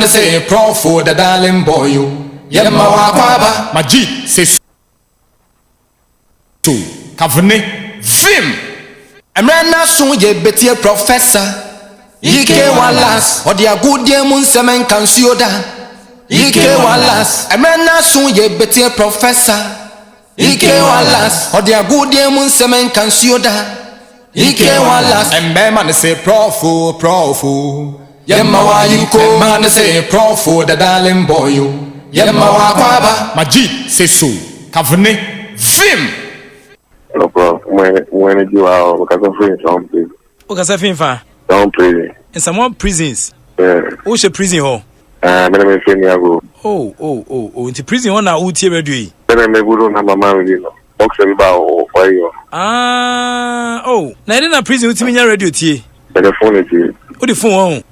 man say Prof for the darling boy you. Yeah, ma wa kwaba. Majid says to Kavne Vim. Emrana sun ye betie professor. Ike Wallace. Odi agudie mun semen kansioda. Ike Wallace. Emrana sun ye betie professor. Ike Wallace. Odi agudie mun semen kansioda. Ike Wallace. And man say Prof. Yeah, ma wa yuko. Man say Prof for the darling boy you. Yeah, ma wa kwaba. Majid says so Kavne Vim. No, Prof. When you are, because of free some prison. Okay, so fin. Some prison. In some more prisons. Yeah. Who's a prison hall? Me me friend go. Oh. Into prison one na uti ready. Me me go na mama we no. Box every ba o for you. Na na prison uti me radio tie. The phone it. Who the phone?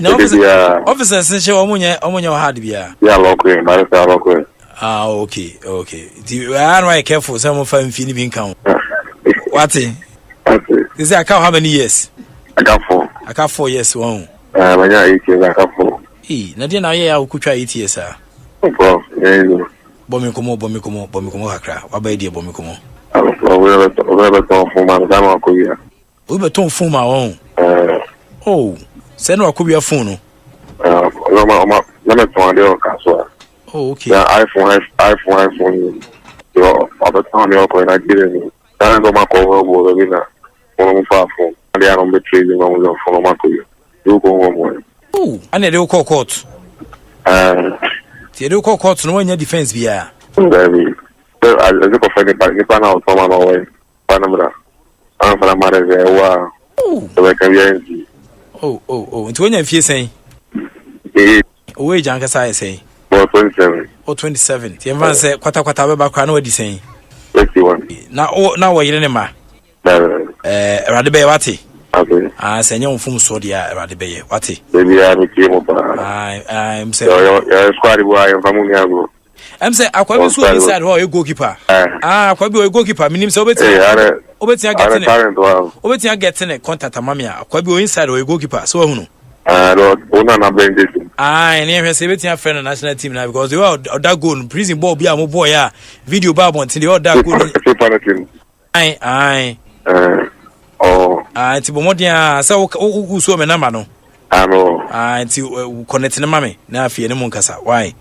Na officer say omunya hard bia. Yeah, local, but it's local. Okay. You are right careful some of them feel being count. What? You say I count how many years? I got 4. I got 4 years one. When you're 8 years, I got 4. Na dia na ye could try 8 years ah. No problem. Yeah. Bomi komo kakra. Wa ba die bomi komo. We have a phone man that one ko. We be ton phone ma won. Say no akobia phone no. Na me ton de o kaso. Okay. Yeah, iPhone. Yo, about time you ko na gire ni. Dan go ma ko bo be na. Mo fa phone. They are on the trading on the phone ma ko. You go mo. And they call court. They do call court no one defense bia. Baby. I look for the back. Ni pa na o to ma no way. Panamra. I'm for marriage. Wow. So can be. Into when you feel saying. Wage anka say. 27. 27. The man say kwata be back no what saying. 21. Now what you ma. Rade be wati. Okay. Say nyom fum so dia rade be wati. Baby I came up. I'm say your squad boy from Uniago. I'm say akwa so inside who you goalkeeper. Akwa be goalkeeper minim say obetia getting a contact amamia. Akwa be inside who you goalkeeper. So who no? Ona na blend. Near say betia friend national team now because they all that goal prison ball be am boy ya video babo until they all that goal. Ti bomodia say wo so me number no. Ti connect na mame na afie ne mon kasa. Why?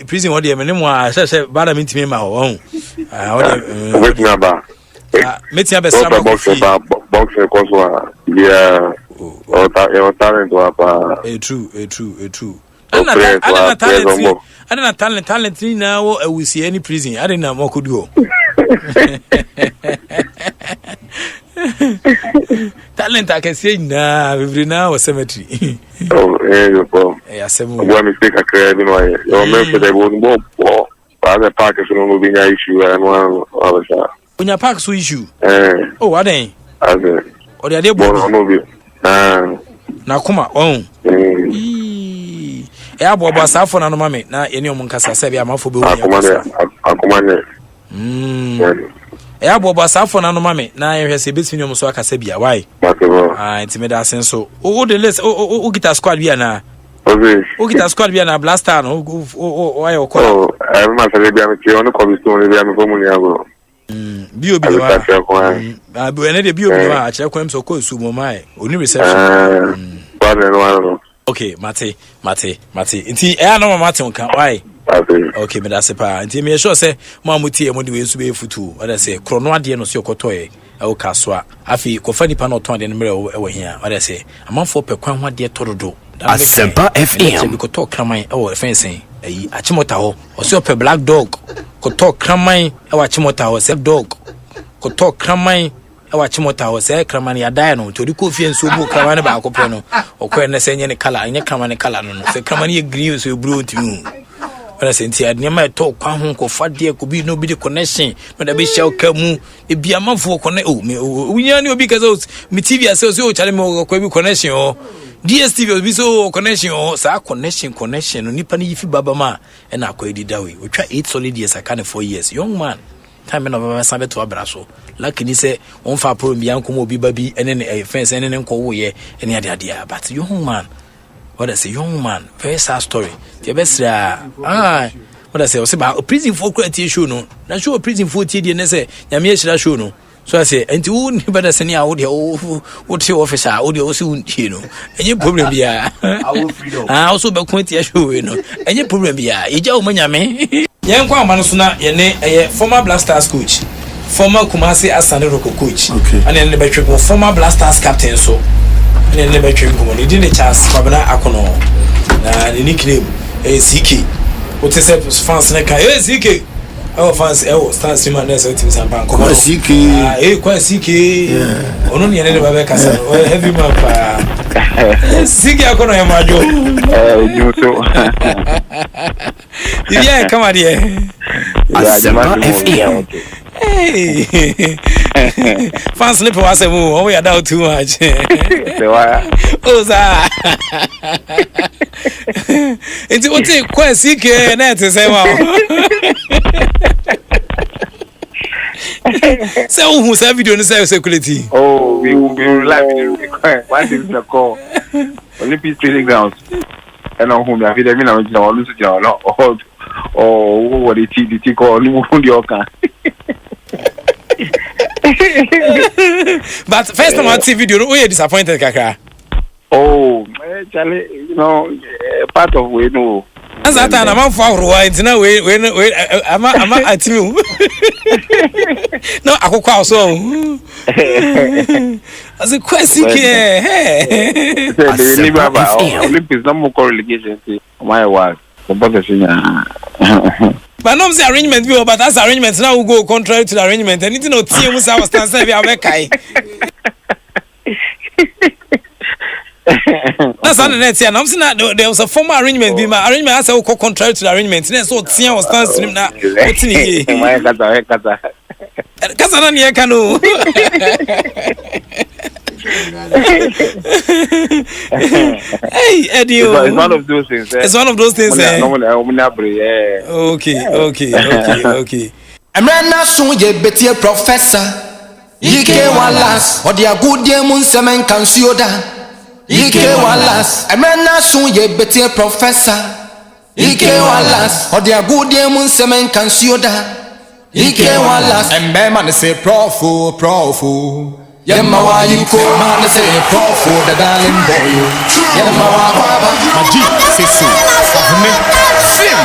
Prison what dey me mo a say bada me ntimi ma ho. Wait number. Metia be sama box cause yeah. Talent wa true. I don't talent now we see any prison. I didn't know what could do. Talent I can say every now or cemetery. Yes, one mistake I created in my member they won't go other parkers will be an issue and one other side. When your park so issue. What ain't? Or the idea na kuma bobo safo na no mame na eni omunkasa se bia mafo be akomane bobo safo na no mame na yehwese betini omso akasa bia why intimida senso the list gita squad bia na gita squad bia na blaster no why o call ma se bia me ti onu ko bi so bia me fomu ni ago bio ene de bio a kire kwam so ko su mo mai oni reception okay mate nti na mate onka why okay me da se pa nti me sure say mo amuti e mo de we su be futu wada say krono ade no so yokotoye e wo kasoa afi ko fa nipa no ton de no mere e wo hia wada say amanfo pe kwan ho ade torodo Asempa FM bi ko to kraman e wo fencing ayi achimota ho o so pe black dog ko to kraman e wo achimota ho se dog ko to kraman e wa chimota ho se kraman ya dai no to di ko fie nso bu kraman ba akopɛ no okɔ ne se nye ne kala nye kraman kala no se kraman ye green so blue ntimu wala se ntia ne ma to kwa ho ko fade ko bi no bi the connection no da be shell kamu e bi amanfo ko ne unya ne obi kaza mi TV ase o chale me ko bi connection o DSTV bi so connection o sa connection no nipa ne yifi baba ma e na akɔ edi dawe otwa 8 solid years aka ne 4 years young man time no baba sabe to abraso like ni say on fa problem bi anko obi babi ene ne fence ene ne nko wo ye ene ade but young man what I say, young man, very sad story. The best, what I say, about prison for quality show no. Na show prison for TD and say, Yamia show no. So I say, and you wouldn't better send out your what's your officer, audio soon, you know. And your problem be I also be quantity show, you know. And your problem be Ija Manyame. Young Manusuna, a former Blasters coach, former Kumasi Asanero coach, and then the former Blasters captain. So, and then the veteran, he didn't chance Fabana Akono, the nickname CK. What is it? Fans like CK. Our fans, start seeing my next teams and bank. CK. Quite CK. Only another Babeka, heavy man. CK Akono, Yamajo. Yeah, come on here. Asempa FM. Hey, fans slip was a move. We are down too much. Oh, sir. It's what it quite sick and that is so who's have video on the security? Oh, we will be live. What is the call? Olympic training grounds. And on whom I feel that I will lose your lot. Oh, what it is called your car. But first time I see video, we are disappointed, Kaka. Oh, Charlie, you know, part of we know. As that time, I'm for white. Now, wait, I'm at you. No, I could call so. As a question, hey, Olympics no more correlation to my wife. But no, the arrangement, but that's arrangements now will go contrary to the arrangement. And it's no team was our stance. We are Bekai. That's on the net here. I'm saying that there was a former arrangement. My arrangement has to go contrary to the arrangement. That's what team was stance to him now. What's in here? Kasana niya kanu. Hey, Eddie. It's one of those things. It's one of those things. Okay. Emrana sun ye betie professor. Ike Wallace. Odi agudie mun semen kansioda. Ike Wallace. Emrana sun ye betie professor. Ike Wallace. Odi agudie mun semen kansioda. Ike Wallace. And man say Prof. Yemma wa yuko man say Prof. The darling boy. Yemma wa baba. Maji say so. Film.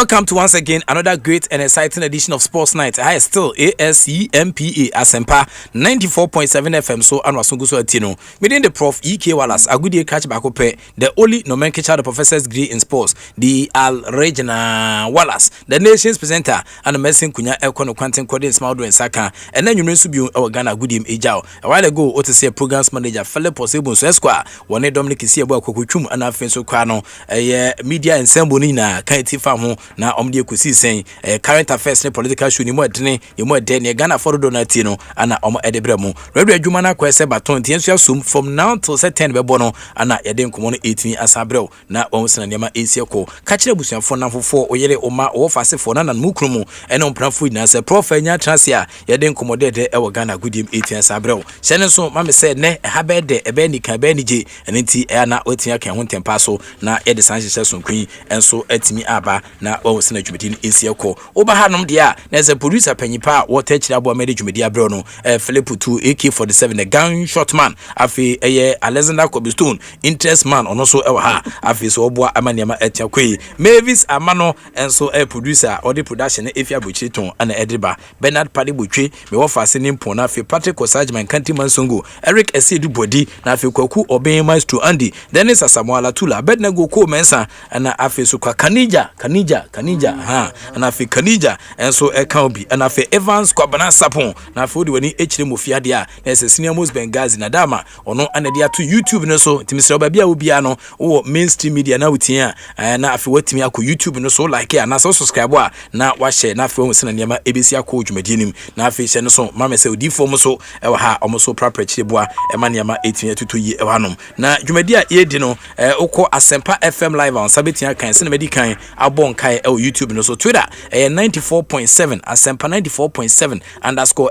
Welcome to once again another great and exciting edition of Sports Night. I still ASEMPA Asempa 94.7 FM. So Anwasungu so atino. Within the Prof EK Wallace, a good year catch back up. The only nomenclature the professor's degree in sports, the Al Regina Wallace, the nation's presenter, and the medicine kunya Elkono Quantum Coding Smaldo and Saka, and then you know Subu or Ghana good him Ejao. A while ago, what to say programs manager Philip Possible Square, one Dominic is here about Kukuchum and Alfonso Crano, a media and Sambonina, Kaiti Famu. Na omdi ekusi saying current affairs ne political show ni mo adene ni mo ade ne Ghana for donatino ana omo edebre mu radio adwuma na kwese baton tiensu asum from now till 10 bebo no ana yede nkomo no 18 asabrel na wonsena nema esieko ka kire busuafo na fofo oyere oma ofasefo na mukrumu ene ompranfo ina se prof anya transia yede nkomo dede e wo Ghana goodiem 18 asabrel hyene so ma me se ne habe de ebe ni kan be ni je ene nti ana otia kan ho ntempa so na yede sanhye so nkun enso atimi aba na wonsena dwumedi esieko oba hanom de a na ze producer panyipa water kira bo amede dwumedi abrel no Philip 2 AK47 the gun shot man afi Alexander Cobblestone interest man ono so ewa ha afi so oboa amaniama etia kwei Mavis Amano enso producer or the production efia bochi ton ana ediba Bernard Padi Botwe me wo fase ni mpon na afi Patrick Osajman Kantiman Songo Eric Esiedu Bodi na afi Kwaku Oben Maestro Andy Dennis Asamoah Tula Bednego Ko Mensa ana afi so kwa Kanija ha ana afi Kanija enso eka obi ana afi Evans Kwabana Sapon na afi odi wani echire mofia dia na ese senior most Bengazi na dama ono ana dia to YouTube no so timisira ba bia obi ano wo mainstream media na wutia na afi watimi akọ YouTube no so like ya na so subscribe a na wa share na afi wo sena niam ebesi akọ dwumadinim na afi hye no so mama se odi fo mo so ewa ha omo so prapra chire boa ema niam etimi tutu yi ewa nom na dwumadi a ye di no ukọ Asempa FM live on sabetia kan sena medi kan abon kai YouTube no so Twitter 94.7 Asempa 94.7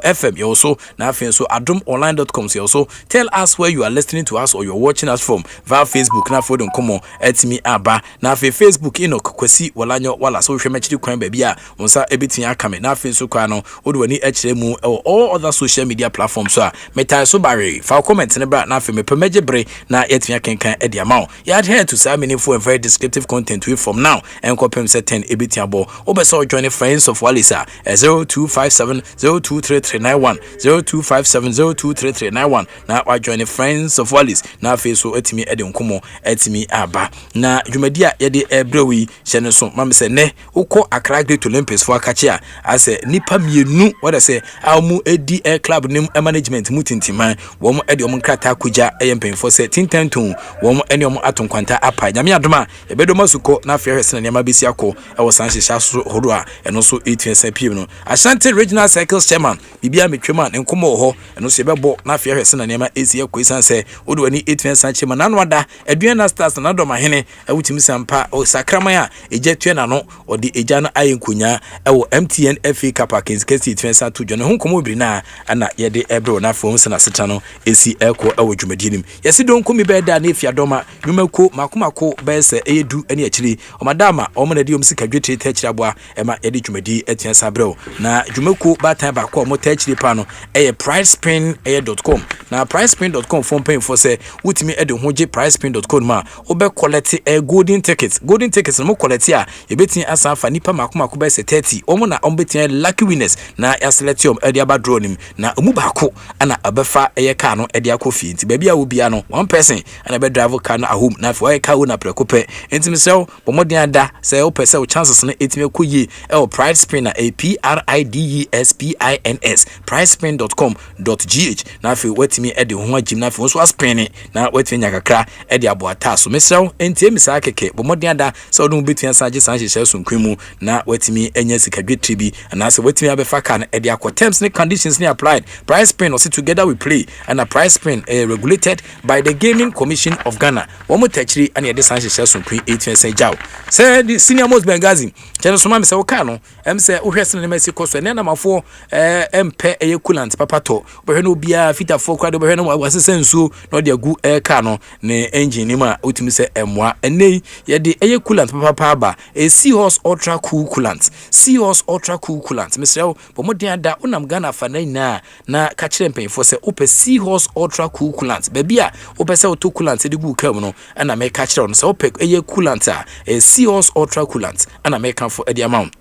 _FM you also na afi so adumonline.com so you also tell us where you are listening to us or you're watching us from via Facebook na for don komo etimi aba na afi Facebook Enoch Kwasi Walanyo wala so hwe machiri kwan ba bia wonsa ebetin akame na afi so kwa no odwani akire mu all other social media platforms so metai so bare fa comment ne bra na afi mepemeje bre na etimi akenkan e dia mawo you adhere to some meaningful and very descriptive content we from now and kopem set 10 ebetin abo obeso join friends of Wallace 0257023391 0257023391 na wa join friends of Wallace na afi so etimi ede nkomo etimi aba na dwumadi a yede ebrewi hyene so mam se ne ukọ Accra Great Olympics for akachia ase nipa mienu wada se amu edi air club nim management mutintiman wo mo ede om nkrata kuja empemfo se tintanton wo mo ene om atonkwanta apa nyame adoma ebedoma suko na afi hwese na niam besi akọ e wo sanhyeha so hodo a eno so 18 pm no Ashanti Regional Cycles Chairman bibia metwema nkomo ho eno so ebebo na afi hwese na niam esi akọ isanse odwani 18 chairman nanwada Aduana Stars na doma hene awutimi sampa o sakraman a ejetue na no odi eja na ayenkunya ewo MTN FA Cup against KC Twensa to jone ho komo biri na ana yede ebro na fo nsa na seta no esi eko ewo dwumadinim yesi don komi be da na efia doma nwumako makomako be se edu ene akiri o madama o mo na di o msika dwetire ta akiri aboa ema yede dwumadi etiensa bro na dwumako batan ba ko mo ta akiri pa no pricespin.com na pricespin.com fo pen fo se wutimi ede ho je pricespin.com ma obe collect golden tickets no collect a yebetin asanfa nipa makomako be se 30 omo na ombetin lucky winners na ya select om ede aba draw nim na omu baako ana abefa eye car no ede akofie nti bia wo bia no one person ana be drive car no ahom na fa car wo na prekope nti mesel bomoden ada se o pese o chances na etime koye e price spin na PRIDESPINS pricespin.com.gh na fa watimi ede ho agim na fa so spin na watimi nyakakra ede aboata so mesel enti emisa keke bomoden ada se odum betua sanje sanje so nkwimu na watimi enya sikadwetri bi na se watimi abefa ka na ede akọ terms and conditions ni applied price spin or sit together we play and a price spin regulated by the Gaming Commission of Ghana womo tachiri and ede sanje so nkwi 18 jaw say the senior most Bengazi chene so ma me se wo ka no em se wo hwese ne mesi koso ne na mafo empe eye coolant papato bo hwe no bia fita fo kwade bo hwe no wasese nsuo no de agu ka no ne engine ni ma otimi se emwa ene ye de eye coolant papa ba Seahorse Ultra Cool Coolant Seahorse Ultra Cool Coolant mesrew bo modin ada unam Ghana fa na ka kire mpanyfo se ope Seahorse Ultra Cool Coolant ba bia ope se auto coolant de gu kam no ana me ka kire no se ope eye coolant a Seahorse Ultra Coolant coolant ana make for the amount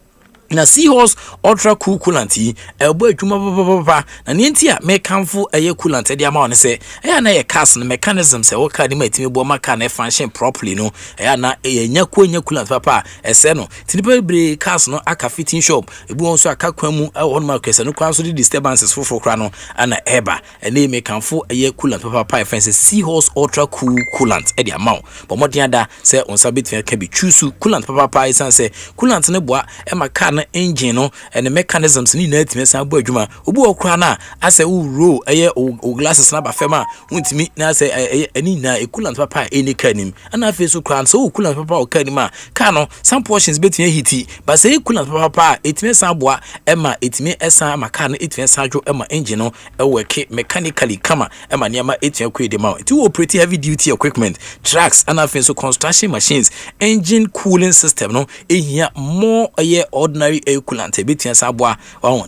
na Seahorse ultra cool coolant yi ebo adwuma papa na ne ntia me kanfo eye coolant de ama one se na ye cast no mechanism se wo ka ni matimi bo maka na function properly no na nya coolant papa ese no tinipa bre cast no aka fitting shop ebu won so aka kwan mu won ma kwese no kwan so di disturbances fofo kra no ana eba na me kanfo eye coolant papa e fence Seahorse ultra cool coolant e de ama bo modin ada se on sabit ka bi chusu coolant papa e san se coolant ne boa e maka na engine no and the mechanisms ni na atime san bo adwuma obu okra na ase wo roll o glasses na ba fema untimi na ase ani na e coolant papa eni kanim ana fe so kran so coolant papa o kanim a ka no some portions betime hiti but say coolant papa etime san boa ema etime esan maka no etime san dwo ema engine no e work mechanically kama ema niama etime kwe de ma to operate heavy duty equipment trucks ana fe so construction machines engine cooling system no ehia more ordinary air coolant betia saboa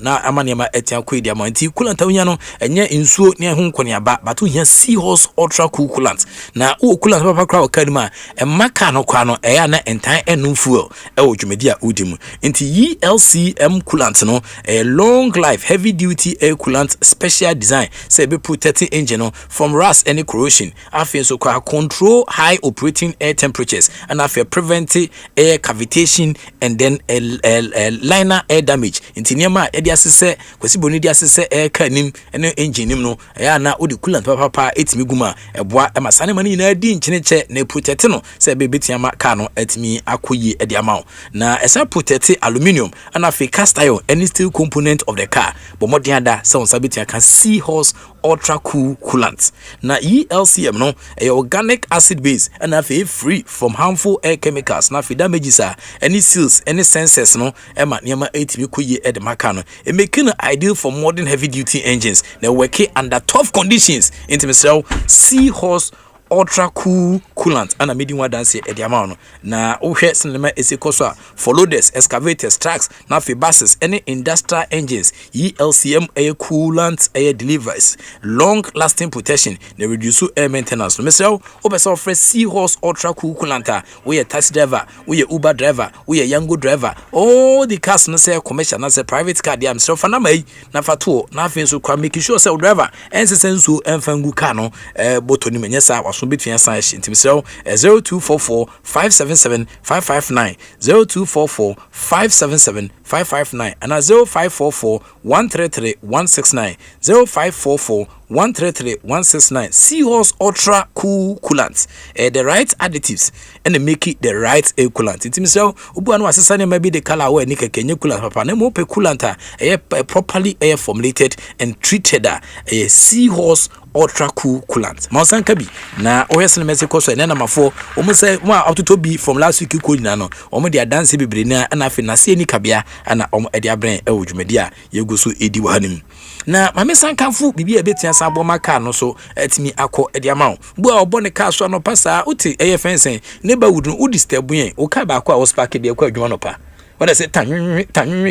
na amaniama etia kwedi amanti coolant awunya no enye nsuo ne ho nkone aba batu hia Seahorse ultra cool coolant na o coolant papa kra okadima maka no kwa no eya na entan enu fuel dwumedi a udimu nti ELCM coolant no long life heavy duty air coolant special design say be protecting engine no from rust any corrosion afi so kwa control high operating air temperatures and afi prevent air cavitation and then liner air damage inti niam e dia asese kwesi boni dia asese air kanim ene engine nim no ya na odi coolant papa etimi guma eboa e masane mani na di nchineche na protect no se be betiama ka no etimi akoyi e dia mawo na esa protect aluminium and afi cast iron any steel component of the car but modern ada se on sabetia kan Seahorse ultra cool coolant na ELCM no organic acid base and afi free from harmful air chemicals na afi damages any seals any sensors no ema niama etimi koye e de maka no e make it ideal for modern heavy duty engines na work under tough conditions into Seahorse ultra cool coolant ana medi wa dance e de ama no na ohwe sinema esikoso for loaders excavators trucks na fi buses any industrial engines ELCM air coolant air delivers long lasting protection na reduce air maintenance no mesel obesa fresh Seahorse ultra cool coolant we taxi driver we Uber driver we Yango driver all the cars no say commercial na say private car dey am so fa na mai na fato na afi so kwa make sure say driver ensenso enfangu car no botoni menyesa so between science intim 0244 577 559 0244 577 559 and 0544 133 169 0544 133 169 Seahorse ultra cool coolant the right additives and make it the right air coolant intim so obu anu asesa ne maybe the color we ni kekenye coolant papa na mo pe coolant properly air formulated and treated Seahorse ultra cool coolant mausanka bi na oyesene mesiko so ene na mafo omo say mo atoto bi from last week ko nyina no omo dia dance bebre na ana afi na se ni kabia ana omo ede abren dwumedi a yegu so edi wahanim na mame sankanfo bibia betia sabo maka no so atimi akọ ede amawo bu a obo ne ka so no pasa uti fensen ne ba wudu udisturb yen o ka ba akọ a spark de akọ adwuma no pa when I say tan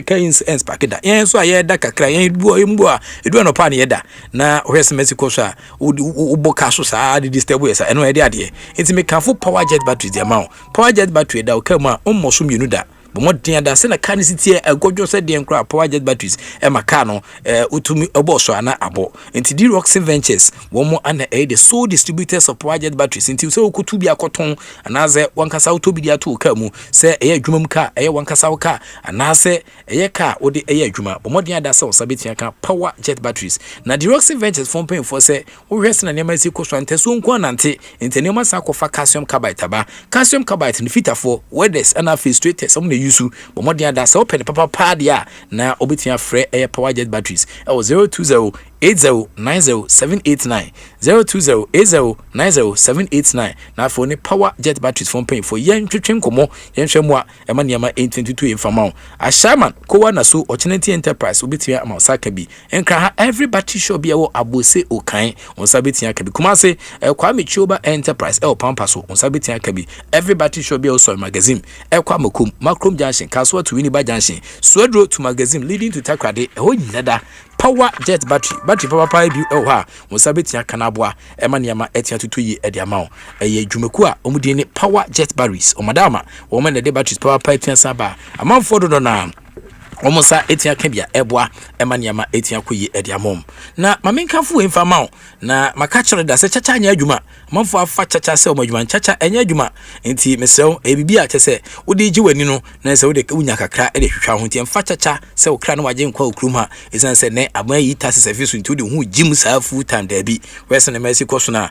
kains ens pakeda yen so aye da kakra yen bu a edu no pa ne yeda na ohwese Mexico so a uboka so sa de disturb yesa eno e de ade enti me kanfo power jet batteries de amount power jet battery da o ka mu a ommo so mienu da bomodin ada se na kanisiti agodwo se de nkra power jet batteries e maka no utumi oboso ana abo enti di Roxy Ventures womo ana the sole distributors of power jet batteries enti se okutu bi akoton anaze wankasa utobi di ato ka mu se adwuma mu ka wankasa ka anaze ka odi adwuma bomodin ada se osabeti aka power jet batteries na di Roxy Ventures phone pay for se wo hwese na nema si ko so anteso nko anante enti nema sa ko fa calcium carbide aba calcium carbide ni fitafo weathers ana frustrated some yusu bomodin ada se open papa padia na obetia free power jet batteries 020 80907889 02080907889 na for ni power jet batteries phone pay for yen twetwen komo yen hwemu a ema niama 822 information ashaman kowa na so Opportunity Enterprise obetia amosaka bi enkra ha every battery shop bi wo abose okan onsa betia ka bi kuma se kwa mechoba enterprise pampa so onsa betia ka bi every battery shop bi so magazine kwa makum macrom junction kaswa to Winneba junction Swedro to magazine leading to Takrade ho nyinada power jet battery papa bi e ho a mo sabetia kanabwa e ma niam etia tutu yi e dia ma o eye dwumaku a omudi ne power jet batteries o madama wo ma ne de batteries papa etia saba amanfo do na omosa etia ka bia eboa ema niam etia koyi e dia mom na mamenkafo emfa ma o na maka kire da se chacha anya adwuma manfo afa chacha se o madwuma chacha anya adwuma enti mesew ebibi a chese wodi gi wani no na se wodi unya kakra e de hwehwa ho enti emfa chacha se o kra no waje nkwa okrum ha esan se ne aban yi tase se fisu enti wodi hu gym sa full time da bi wese ne mesi koso na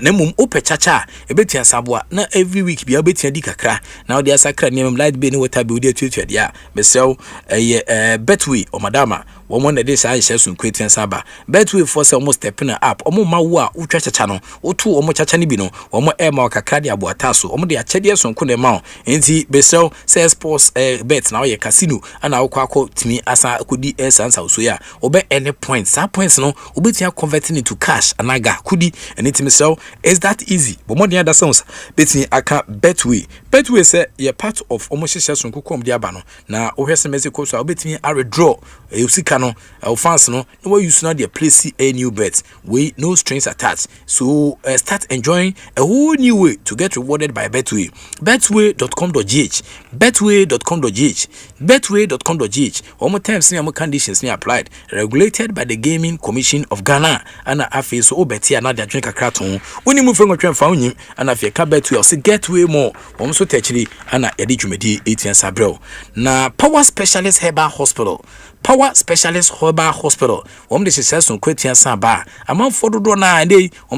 na mum ope chacha ebetia saboa na every week bia obetia di kakra na wodi asakra niam light be ni water be wodi atuatu dia mesew Betway or madama woman that is I share some Christian Saba. Betway for some almost stepping up. Omo mawa utracha channel or two omo chachani bino omo ema kakadia boataso omo de achedia son kune mao enti besel say sports bet now ye casino ana akwako timi asa kudi sansa so ya obe any points some points no obetia converting into cash anaga kudi and it mesel is that easy but more than other sounds betting aka Betway say ye part of omo share son kukom dia ba no na ohwese message so obetimi a withdraw usika no fans no no use now their place a new bet we no strings attached so start enjoying a whole new way to get rewarded by Betway. Betway.com.gh Betway.com.gh one more time some conditions ni applied, regulated by the Gaming Commission of Ghana and afi so obeti another drink akraton when you move from a found him and afi ka Betway say get way more one so technically and edi dwumedi 18 sabrel na Power Specialist Herbal Hospital the success on Quetian Saba among Fodo na and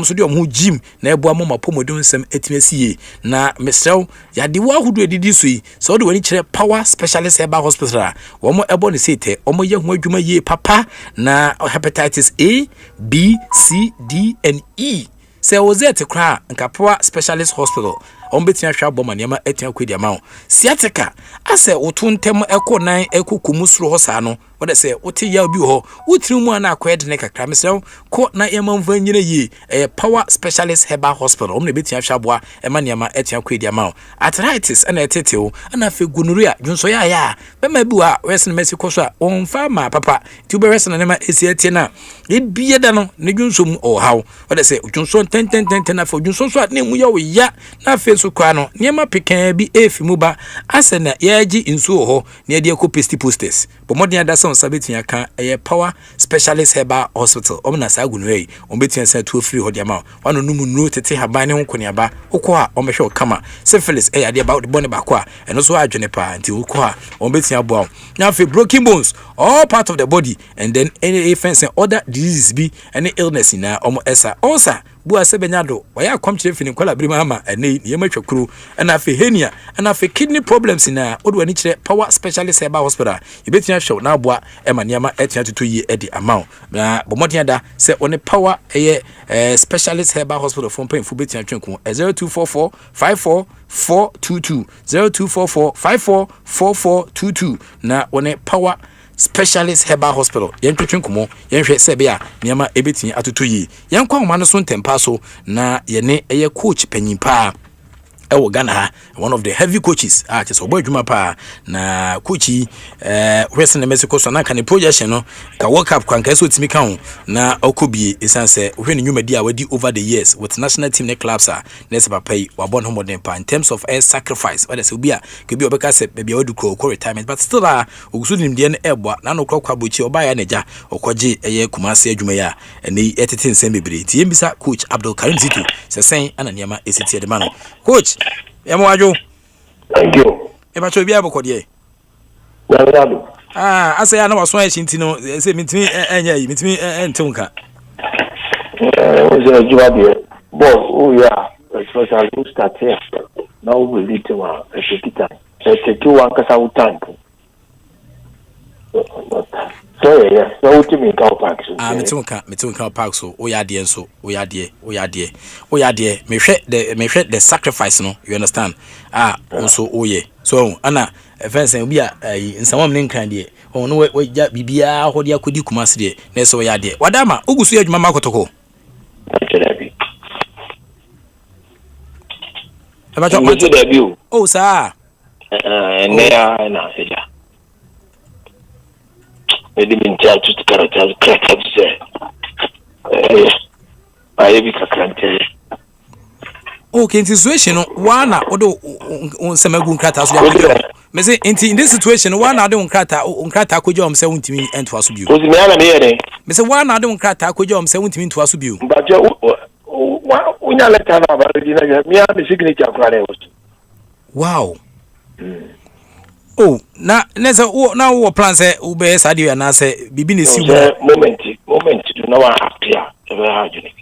so the gym na ebo amoma pomodon sem etmesi na mesel ya di wa hudu edidi sui so do wani kire Power Specialist Herbal Hospital wo mo ebo ne sete omo ye ho adwuma ye papa na hepatitis A B C D and E se ozete kra nka Power Specialist Hospital ombetia hwa boma niam etia kwedi ama siatica ase wotuntem ekonan ekokumusuro hosa no wode se wote ya obi ho wotiri mu ana akwede ne kakra mesel ko na yemamva nyina yi Power Specialist Herbal Hospital omne betia hwa boa ema niam etia kwedi ama arthritis ana eteteo ana fe gonorrhea junso ya bema bi wa wesen mesiko so a onfa ma papa ti ube wesen na ma esiatie na ebie da no ne junso mu o haw wode se junso ten na fo junso so na mu ya wo ya na fe so kwa no niema pekan bi efimu ba asena yaji insu ho ne de ko pesti posters bomodin ada son sabetia kan Power Specialist Herbal Hospital omna sa gunwe ombetia sa tu free ho diama wano numu nu tete haban ne ho koniaba okọ a omehwe kama syphilis ade about the bone bakwa eno so adwene pa nti okọ a ombetia boa na fe broken bones all part of the body and then any offense and other diseases be any illness na omo esa osa bua sebenyado waya kwamchire fini kwala brima ama ene yematwakuru ana fe hernia ana fe kidney problems na odo ani kire Power Specialist Herbal Hospital ibetia show na boa ema niama etia tutu yi edi amount na bomodin da se one Power Specialist Herbal Hospital from pain fu betia twenku 0244 54422 0244 54422 na one Power Specialist Herbal Hospital yentwetwe nkomo yenhwe sebe a niama ebetin atoto yi yenkwa homa no so ntempa so na yene coach panyimpa ewo Ghana one of the heavy coaches just obo adwuma pa na coachi wrestling Mexico so na kan projection no ka World Cup kwanka so timi kan na okobie esanse hwe ne nwumadi a wadi over the years with national team ne clubs a nese papa yi wabon ho modern pa in terms of air sacrifice whether se obi a kebi obeka se bebia wadu ko retirement but still ogusu nimde ne eboa na no kwa bochi oba ya neja okoje eye kumase adwuma ya ene etete nsem bebre ti yembisa coach Abdul Karim Zitu se sen ana niama esiti de man coach Yamwajo. Thank you. Eba cho bia bokodie. Yamwajo. Asa ya na waso ya chinti no se mitimi enya yi mitimi entunka. Oje juwa de. Boss, oh yeah, especially who start here. Now we lead to a sekita. Sekita kasa utanku. So yeah, so ultimate car park so. Metunka park so oyade enso oyade mehwe the sacrifice no you understand also oye so ana fence obi a nsawam ne nkran de ono we bibia hodi akodi kumase de na so oyade wadama ogusu adwuma makotoko abacho mato debut oh sa na seja Edi minche try to character say I be kakrante. Okay, in situation one odo nsemagu nkrata so ya. Me say in this situation one ade nkrata akojo am say untimi ento aso bio. Ozi me ana me yere. Me say one ade nkrata akojo am say untimi ento aso bio. But unya letter na ba di na me am signature kra na was. Wow. Oh, na wo plan say u be sadio na say bibi na si moment do na wa appear e be ha juni.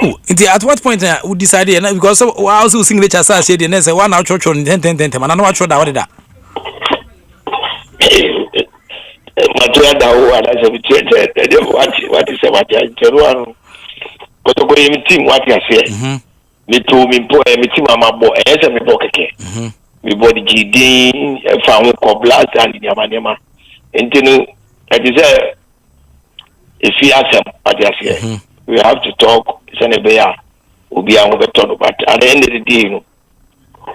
Oh, at what point we decided because I also signature said the next one out church on 10 man I know what that what that Matua da o ala se bitete what is what I tell one but go him team what you say me to me po me team amabo e se me bo keke me body gidin fa won ko blast and yamanema entinu it is if you ask them what you say we have to talk Senebeya will be our better, but at the end of the day, you know,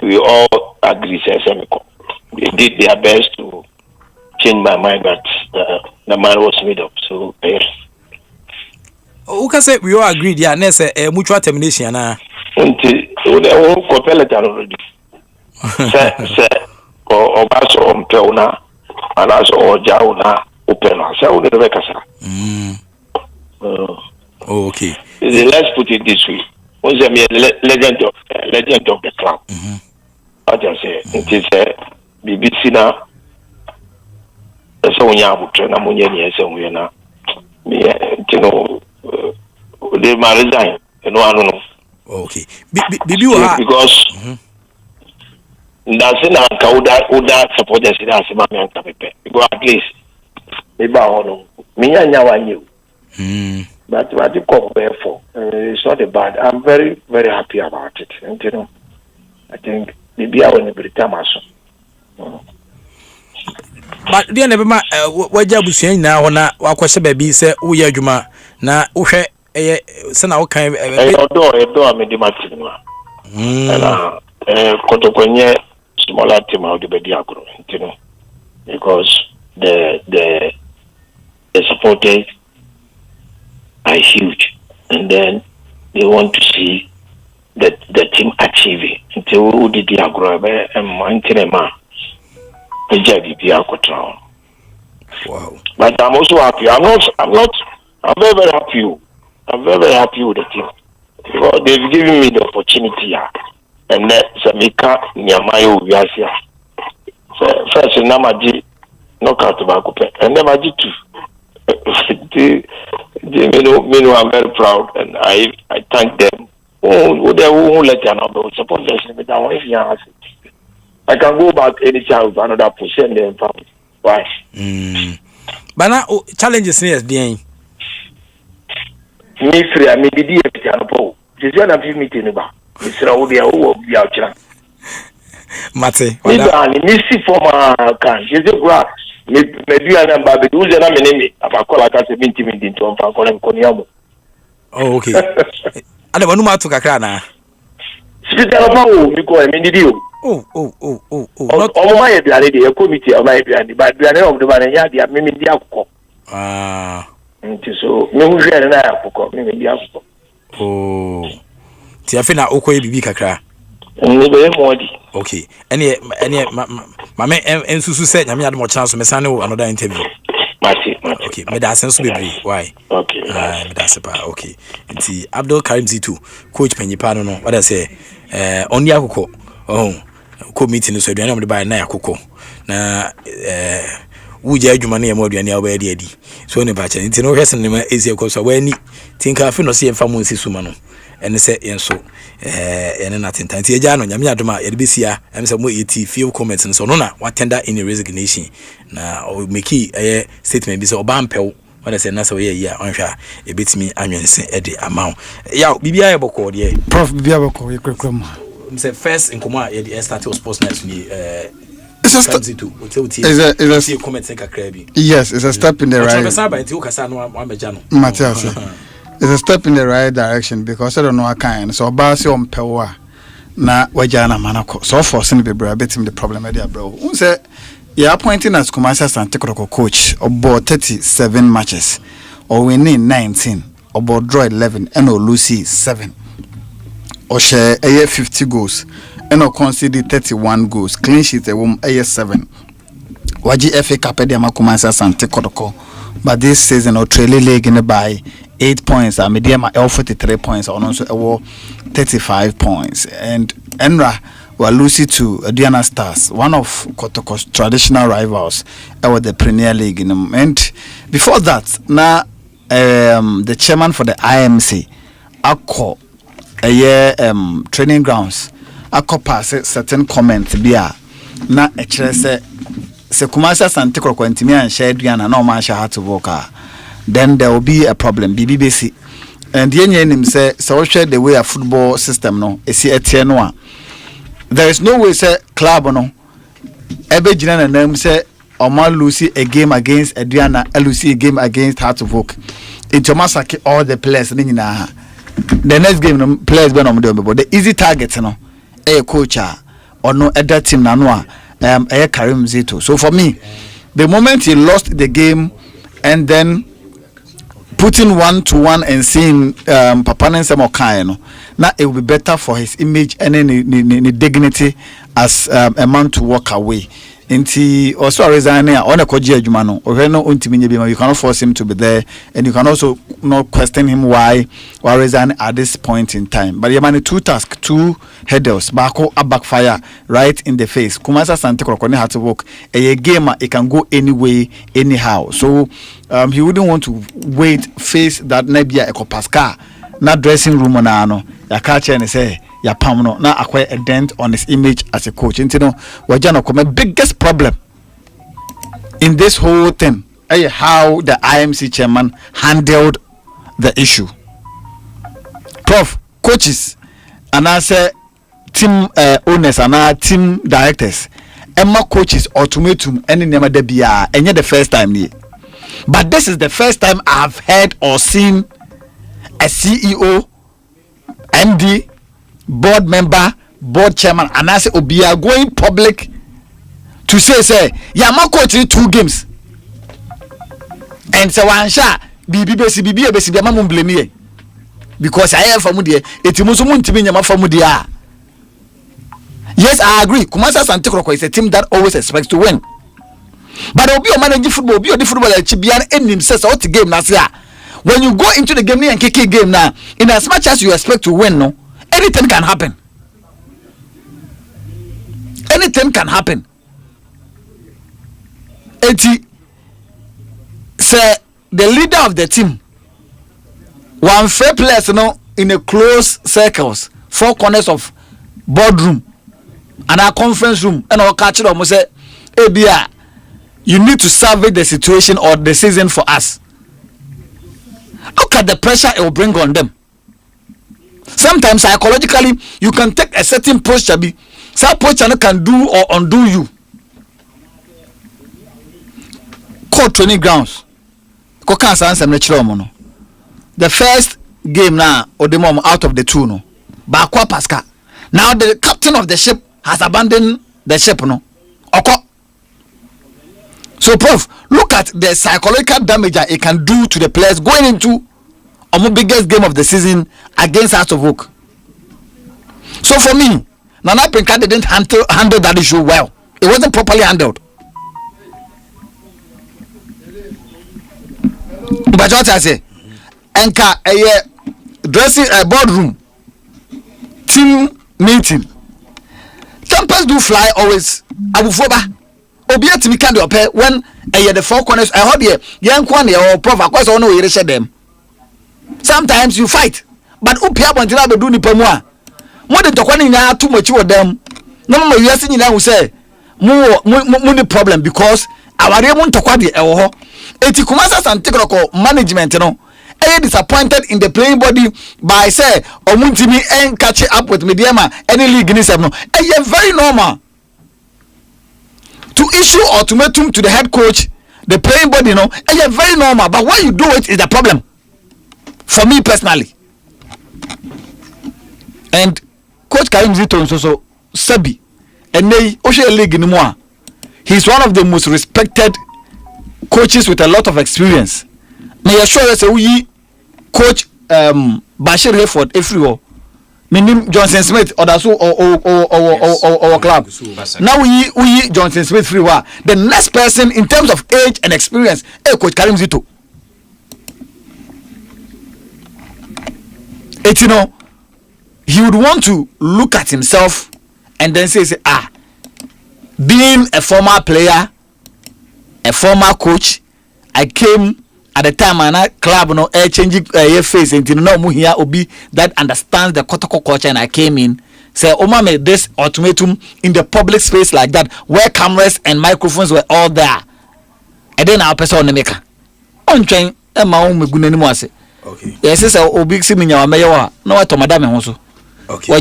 we all agree. They did their best to change my mind, but the man was made up. So, yes. Who can say we all agreed? Yeah, next mutual termination. Until the whole compelled already. Say, or Basso on Peona, and as or Jauna open. So, the Rebecca. Okay. Let's put it this way. Was a legend of the club. I just say it is BBC now. So we have to train Amunia and we are now. You know, they might resign. You know, I don't know. Okay. Because that's in our Kauda supporters in our Simon Capipe. Because at least maybe I don't know. Me and you. But what you call for, it's not a bad. I'm very, very happy about it. And you know, I think maybe I will be time also. But the never what job is saying now on a question baby say, oh, yeah, Juma. Now, okay, send out kind of a door, me dimatima. And Kotokonya, smaller team out the Bediagro, you know, because the supporters are huge, and then they want to see the team achieving. Until who did the agrobe and Mantinema, the JDP. Wow! But I'm also happy. I'm very, very happy. I'm very, very happy with the team because they've given me the opportunity. And then Samika Nyamayo Viasia. So first, Namaji knockout tobacco, and then Maji too. I'm very proud, and I thank them. Oh, they won't let you know. Suppose I can go back any child for another position them. Why? But now challenges near the me free. I mean, the dear Piano. Just one of you meeting about Mr. Odia who will be out here. Mate, Missy for my can. She's a grass. Maybe I am Baby. Who's an enemy? About call I can't be intimidating to Koniamo. Oh, okay. I don't know to Kakana. Speak about because I mean, did you? Oh. Not all my reality, a committee of my reality, but the other of the man, yeah, maybe the alcohol. So, no, and I have to maybe the alcohol. Oh, Tiafina Oko Bibi Kakra. Okay, any, my man, and Susu said, I mean, I had more chance to Messano another interview. Okay, me da sense be why? Okay, me da sepa. Okay, nti Abdul Karim Zitu, coach Penyipa no what I say, oni akoko. Oh, co meeting so aduane am de ba na akoko. Na wuje adwuma na yemo aduane a ba edi edi. So ne ba che nti no hwese ne ma ezi akọ so wani tinka afi no se yemfa mo nsi suma no. Ene se yenso ene na tentan ti eja no nyame adoma ye de besia em se mo eti few comments no so no na what tender in a resignation na o meki statement bi se oba mpew what say na so ye ya onhwa e betimi anwense e de amount ya bibia ye boko de prof bibia boko ye krekram say first in comma ye the start of Sportsnite ni it's a step. It's a comment kakra bi. Yes, it's a step in the right. Matthias. It's a step in the right direction because I don't know what kind. So Basi on Pewa. na wajana manako so for sin be bra betim the problem e dey bro who say you are appointing as Kumasi Asante coach about 37 matches or winning 19 or draw 11 and or lose 7 or share 50 goals and or concede 31 goals clean sheet a 7 waji FA Cup dey Kumasi Asante Kotoko but this season or trailer league in the by 8 points and medium 43 points or also 35 points and Enra were losing to Diana Stars, one of Kotoko's traditional rivals over the Premier League. And before that, now the chairman for the IMC, Akko, a year training grounds, Akko pass certain comments. Bia na se Kumasi Asante Kotoko and share Diana no man had to work. Then there will be a problem. BBC and the name say so share the way a football system no. Esi etienwa. There is no way say club no ebe gina na name say Omar Lucy a game against Adriana Lucy a game against Heart of Oak. It's masaki all the players ni na the next game no players be no mo but the easy target no a coach or no other team na no a Karim Zito. So for me the moment he lost the game and then putting 1-1 and seeing Papa Nensem Okai no now it will be better for his image and any dignity as a man to walk away. Inti also resigning on a koji adwuma or no untimi nyebima, you cannot force him to be there and you can also not question him why resign at this point in time. But you man 2 tasks, 2 headers, bako a backfire right in the face. Kumasi Asante Kotoko had to work a gamer, it can go anyway anyhow. So he wouldn't want to face that nebia ekopaska na dressing room na no ya catch and say ya pam no na acquire a dent on his image as a coach. You know, wajana come biggest problem in this whole thing how the IMC chairman handled the issue. Prof, coaches and I say team owners and our team directors Emma coaches ultimatum any nema de bia enye the first time ni. But this is the first time I've heard or seen a CEO, MD, board member, board chairman, and I say Obia going public to say, yeah, my coach in 2 games. And so one shot, BB Mamma blame me. Because I have Famudia, it's Musumun to be Yama Famudia. Yes, I agree. Kumasi Asante Kotoko is a team that always expects to win. But Obi managing football, be the football Chibian and himself out the game Nasia. When you go into the game and kick game now, in as much as you expect to win, no, anything can happen. Anything can happen. Eti say the leader of the team, one fair place, no, in a close circles, 4 corners of boardroom and our conference room, and our catch them say, "Hey, you need to survey the situation or the season for us." Look at the pressure it will bring on them. Sometimes psychologically, you can take a certain posture, some posture can do or undo you. Call training grounds. The first game now, or the mom out of the 2 no. Bakwa Pascal. Now the captain of the ship has abandoned the ship no. Okay. So, Prof, look at the psychological damage that it can do to the players going into the biggest game of the season against Hearts of Oak. So, for me, Nana Pinka didn't handle that issue well. It wasn't properly handled. But what I say, Enka a dressing a boardroom team meeting. Tempers do fly always. Abufoba. Obiet me kind of when the 4 corners I heard here young one or Prof of course I know you share them. Sometimes you fight, but upia until I do ni pamwa. More than talking too much with them. No more you are saying now say more problem because our Raymond Tokwadi eho. Eti Kumasi Asante Kotoko management no. Disappointed in the playing body by say Omuntimi and catch up with Mediama any league in seven. Very normal. To issue ultimatum to the head coach, the playing body, very normal. But why you do it is the problem. For me personally. And coach Karim Zito so Sabi and they Osha League in Moa. He's one of the most respected coaches with a lot of experience. Now you're sure that's we coach Bashir Hayford everywhere. Meaning Johnson Smith or that's or club. Now we Johnson Smith free. The next person in terms of age and experience, coach Karim Zito. It, you know, he would want to look at himself and then say, being a former player, a former coach, I came at the time and I club no changing face and no here obi that understands the Kotoko culture, and I came in say Oma made this ultimatum in the public space like that where cameras and microphones were all there, and then our person on the maker on train okay. Yes, it's a big similar mayor. No, I told Madame also. Okay.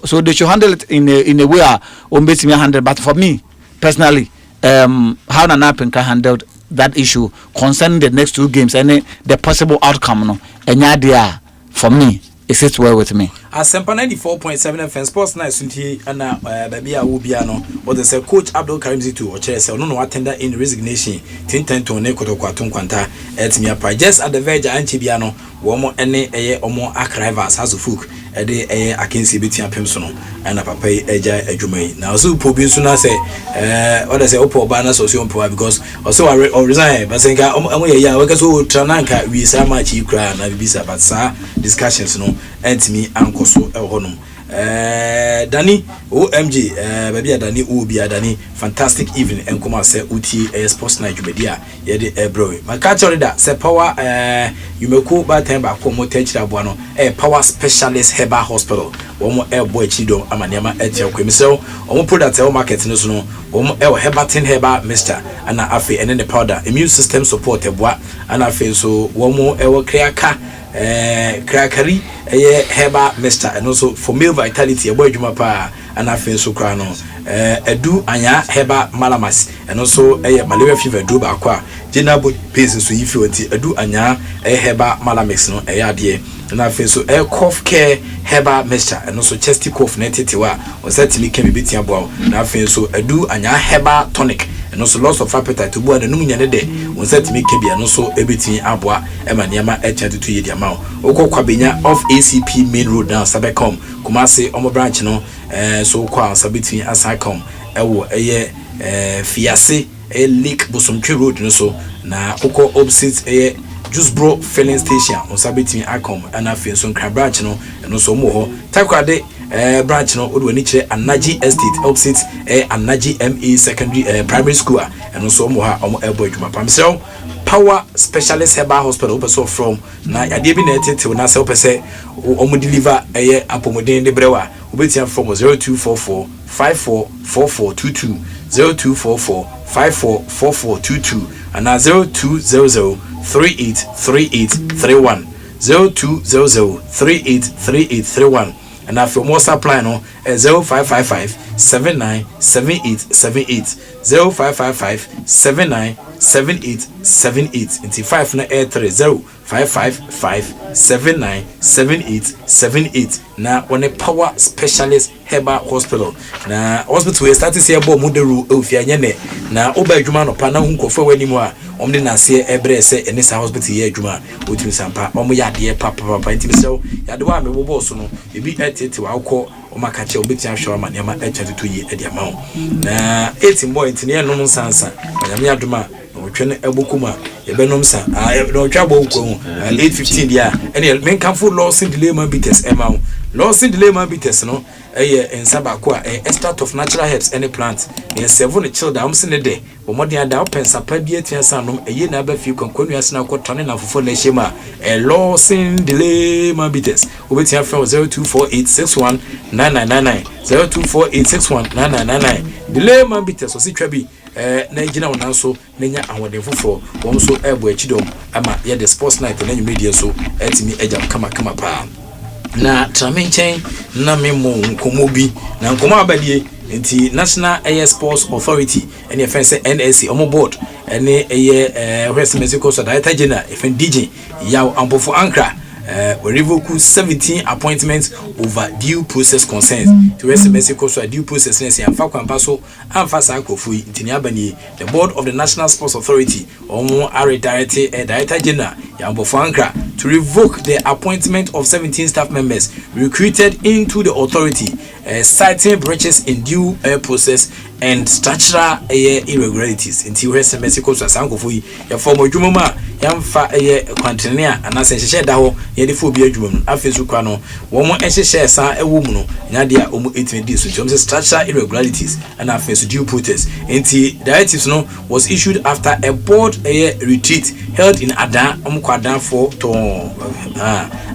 So they should handle it in a way on basically handle. But for me personally, how Nanapen can handle that issue concerning the next 2 games and the possible outcome. No, and idea for me. It sits well with me. Asempa 94.7 FM Sportsnite Sunti and baby Ubiano or the coach Abdul Karim Zito or Chelsea or no attender in resignation. Tinten to Nekoto Quatum Quanta at me up just at the verge Anchibiano, one more any or more archivers has a fook a day I can see between Pimsono and a papa Eja Ejumay. Now, so Pobin Suna say, what I say, Oppo Banas or Sion Poa because also I resign, but saying, because Trananka, we so much you cry and I be but sir discussions no. And me uncle so honum Danny OMG baby Danny Ubia Danny fantastic evening and come say uti Sportsnite media ye de bro my catch that say power you may call by time back come touch that one power specialist herbal hospital one more boy chido amaniama etia kwemi so one product market no so no one herbatin herbal mixture and afi and then the powder immune system support eboa and afi so one more kriaka crackary heba mister and also for male vitality boy juma pa and I feel so crown edu anya heba malamas and also malaria fever do ba kwa general pace so if you want edu anya heba malamix no de and I feel so cough care heba mister and also chesty cough netitiwa or certainly can be beating about and I feel so edu anya heba tonic and also loss of appetite to board the nunya de on set me kebi and also everything aboa emaniama echa to ye the amount oko kwabenya off ACP main road down Sabecom Kumasi omo branch no so kwa sabitini asacom ewo fiase lake bosomtwe road no so na oko opposite Juice Bro filling station on sabitini acom and afi so nkra branch no no so mo ho takwade branch no odo ani kire Anaji Estate opposite Anaji ME secondary primary school and also mo ha omo ebo adwuma pam so power specialist herbal hospital person from na ade bi na tete na se opese omo deliver apomodin de brewa obetia from 0244 544422 0244 544422 and 0200 383831 0200 383831 and after more supply no 0555 797878 0555 797878 into 5 na 30 555 797878 na one power specialist herbal hospital na hospital we start to see about modelu ofia ne na oba adwuma no pa na hunkofo wani mu a omde na se ebre se enisa hospital ye adwuma otimi sampa omo yade papa intimi so yade wa me bobo so no ebi etete wa akọ omakache obeti ahwe amaniama etatu yi edi ama na 18 boy intine no nsansa anyame adwuma otwene ebokuma yebenom sa no twa bo ko 8:15 dia ene men kanfo loss in delay man bites ema loss in delay man bites no ensaba ko extract of natural herbs any plant in seven children am se ne de bomodi ada opensa pa bi etiansa nom na ba fi konkwanu asena ko tone na fofo na shema loss in delay man bites obetia from 0248619999 0248619999 delay man bites so si twa bi na gina wona so nenya awode fofo won so ebo achidom ama ye the Sportsnite na media so etimi eja kama pa na tramenchen na memo nkomobi na nkomo abadie nti National Air Sports Authority and your friends NSC on board and West Mexico so Director General FN DJ yaw ampofo ankra we revoke 17 appointments over due process concerns. To rest Mexico, so a due process, and Fakwampaso, and Fasakofui, Tiniabani, the board of the National Sports Authority, or more are directed Director General Yambo Frankra to revoke the appointment of 17 staff members recruited into the authority, citing breaches in due process and structural irregularities. Until rest Mexico, so Sankofui, your former Jumoma, Yamfa Quantinia, and as a shadow, Yedifobia Jum, Afisuquano, one more share sa a woman, Nadia Omu 18 days in terms of structural irregularities and affairs due protest. Until directives no was issued after a board retreat held in Adan Omquadan for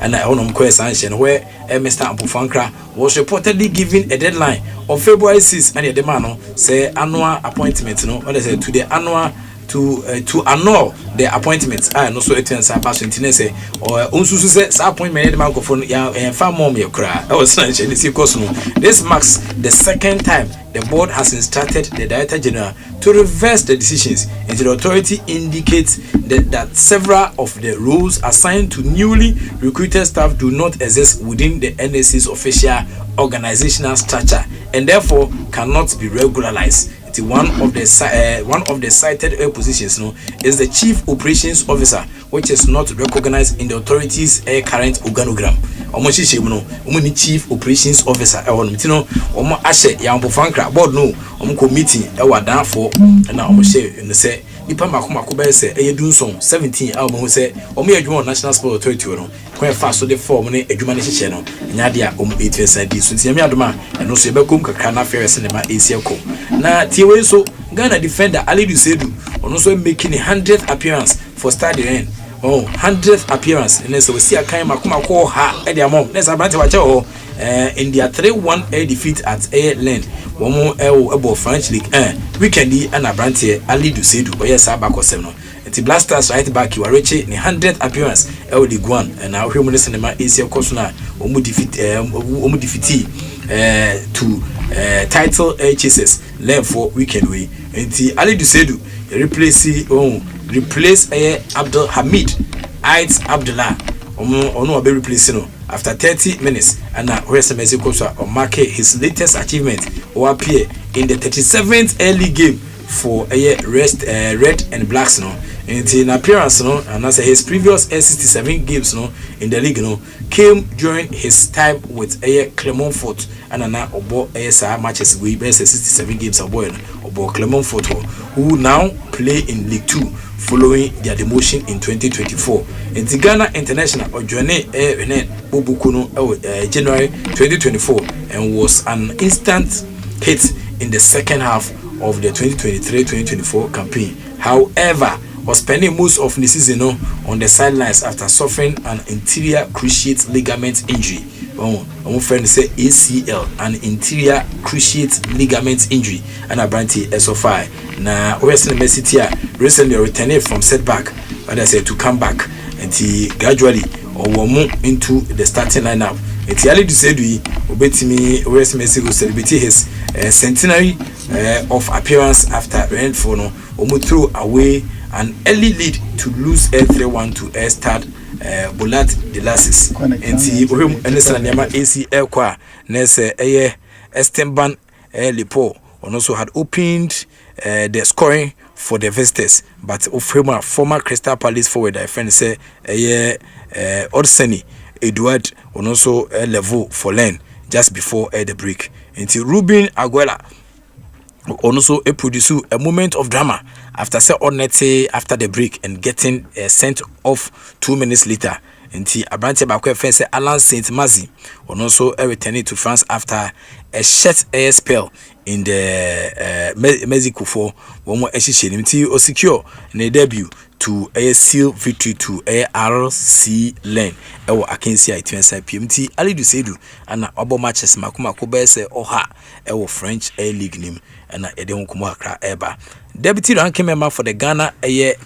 and I own sanction where Mr. Ampufankra was reportedly given a deadline of February 6 and the man say annual appointment what they say to the annual to annul the appointments. I no so it and pass into say or unsusu say appointment the microphone ya far more me cry. I was saying this marks the second time the board has instructed the Director General to reverse the decisions, and the authority indicates that several of the roles assigned to newly recruited staff do not exist within the NSC's official organizational structure and therefore cannot be regularized. One of the cited positions is the Chief Operations Officer, which is not recognized in the authority's current organogram. Chief Operations Officer ashe Fankra board no committee down for and now say nipa makomako be say edunson 17 say National Sport Authority no kwen fa so the form ne adwuma ne hyehyɛ no nya de a 8% di so ntiame adoma ɛno so yebekom kakra na fair cinema esiako na tiewe so Ghana defender Alidu Sedu ono so making a 100th appearance for Stade Rennes. 100th appearance and so we see a kind makomako ha e de amom let's abante wache in their 3-1 defeat at Lens. One more about French League weekend and Abrante Alidu Sedu or yes Abakosem no. The Blasters right back you are reaching the 100th appearance League 1 and now human cinema is your Kosuna defeat to title chases left for weekend way and the Alidu Sedu replace Abdul Hamid Aids Abdullah ono be replacing after 30 minutes and now SMS Kosa or mark his latest achievement or appear in the 37th early game for red and blacks in appearance and as his previous 67 games in the league came during his time with Clermont-Foot and now obo matches we best 67 games obo Clermont-Foot who now play in League 2 following their demotion in 2024. In the Ghana International or January 2024 and was an instant hit in the second half of the 2023-2024 campaign. However, was spending most of the season on the sidelines after suffering an anterior cruciate ligament injury. My friend say ACL, an anterior cruciate ligament injury, and a branty SO5. Now, Western University recently returned from setback, but I said to come back and he gradually or move into the starting lineup. It's early to say we obey West Messi will celebrate his centenary of appearance after Renfro threw away an early lead to lose 3-1 to Stade Boulard de Lassis. And he understand Yama ACL kwa Nese Esteban Lipo also had opened the scoring for the visitors, but former Crystal Palace forward I friend say Odseni Edward also level for Lens just before the break. Until Ruben Aguela also produce a moment of drama after after the break and getting sent off 2 minutes later. Until Abrante Bakwe say Alan Saint-Mazi also returning to France after a short spell in the Mexico for one more until secure in the debut to a seal victory to RC Lens. Akensi itwensa PMT Alidu Sedu and obo matches makumako be say oha French league name and ede nkomo akra eba. Deputy ranking member for the Ghana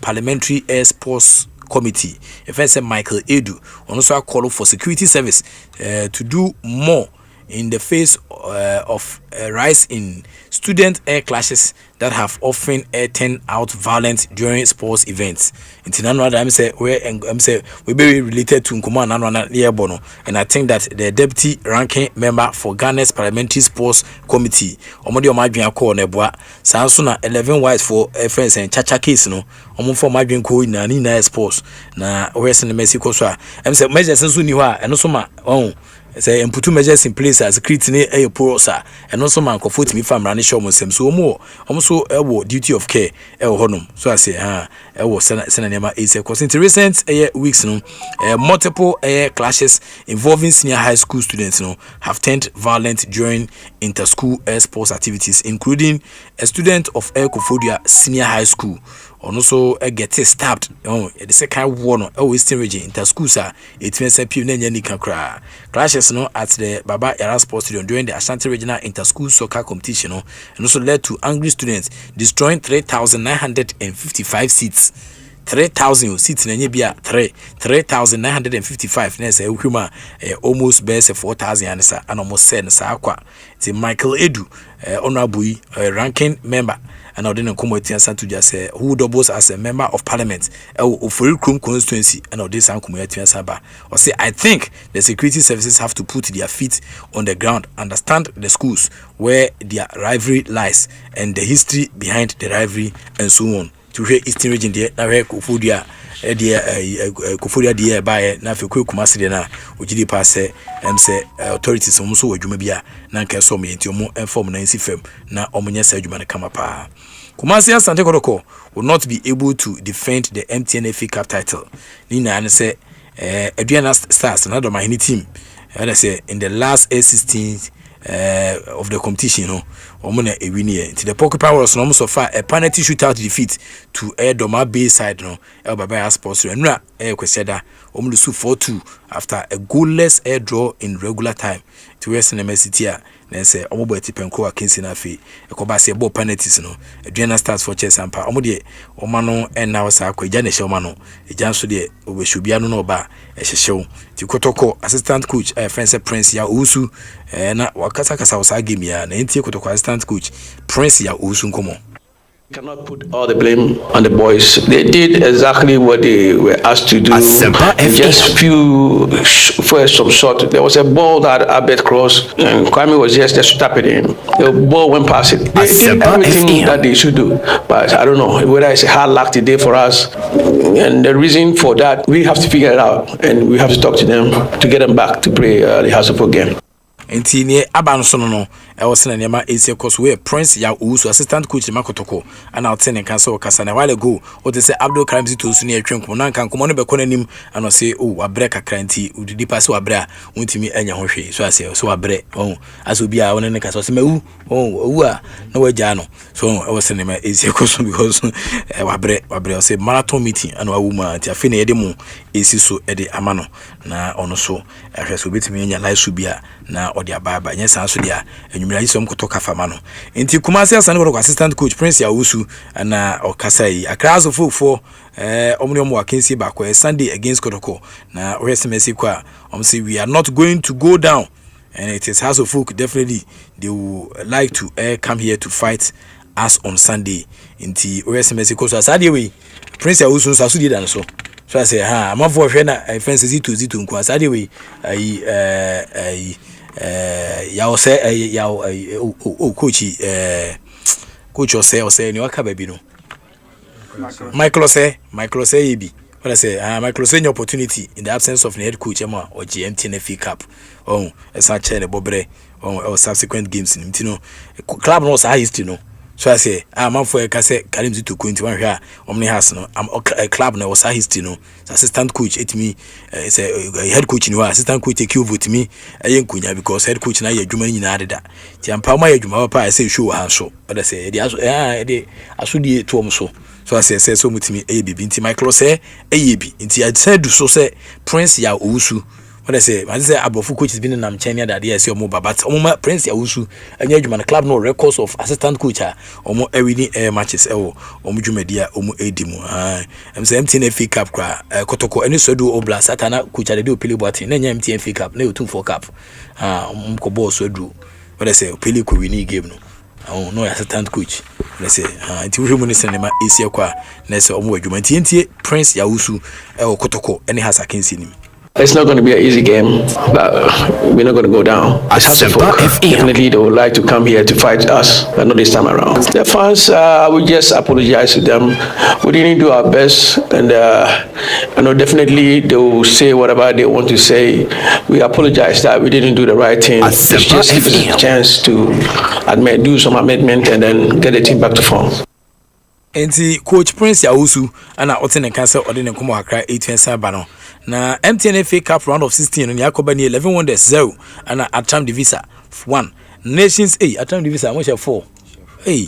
Parliamentary Sports Committee, if I say Michael Edu, also call for security service to do more in the face of a rise in student air clashes that have often turned out violent during sports events. I'm say we be related to Nkomo Nanwana Niebono, and I think that the deputy ranking member for Ghana's Parliamentary Sports Committee, Omodi Omadwin Akọ Nebua, Sansuna 11 wives for friends and Chacha case no, Omo for Madwin Ko na ni na sports na where's in the Mexico so. Say measures nso ni hɔ a ɛno so ma say and put measures in place as creating a porosa and also man comfort me fam run show musem so more almost duty of care honum so I say was nema is because in recent weeks multiple clashes involving senior high school students have turned violent during inter-school sports activities, including a student of Kofodia Senior High School and also get stabbed the second one Western region inter-school it means a clashes at the Baba Era Sports Stadium during the Ashanti Regional Inter-School Soccer Competition and also led to angry students destroying 3,955 seats. 3,000 seats in Bia 3,955 ness almost best 4,000 and almost said Sakwa. It's Michael Edu honorable ranking member and Odin Committee and Santuja say who doubles as a member of parliament for Krum constituency and Odin community and Saba. Or say I think the security services have to put their feet on the ground, understand the schools where their rivalry lies and the history behind the rivalry and so on. To hear Eastern region there, now hear Kofodia, Kofodia there by na fe Kumasi there na ojidi pass say authorities so adwumabia na nka so me enti omo inform na nsifam na omonye sa adwuma na kama pa. Kumasi Asante Kotoko will not be able to defend the MTN FA Cup title. Ni na an say Aduana Stars na do my team. I say in the last 16 of the competition, omona a winner. To the Porcupine Warriors, no so far a penalty shootout defeat to Doma Bay side, El Baba Sports. And na Kweseda, Omlusu 4-2 after a goalless air draw in regular time. To Western MSCT, then say Omobo Tipenko against Nafi, a Kobasi ball penalties, a Diana starts for Chesampa, Omode, Omano, and now Sako, Janes Omano, a Jansu de Obeshubiano no ba, a show. To Kotoko, assistant coach, a French Prince Ya Usu, and Wakasaka Sausagimia, and Inti Kotoko assistant coach, Prince Ya Usu Komo. Cannot put all the blame on the boys. They did exactly what they were asked to do. Just for some shot. There was a ball that Abed crossed, and Kwame was just tapping in. The ball went past it. They did everything that they should do, but I don't know whether it's a hard luck today for us. And the reason for that, we have to figure it out, and we have to talk to them to get them back to play the House of again. Enti ne aba no so no was na nema ese course we Prince Ya Usu assistant coach Makotoko and out ten kan so kasa na while ago o te say Abdul Karim Zito so ne atwenkom na kan komo no be konanim and say oh abre kakra nti udidi pass abre untimi anya ho hwe so ase so abre aso bia won ne kasa so mawu owu a na wagya no so I was na nema ese course because abre say marathon meeting and wa woman ti afi na yede mu esi so ede amano na ono so ahwe so betimi anya live so bia na odi ababa nya san so dia enwumira yi so mkotoka fama no enti Kumasi Asante Kotoko assistant coach Prince Ya Usu na okasai akrazo fofo omni omo akensi ba kwa Sunday against Kotoko na oyesemesi kwa say we are not going to go down, and it is House of Folk definitely they would like to come here to fight us on Sunday enti oyesemesi kwa so asade we Prince Ya Usu so asudi dan so I say I'm for na fence zito nko asade we ya say ya coach say ni waka baby no Michael say ebi what I say Michael say opportunity in the absence of the head coach or GMTN FA Cup as I chair the bobre or subsequent games in club no say history no. So I say, I'm for a cassette, Karim to go into one here, Omni has no, I'm a club now, was a history no, assistant coach, it me, it's a head coach in assistant coach, take you with me, a young kunya, because head coach now, you're doing added that. Tiampama, Juma, I say, show her so, but I say, I should be to so. So I say so with me, A B, Binti Michael say, A B, Inti I said, so say, Prince Ya Usu. What I say Abofu coach has been in Namchenia that year, so but Omoma Prince Yawusu, and Yajuman club no records of assistant coach, Omo every matches, Omujumedia, Omu Edimu. I'm saying MTN Cup, Kotoko, any Sodu Obla, Satana, coach, I do Pili Boatin, then MTN Cup, no 2-4 cup. Umkobo Sodu. What I say, Pili Kuini game no. Oh no, assistant coach. Let's say, until we must send him easier qua. Let's say, TNT Prince Yawusu, Kotoko, and he has a kinsin him. It's not going to be an easy game, but we're not going to go down. As Asempa FM, definitely they would like to come here to fight us, but not this time around. The fans, we just apologize to them. We didn't do our best, and I know definitely they will say whatever they want to say. We apologize that we didn't do the right thing. Just give us a chance to do some amendment and then get the team back to form. And Coach Prince Yawusu and I attend the council or the Nkomo Accra 8 Bano. Na MTN FA Cup round of 16 on Yakobani 11 wonders 0 and Atam Divisa 1. Nations A Atam Divisa I wish 4. Hey,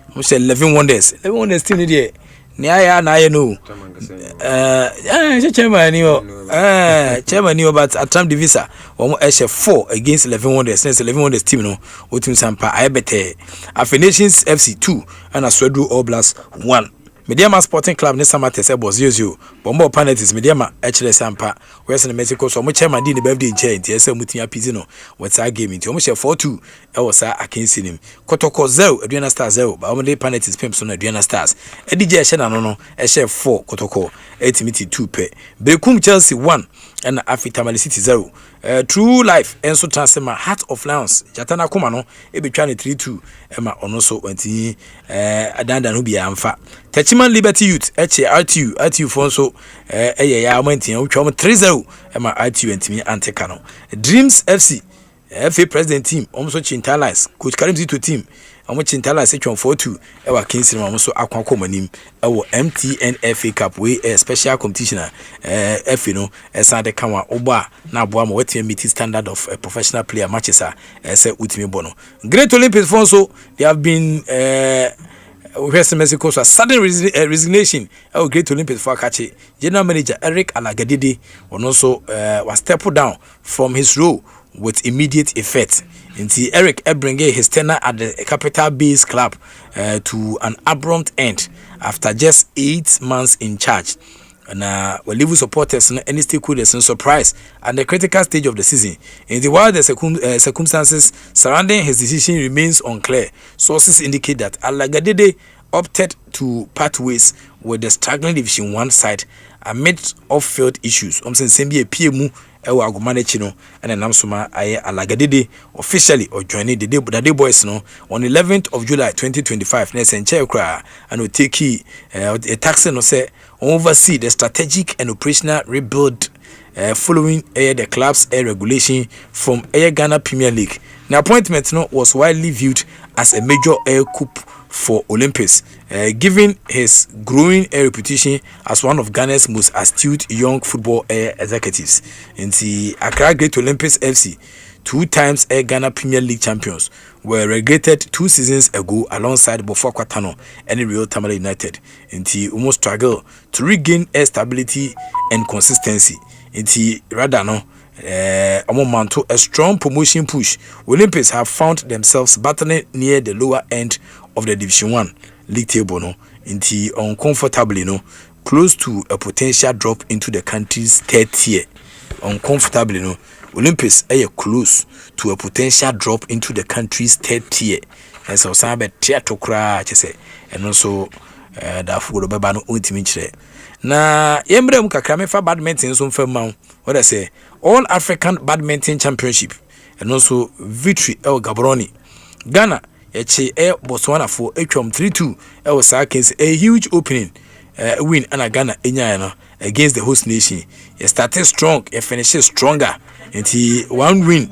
I wish 11 wonders. 11 wonders still there. Nya na ye no. Chairman you but Atam Divisa omo 4 against 11 wonders. Since 11 wonders team no, o team sampa I better. Nations FC 2 and Aswedu Oblast 1. Mediama Sporting Club this summer test was 0-0. Bombo penalties Mediama actually sampa. West in Mexico so much chairman did the birthday chain. TSM Mutia Pizino. What's our game into almost 4-2. I was against him. Kotoko 0, Adriana Stars 0. But only penalties Pimpson Adriana Stars. DJ Shana no. Chef 4 Kotoko 8 2 pe. Bekum Chelsea 1 and Afitamali City 0. True Life Enso Transema Heart of Lions Jatana Kumano ebi twa 3-2 ema ono so wanti adanda no bia amfa Tachiman Liberty Youth RTU fonso ya amanti utwa 3-0 ema RTU ntimi anteka no Dreams FC FA president team omso Chintalize coach Karim Zito team omo Chintalize etwa 4-2 ewa Kingston omso akwanko manim ewo MTN FA Cup we special competition FA no esade kanwa oba na aboa mo wetin meet standard of professional player matches say ultimate bono Great Olympics fonso they have been West Mexico so sudden resignation Great Olympics for Akachi general manager Eric Alagadide also was stepped down from his role with immediate effect. Until Eric bringing his tenure at the capital base club to an abrupt end after just 8 months in charge. And Liverpool supporters and any stakeholders in surprise at the critical stage of the season. While the circumstances surrounding his decision remains unclear, sources indicate that Alagadide opted to part ways with the struggling Division 1 side amid off-field issues. Sembi PMU ewa agumanechi no and namsoma aye Alagadide officially or joining the day boys no on 11th of July 2025 na senche kra and take a tax no say oversee the strategic and operational rebuild following the club's regulation from Ghana Premier League. The appointment no was widely viewed as a major coup for Olympus, given his growing reputation as one of Ghana's most astute young football executives. In the Accra Great Olympics FC, 2 times Ghana Premier League champions, were relegated 2 seasons ago alongside Bofo Kwatano and Real Tamale United. And he almost struggled to regain stability and consistency. And he rather no. Amomanto a strong promotion push. Olympics have found themselves battling near the lower end of the Division 1 league table no into uncomfortably no close to a potential drop into the country's 3rd tier. Uncomfortably no Olympics are close to a potential drop into the country's 3rd tier. And so some bet to cry and also that football baba no ultimate chire. Na yembre mu kakra me fa badminton so mfa ma what I say All African Badminton Championship and also victory El Gaborone. Ghana eche Botswana for etwom 3-2 el Sarkins a huge opening win and Ghana enya against the host nation. He started strong, he finished stronger. And he one win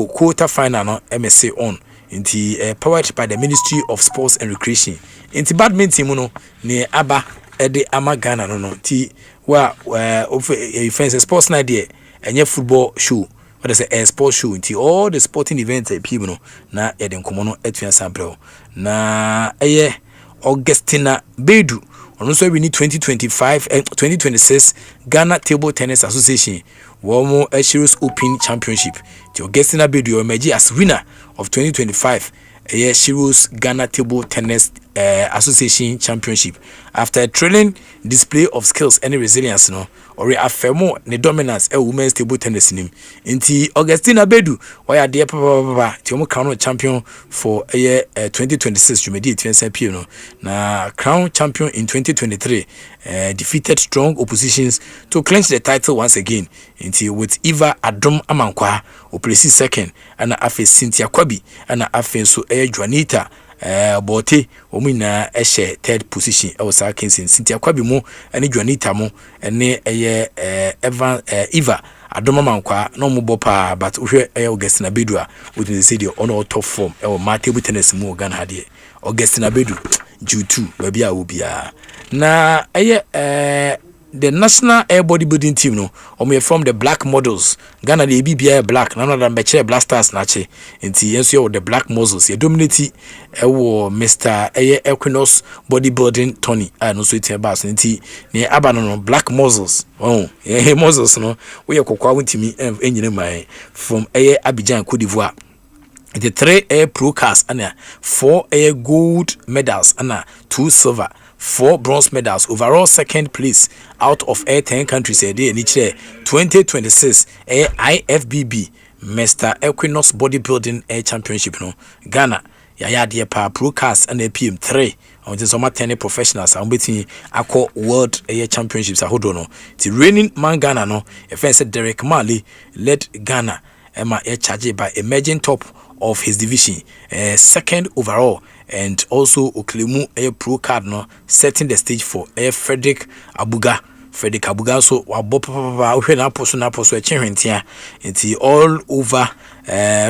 quarter final no MSC on. Inti powered by the Ministry of Sports and Recreation. Inti badminton no ne aba ede ama Ghana no ti wa offense Sportsnite there enye football show what I say a sports show inti all the sporting events people no na ede nkomo no etua sample na eye Augustina Bedu also we need 2025 and 2026 Ghana Table Tennis Association Womo Shiros Open Championship. The Augustina Bedu emerge as winner of 2025 Shiros Ghana Table Tennis Association Championship after a thrilling display of skills and resilience no or affirmo the dominance women's table tennis nim inti Augustina Bedu why dear papa ti crown champion for 2026 Jumedi 20 no na crown champion in 2023 defeated strong oppositions to clinch the title once again until with Eva Adom Amankwa oplesi second and afe Cynthia Kwabi and afe so Juanita Bote omina share third position e was Kinsin Cynthia Kwabi mo and Juanita mo ene Eva Adom Amankwa no mo bopa but uhwe Augustina Bedu within the city on top form e ma table tennis mo Ghana hade Augustina Bedu J2 baby a obia na the national air bodybuilding team no from the black models Ghana the BBI black none of them be blasters na che nti yenso the black models ye dominate Mr. Equinox bodybuilding Tony no so it bass nti ne abano black models models no we kokwa wintimi enyine mai from Abidjan Cote d'Ivoire. The 3 air pro cars and 4 air gold medals and 2 silver, 4 bronze medals, overall second place out of 10 countries a day in each year. 2026 IFBB Mr. Equinox Bodybuilding Air Championship no Ghana yaya dear pa pro cars and PM3 on the summer 10 professionals are waiting akọ world air championships hold on the reigning man Ghana no if said Derek Marley led Ghana Emma charged by emerging top of his division, second overall, and also Oklemu a pro card no setting the stage for Frederick Abuga so wabopa it's all over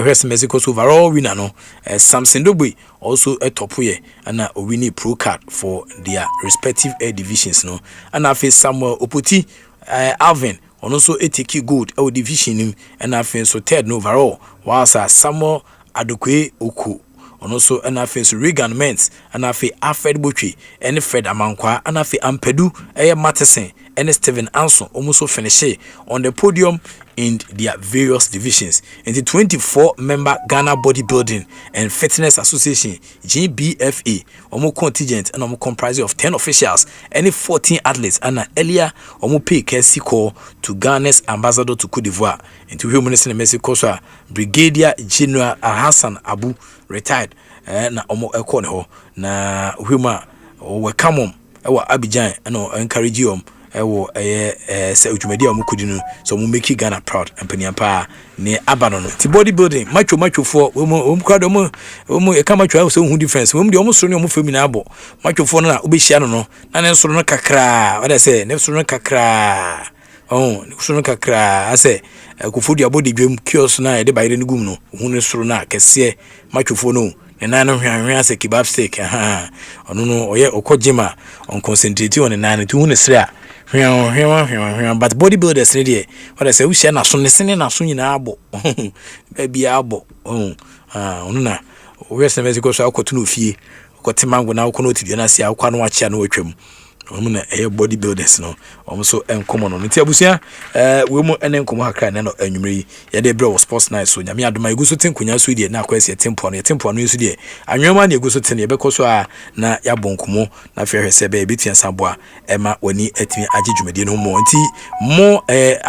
West Mexico's overall winner no Samson Dobwe also a top way and a winning pro card for their respective air divisions no and I face Samuel Oputi Alvin and also a take good our division and I feel so third no overall whilst Samuel Adokwe Oku and also an offense Regan Ments and afe Alfred Butchie and Fred Amankwa and afe Ampedu Matteson and Stephen Anson almost finish on the podium in their various divisions. In the 24-member Ghana Bodybuilding and Fitness Association GBFA, omo contingent and omo comprising of 10 officials and 14 athletes and earlier omo pay KC call to Ghana's ambassador to Cote d'Ivoire into Human in Mexico Brigadier General Hassan Abu retired na omo ekɔ ne ho na huma welcome ewa Abidjan and encourage you ewo se udwumadi a mukudi no so mu make Ghana proud empanyampa ne abano no ti bodybuilding macho for wo krado mo e ka macho so hu difference wo de omo soro ne omo fami na abo macho for na obehia no na ne soro no kakra what I say ne soro no kakra soro no kakra ase kufudi abodi dwem kios na e de bayire ne gum no hu ne soro na kese macho for no na no hwan ase kebab steak ono no oye okojima on concentrate on na to hu ne sre a but bodybuilders ne what I say we share na so ne sene na so nyina abo baby abo ono na we se Mexico so akoto no fie akotemango na akono otibia na sia akwa no achia na watwam na bodybuilders no so enkomo no nti abusia we mu ene enkomo hakra na no anwumre ye de bro sports night so nyame adoma egu so tenkonya so de na akwese tempo no so de anwema na egu so ten ye bekoso a na ya bonkomo na fehwe se be betia saboa ema wani atimi age dwumade no mo nti mo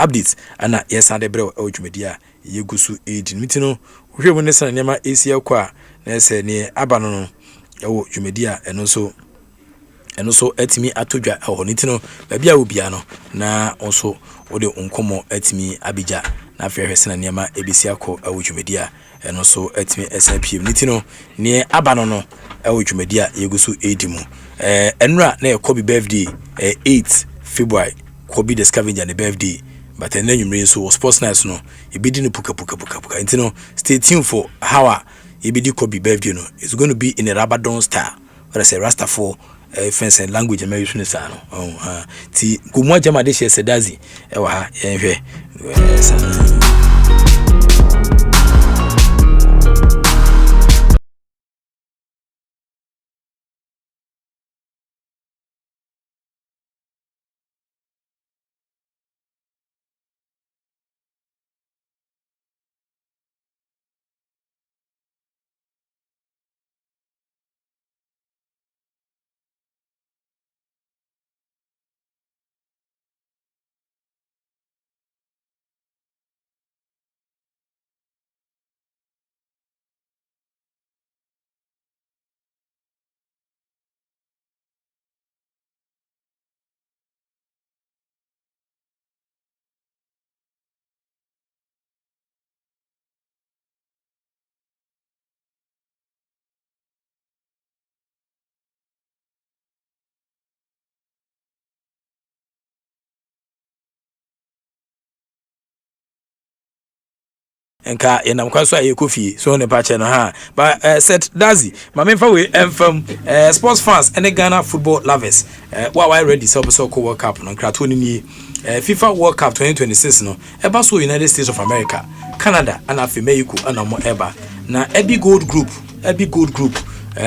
updates ana yes ande bro dwumade a ye gu so edi nti no hwe mu ne san nyama esia kwa na se ne abano no yawo dwumade a eno so atimi atodwa ho nitino baabi a obia no na onso wode onkomo atimi abija na afehwese na niema ebisi akọ awodwumadi a eno so atimi SPM nitino ne abano no awodwumadi a yeguso edimu enura na ekobi birthday 8 February kobi the scavenger ne birthday but enanyumre so sports night no ebidi ne puka ntino stay tuned for how ebidi kobi birthday no it's going to be in a Rabadon style what I say Rasta for fence and language and use no ti kumwa jama de shese dazi ewa ha yenhwe enka yenam kwa so aye kofi so ne pa che no ha but set dazi ma me fa we emfam sports fans and Ghana football lovers why ready so World Cup no krato ni FIFA World Cup 2026 no eba so United States of America, Canada and afi Mexico and mo eba na Ebi Gold Group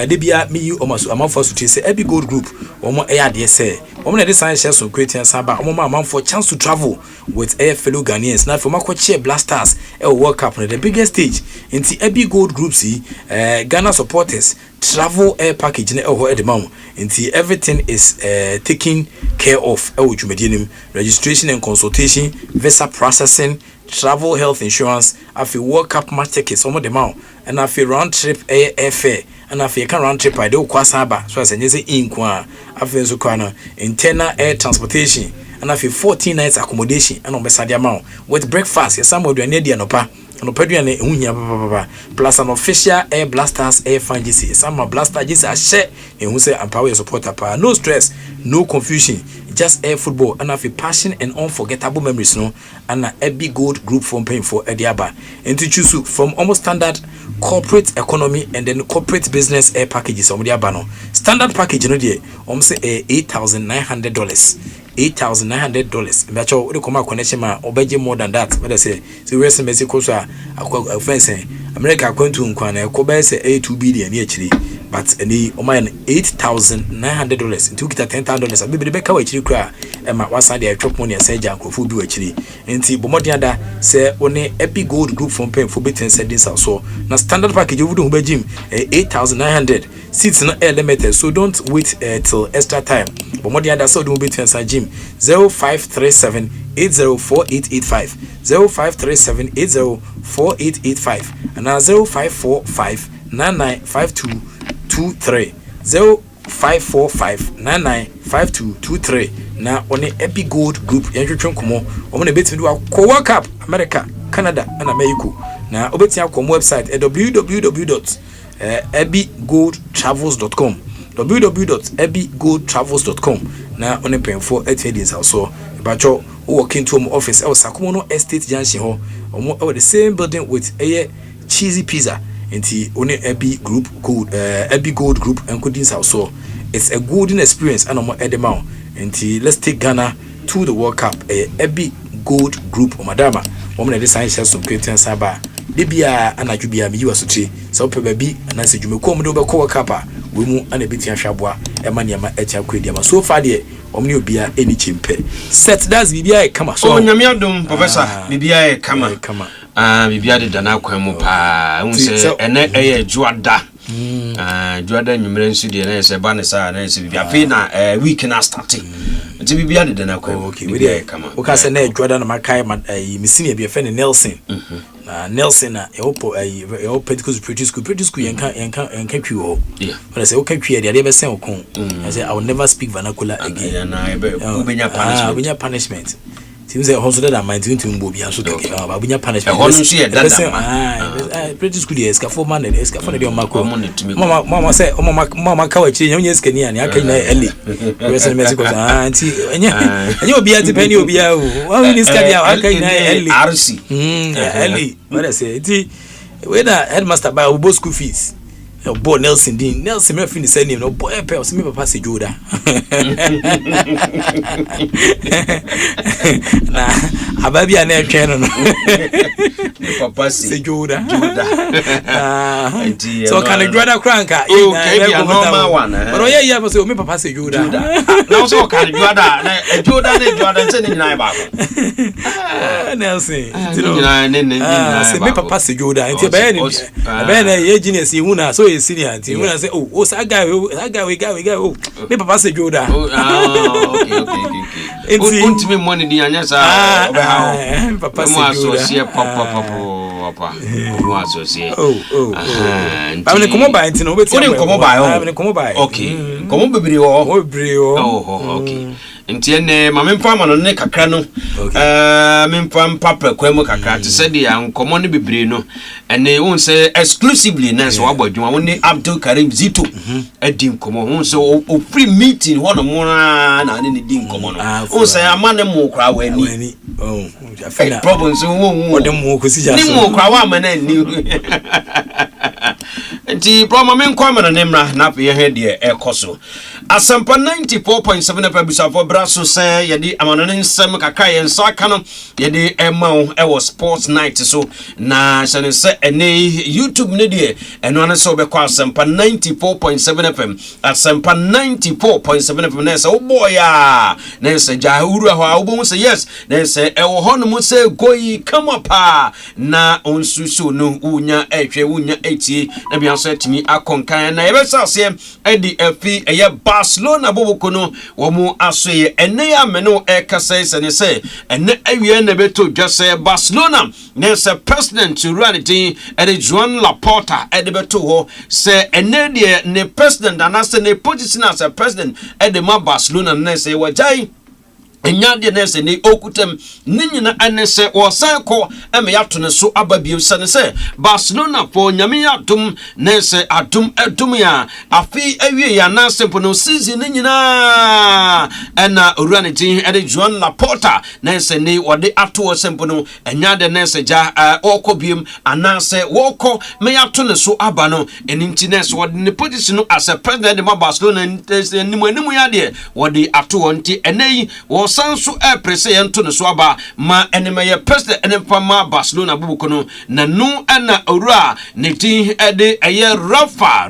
de bia me you almost amount to say Ebi Gold Group omo e ade say omo na de sign share so create and saba omo amount for chance to travel with air fellow Ghanaians na for makoche Blasters e World Cup na the biggest stage into Ebi Gold Group see Ghana supporters travel air package na e ho e de mawo into everything is taken care of e wo dwumadienim registration and consultation, visa processing, travel health insurance, afi World Cup match tickets omo de mawo and afi round trip airfare and afi can round trip I do kwasaba so as say in kwa afi so kwa no internal air transportation and afi 14 nights accommodation and obesade amount with breakfast yes some aduane dia no pa no paduane ehunya papa plus an official air Blasters air fan GC some blaster GC a share ehun say empower your supporter pa no stress no confusion just air football and afi passion and unforgettable memories no and Ebi Gold Group from paying for Ediaba and to choose from almost standard corporate economy and then corporate business air packages on the no standard package no dey say $8,900 $8,900 meacho we come connection ma obeje more than that but say rest Mexico so offense America kwantu nkwa na ekoba say 2 billion e chiri but any o man $8,900 into kita $10,000 abibi be ka wa chiri kra e ma wasa dey chop money say jankofo bi wa chiri enti bomodian da say one Ebi Gold Group from paying for betin settings so na standard package we do bejim $8,900 seats no limited so don't wait till extra time bomodian da so do betin sa gym 0537 804885 0537804885 and 0545995223 0545995223 na one Ebi Gold Group yɛtwetwe nkomo omo na betimi do World Cup America, Canada and Mexico na obeti akom website www.ebigoldtravels.com www.ebigoldtravels.com na one penfo attendees also bacho working to office el Sakumono Estate Junction ho omo the same building with a cheesy pizza into only Ebi Group Gold Ebi Gold Group and Kudins house so it's a golden experience and omo edemao into let's take Ghana to the World Cup Ebi Gold Group madama omo na design share some creating saba debia anadwubia mi yiwasotre so pe baby na se dwumekom de obekọ World Cup we mu ana beti ahwaboa e ma niam etia kwedi ama so far de omni obia eni chimpe set das bibia e kama so nyame adom professor bibia e kama bibia de dana kwan mu pa unse ene eye juada juada nyumre nsu de na se ba ne sa na se bibia fe na week na start nti bibia de dana kwan okay we de kama o ka se na juada na makai misini e bia fe ne Nelson Nelson na eopo eopo pretty school yanka kwiwo but say okay kwiye dey be sen okon I say I will never speak vernacular again na ubenya punishment seems that also that mind to mbo bia so keke abunya punishment pretty school dey eska for man eska for dey omako mama say mama ka wa chiri nya eska ni ani aka na early person Mexico anti enya obi ati penny obi a o we eska dia aka na early RC early what I say it we da headmaster buy obo school fees boy Nelson Dean Nelson me finish name no boy pe o se me papa se joda na ababi ana etwen no papa se joda so can you joda cranka normal one but o ye for say me papa se joda now so can you joda joda say ni nyina ba Nelson nyina me papa se joda nti be na ye genius hu na so senior auntie when I say oh that guy oh me papa say joda okay put me money di anya sa papa say joda papa no associate ba me komo ba no beti komo ba okay komo bebiri o okay nti ene ma memfa ma no ne kakra no memfa mpapra kwam kakra te sɛ dia nkomo ne bebre no ene won sɛ exclusively na so abodwuma won ne Abdul Karim Zito adi nkomo won sɛ o free meeting ho no mo na ne di nkomo no won sɛ amane mo kra wani problem so wo de mo ko si ja so ni mo kra wa amane ni nti promo men kwa mana nemra na pe ye de ekoso Asempa 94.7 FM bisafo braso se yedi amano nsem kaka ye nsa aka no yedi emawo ewo sports night so na sene se ene YouTube ne de eno ane se obekwa Asempa 94.7 FM Asempa 94.7 FM na se oboya na se jahuru ho obo se yes na se ewo hono mu se goyi come up na onsusu no unya ehwe unya etie na bia so atimi akonkan na yebesa se edi afi eye Barcelona bobokono womu asoye ene ya meno ekasa sene se ene awie na beto dwase Barcelona ne se president reality ede Joan Laporta ede beto ho se ene de ne president anase ne position as a president ede ma Barcelona ne se wajai enyade nese ne okutem ninyina anese wosanko eme yato ne so ababiem sane se Barcelona for nyame yatum nese adum ya afi awie ya na sempo no season ninyina ena oranity ede Joan Laporta nese ne wode ato sempo no enyade nese ja okobiem anase woko me yato ne so aba no eninti nese wode ne position no as a president of Barcelona nimu ya de wode ato nti enei sansu presse yento ne so aba ma eneme ye president enempama Barcelona bubukono na nu ana owura ne tin ede eye Rafa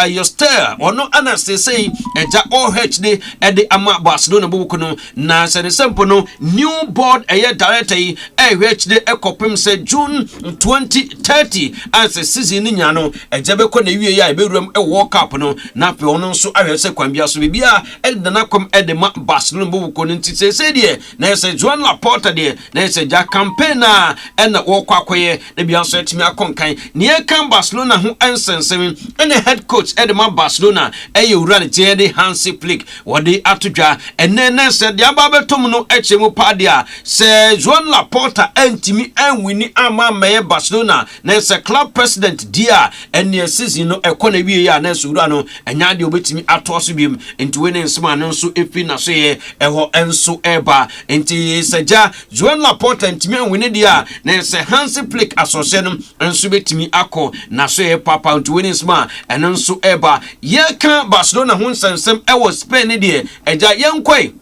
Yostel ono ana sesei eja OHD ede ama Barcelona bubukono na sene sempo no new board eye director OHD ekopem se June 2030 as a season ni nyano eja beko na wie ya eberuam e World Cup no na pe ono nso ahwese kwambia so bibia ede na kom ede ma Barcelona kono ntise se de na se Joan Laporta de na se ja campaigner na wokwakoye na bia so atimi akonkan ne kan Barcelona ho ansensem ene head coach edema Barcelona eye wura ne tie de Hansi Flick wode atodwa ene na se de ababetom no echemu padia se Joan Laporta antimi anwini ama meye Barcelona na se club president dia ene season no ekona wie ya na se wura no enya de obetimi atoso biem enti ne nsema no so efi na so ye eho enso eba enti seja Joan Laporta ntimi anwini dia na se Hansi Flick asose no enso betimi akọ na so ye papa enti ne nsema enso eba ye kan Barcelona ho nsensem ewo Spain dia eja yenkoi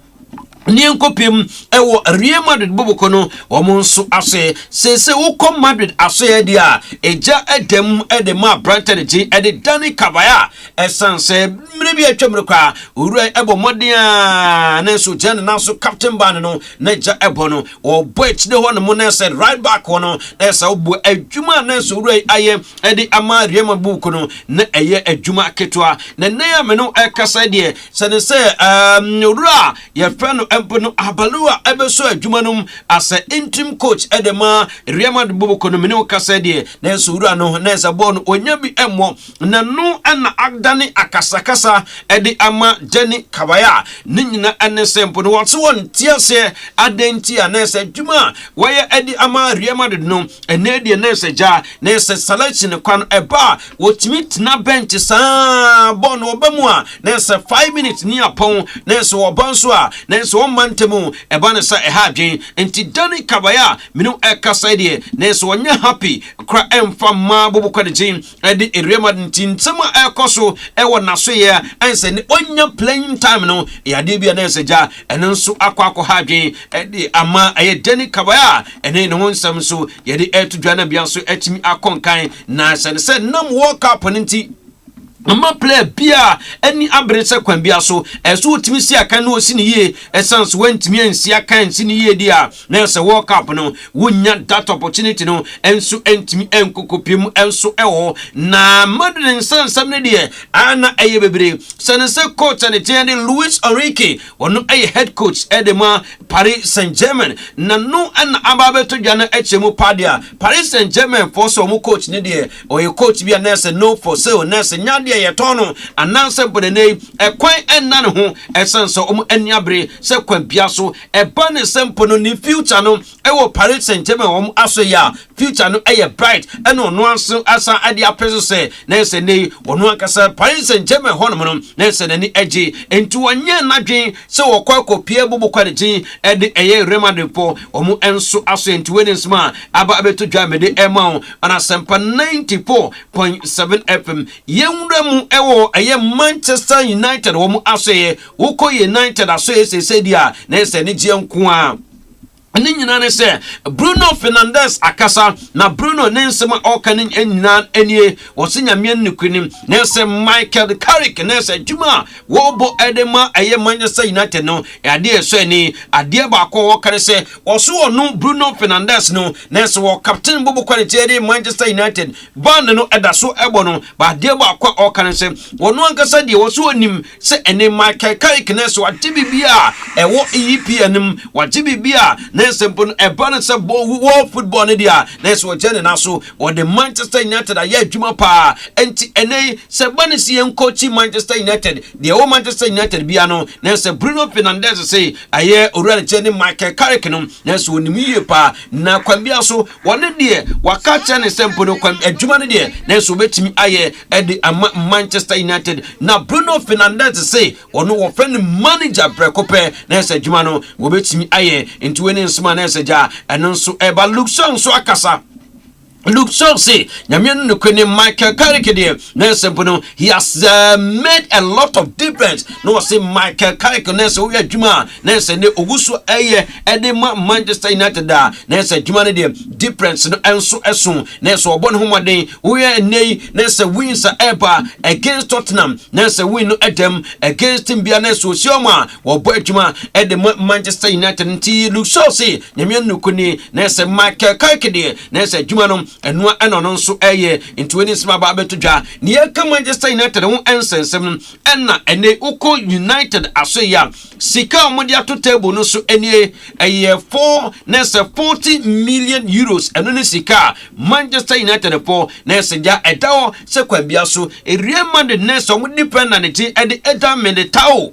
Nienkopim ewo Real Madrid bobokono omonso ase sese wo Madrid ase dia eja edema Brighton ji ede Dani Kabaya esanse mrebi atwamrekwa uru ebo modia na so jan na so captain ban no na ja ebo no o boach de ho no mo na said right back hono esa obo adwuma na so uru aye ede ama Real Madrid bobokono na eye adwuma ketwa na na me no ekasa de sense uru a ye fe no no abalua ebeso adwumanum as a interim coach edema Real Madrid bobokono mene okasa de na so wura no na esa ball no onya bi emmo na no na agdane akasakasa ede ama Dani Kabaya ninyina anesempo no wonso won tiase adenti na esa adwuma waye ede ama Real Madrid no ene de na esa ja na esa selection kwan eba wotimi na bench sa ball no obamu a na esa 5 minutes ni apon na esa obanso a na esa temu ebane sa ehadwen enti Dani Kabaya minu ekasa de na so wonya happy kra emfa ma bobo de jin ede Real Madrid ntema ekoso ewo naso ye anse ne onya playing time no ya de bia na seja enenso akwa hadwen ede ama aye Dani Kabaya ene ne wonsam so ye de etudwa na bia so atimi akonkan na se nam World Cup nti Mama play bia any abrese kwan bia so eso otimi si aka na osi ne ye essence wantimi ansi aka ansi ne ye dia na se World Cup no wonya that opportunity no enso antimi enkokopiem enso ewo na Madrid sansam ne dia ana eye bebre sense coach and the Luis Enrique wono eye head coach edema Paris Saint-Germain na no ana ababeto dwana echemu padia Paris Saint-Germain for so mo coach ne dia o ye coach bia na se no for sale na se nyade ye tono ananse bodene ekwan enna ne ho esense aniabre se kwampia so eba ne sempo no ni future no ewo Paris Saint-Germain aso ya future no eye bright ene ono aso asa ade apeso se na se nei ono akasa Paris Saint-Germain hono no na se nani eji enti wonye nadwen se wokwa kopie bubu kwade ede eye Real Madrid po enso aso enti wenisma aba abeto dwa mede ema ana sempa 94.7 FM yenwura mu ewo eye Manchester United aso ye woko United aso ye se dia na se ni je nko a ani nyina ne se Bruno Fernandes akasa na Bruno ne nsema okane nyina anie wosinya mien nukunim ne se Michael Carrick ne se juma wo bo edema eye Manchester United no ade eso ani ade ba ko wo kare se oso onu Bruno Fernandes no ne se wo captain bobo quality ade Manchester United band no edaso ebo no ba ade ba ko okane se wono ankasa de woso onim se ene Michael Carrick ne se wate bibia ewo EPNM wate bibia Nesempon ebana se world football ne dia neso jene naso or the Manchester United aye adwuma pa enti ene se bane si en coach Manchester United the o Manchester United bia no nese Bruno Fernandes say aye owura jene Michael Carrick no neso onimiye pa na kwambia so wone de waka cha ne sempo no kwam adwuma ne de neso betimi aye edi Manchester United na Bruno Fernandes say ono wo friend manager brekope nese adwuma no wo betimi aye enti wene Maneseja and also eba Luxon so akasa Look so say Yamian Nukuni Michael Carrick Nelson he has made a lot of difference. No say Michael Carrick Nelson we Juma Nelson Ogusu Aye Edema Manchester United da Nelson Juma difference and so esun Nelson Bon Humade we are nay Nelson wins Eba against Tottenham Nelson win Edem against Timbiane Sosioma or Boy Juma Edema Manchester United nti look so say Yamian Nukuni Nelson Michael Carrick Nelson Juma enwa eno nso eye into any small ba beto dwa ne yeka Manchester United won ensensem enna ene uko United aso ya sika omodi ato table no so ene eye 40 million euros eno ne sika Manchester United for na seja edawo se kwabia so Real Madrid na so mo depend na ne ti ede eda medetawo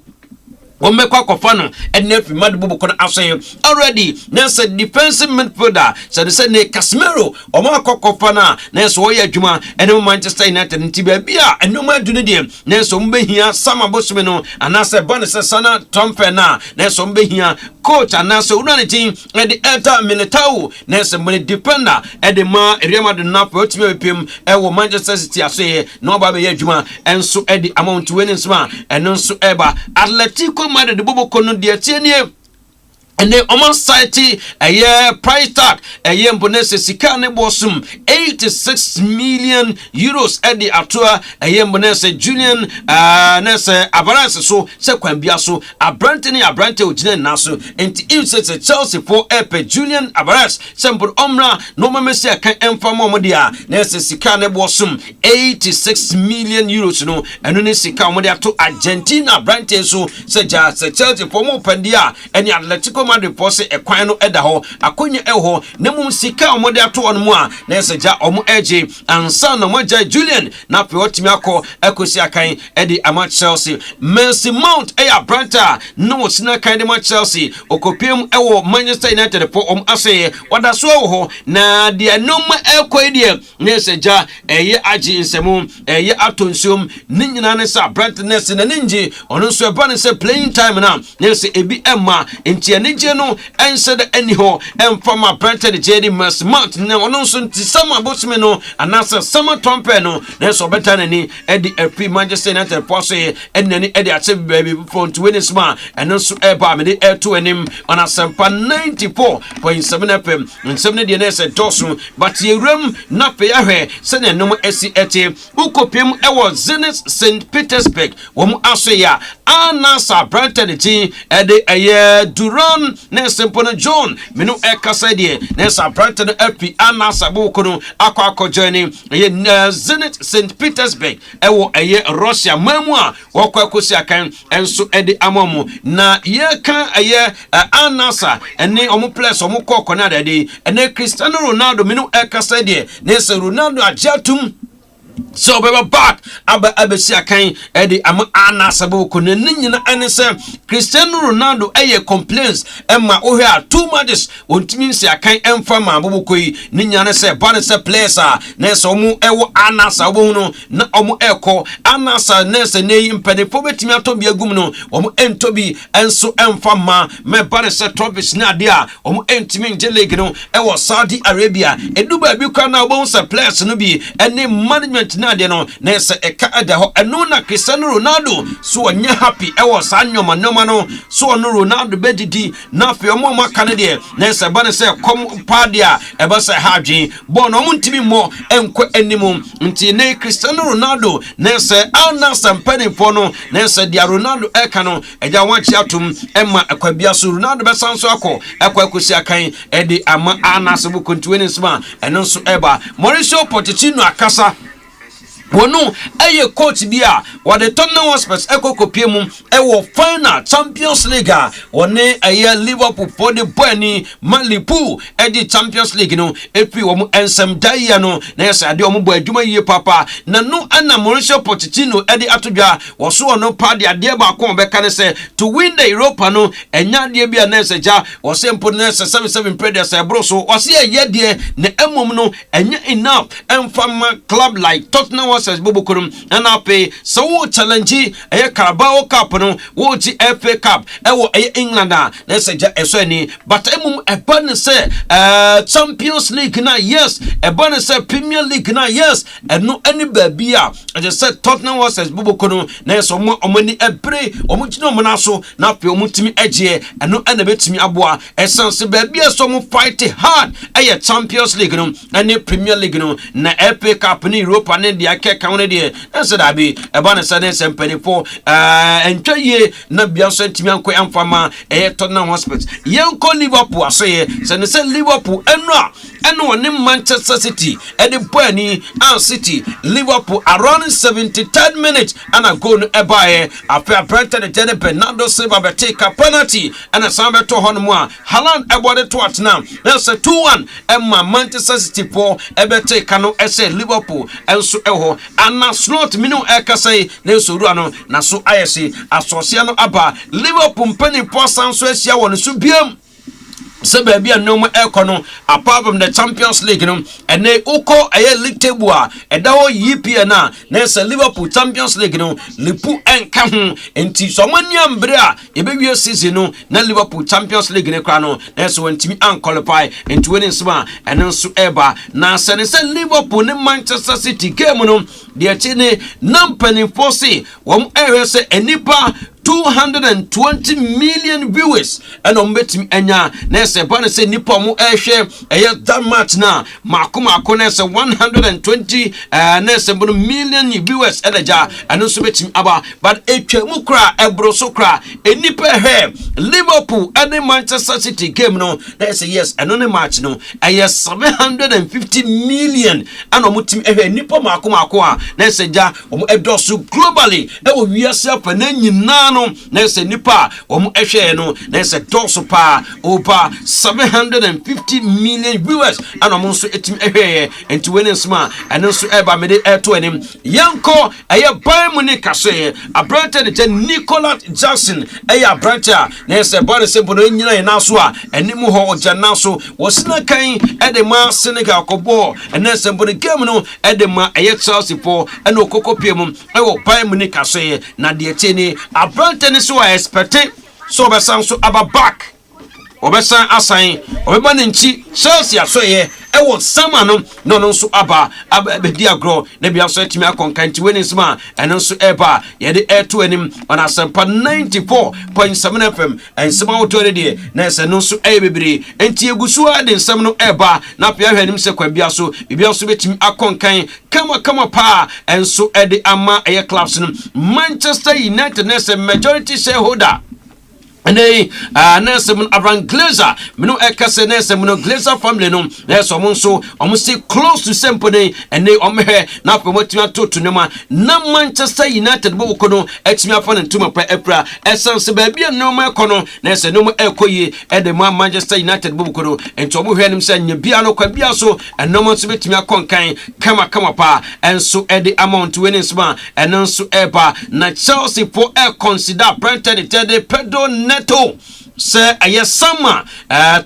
Omekwa kofano and nefi madbubu kona asayo already nasa defensive midfielder say ne Casemiro omekwa kofana nasa woya juma ene Manchester United ntibia bia eno ma dunedie nasa mbehia sama bosmeno anasa bonus sana Tompe na nasa mbehia coach anasa unane team ede eta Militao nasa mbone defender ede ma Real Madrid na otime pem ewo Manchester City asaye no ba be ya juma enso ede amount winnings eno nso eba Atletico Madrid bobo kono de tienie ene oman site a price tag a mbonese sika ne bosum 86 million euros edi atoa a mbonese Julian nese abalance so se kwambia so abrante ojine naso enti if se Chelsea for epe Julian abalance sembur omra no mamesi aka emfama omodia nese sika ne bosum 86 million euros no eno ne sika omodia to Argentina abrante so se Chelsea for mo pandia eni Atletico Madrid pose ekwan no eda ho akonye eho nemum sika omode ato on mu a na eseja omo eje ansa na moja Julian na pe otimi akọ ekosi akan edi ama Chelsea Mason Mount branta no sina kan de ma Chelsea okopiem ewo Manchester United po aseye wada so ho na de enoma ekoidie na eseja aji nsemu atonsum ni nyina ne sa brightness na ninji ono so eba ne se playing time na se ebi emma enti enije no ense anyhow emfama brightness jedi Mason Mount na ono so nti sama bosme no anasa sama Tompe no na so beta nani edi pre Manchester United pose enani edi ache baby for to win smart and also eba me de to enim on Asempa 94.7 FM and 7 de nese dosu but ye room na pe ahwe se na no esi ete ukopem ewo Zenit St Petersburg wo mu asoya anasa brightness ji edi aye Duran na Sempona John menu ekasa de na sa brightness epi anasa bukono akwa journey ye Zenit St Petersburg ewo aye Russia mamu a wokwa kosi akan enso edi amomo na ye kan aye anasa ene omo plus omo kokona de ene Cristiano Ronaldo menu ekasa de na se Ronaldo ajatum So we were back abesia kan edi ama anasabo ko ne nyina ene se Cristiano Ronaldo complaints emma ohia too much ontimi nsia kan emfa ma boboko yi ne nyane se bane se players na se omu ewo anasabo no na omu eko anasa na se ne impedefo betimi atobia gum no omu entobi enso emfa ma me bane se trophies na dia omu entimi nje league no ewo Saudi Arabia eduba bi kwa na obu se players no bi ene management na de no na se eka ada ho eno na Cristiano Ronaldo so onye happy ewo sa nyoma no so ono Ronaldo bedidi na fe omo maka ne de na se ba ne se kom padia e ba se hadwen bo no muntimi mo enko animum nti ne Cristiano Ronaldo na se ana sampani fo no na se dia Ronaldo eka no eja wanchi atum emma akwabia so Ronaldo be sanso akwakosi akan e de ama ana se bu kontuwe ne sma eno so eba Mauricio Pochettino akasa wono coach bia what the Tottenham Hotspur ekokopie mu final Champions League wone Liverpool for the boy Malipu the Champions League no epi wo mu ensem dai no na yesa ade wo bo adwuma yie papa na no ana Mauricio Pochettino atodwa wo so no pa de ade ba ko be kan se to win the Europa no enya de bia na yesa ja wo se mpo na yesa 77 predators ebro so wo se ye de na emom no enya enough emfama club like Tottenham Hotspur bobokurum na pay so challenge Carabao Cup no wo ji FA Cup wo England na se ja eso ni but emum ebane se Champions League na yes ebane se Premier League na yes eno any babia I said Tottenham Hotspur bobokurum na so omani ebre omugino mona so na pay omutimi eje eno na betimi aboa essence babia so mo fight hard Champions League no na Premier League no na FA Cup ni Europa na dia keka de said I be a banner sadness and penny for and ye na bia sentimi anko amfama Tottenham Hotspur yanko Liverpool asoye say Liverpool eno ne Manchester City the boy City Liverpool around 73rd minute and a goal ebaye after Brighton the Bernardo Silva be take a penalty and a sambe to honmo Haaland ebode to at now that's a 2-1 emma Manchester City for ebe take no ese Liverpool enso eho ana slot minu ekasai na so ruano na so ayesi asosiano aba Liverpool mpani po sanso asia won so biam se baby no mo ekono apart from the Champions League no ene uko league table edawo yipi na se Liverpool Champions League no lipu enka ho enti so mani ambre ebewie season no na Liverpool Champions League ne kra no na so wantimi qualify enti woni nsema ene so eba na se Liverpool ne Manchester City game no de chene nampani force wom ehwese enipa 220 million viewers and on betim enya na se bana se nipa mu ehwe that match na makoma na se 120 na se million viewers eleja and so betim aba but etwemu kra ebroso kra enipa he Liverpool and Manchester City game no na se yes and on the match no 750 million and omutim ehwe nipa makoma na se ja omu edosu globally e wo wiase pa na nyina na se nipa omu ehwe no na se doso pa over 750 million viewers and omu so etim ehwe enti wenen sma and so eba me de eto enim yanko ban mu ne kase abrante de Nicolas Jackson abrante na se body se bono nyina na so enimu ho oja na so wosina kan edema Senegal kobo and se bono game no edema Chelsea for and okokopie mu ban mu ne kase na de cheni abrante ne so expect so be san so aba back obesan asan obeba ne nchi Chelsea asoye ewo sama no so aba di agro na bia so etimi akonkanti weni sma eno so eba ye de eto anim on Asempa 94.7 FM ensema wotore de na se no so bebre enti egusu ade nsem no eba na pia hwanim se kwa bia so betimi akonkan kama pa enso ede ama clubs no Manchester United na se majority shareholder ene nurse mun Abraham Glazer meno ekase nurse mun Glazer family no nurse omonso omonse close to Sempone ene omhe na promote atoto nema na Manchester United bo kono etimi afane ntuma pra epra essence ba bia no ma kono nurse no ekoyi ede ma Manchester United bo kono ento omo hwe nim se nya bia no kwa bia so enomo so betimi akonkan kama pa enso ede amount winnings ma enso eba na Chelsea for consider printed Pedro Neto se ayesama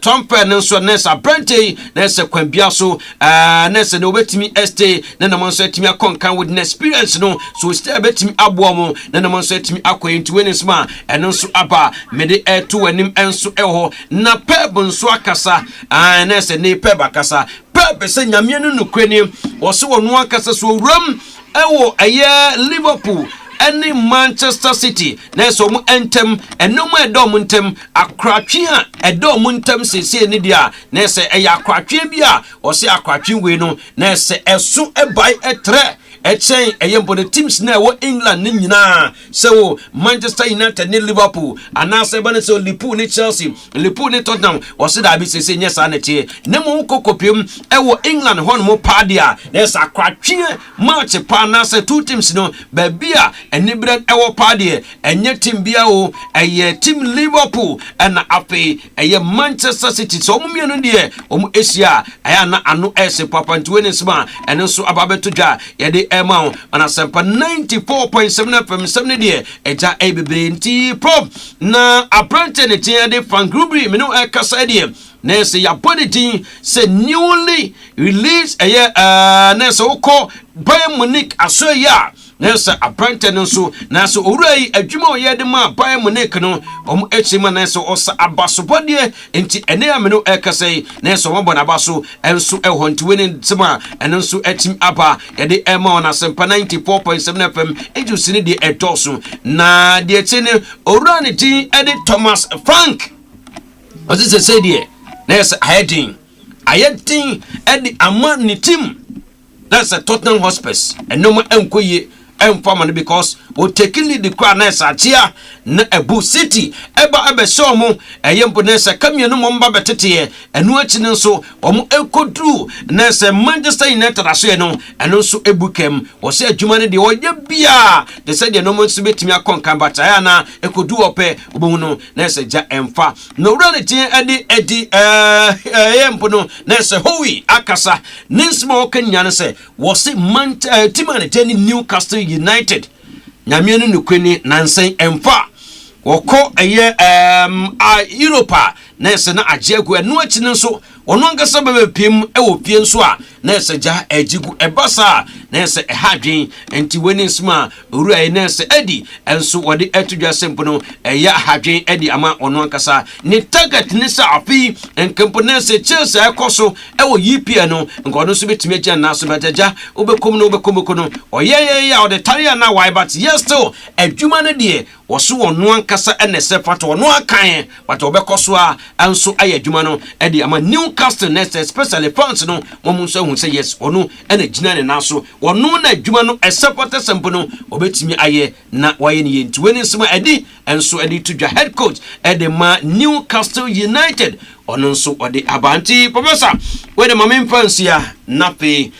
Trumper nso nesa brante nesa kwambia so nesa no betimi este na namonso etimi akonkan with experience no so still betimi abomo na namonso etimi akoyinti winnings ma enso aba mede to anim enso eho na peb nso akasa nesa ne peb akasa peb se nyame no nukreni wo se wo no akasa so ram ewo aye Liverpool any Manchester City na so mu entem enum edom ntem akratwe a edom ntem sese ni dia na se eya akratwe bia o se akratwe we no na se eso ebai etre echen eyembo the teams na wo England ni nyina so Manchester United ni Liverpool anase bane so Liverpool ni Chelsea Liverpool ni Tottenham o se da bi sese nyesa na tie na mu kokopiem ewo England hon mo padia na se akratwe match pa na se two teams no ba bia enibred ewo padia enye team bia o eye team Liverpool and ape eye Manchester City so mu mienu de o mu Asia aya na anu ese papa ntweni sma eno so ababeto dwa ye de Emma on Asempa 94.7 FM 7 de eja ebebre nti Prof na apprentice ne tia de fan group me no ekasa de na se ya body se newly released na se oko Bayern Munich aso ya nessa apprentice nso na so owurai adwuma oyede ma Bayern Munich no echima na so osa abasobode enti ene ameno ekasai na so mbo na abaso enso ehonti weni sema enso etim aba yede ema on Asempa 94.7 FM ejusini de etoso na de etene owura ne din ede Thomas Frank ozise say de nessa heading ayedin ede amman ni team that's a Tottenham Hotspurs enoma enkoye emfama because o tekili the crown nessa atia na Ebu City eba show mu eyempo nessa kamia no momba betete enu achi nso omo ekodru nessa Manchester United aso no eno nso ebukem wo se adwuma ne de oye bia de se de no mo nso betimi akonkan bataya na ekodu ope obohu no nessa ja emfa no run tin edi eyempo no nessa howi akasa ninsmo okanya ne se wo se timane teni Newcastle United nyamienu nukweni nansen emfa woko eye Europa nese na ajiegu enu achi nso ono angasa bebe piem ewo pie nso a nese ja ajigu ebasa nese ehadwen enti weni sma uru ayi nese edi enso wode etudwa sempo no eya hadwen edi ama ono angasa ni target ni sa afi enkempo nese Chelsea ekoso ewo yipia no nkono so betime agya na so betaja obekom no obekom kono oyeye ya ode tare na why but yes still adwuma no de woso ono angasa enese fato ono akan but obekoso a anso ayadwuma no edi ama Newcastle next especially fans no momu so hu say yes ono ena gina ne naso ono na adwuma no esepota sempo no obetimi aye na waye ne yenti weni nsema edi enso edi to head coach edi ma Newcastle United ono nso odi abanti professor we de mama infansia na pe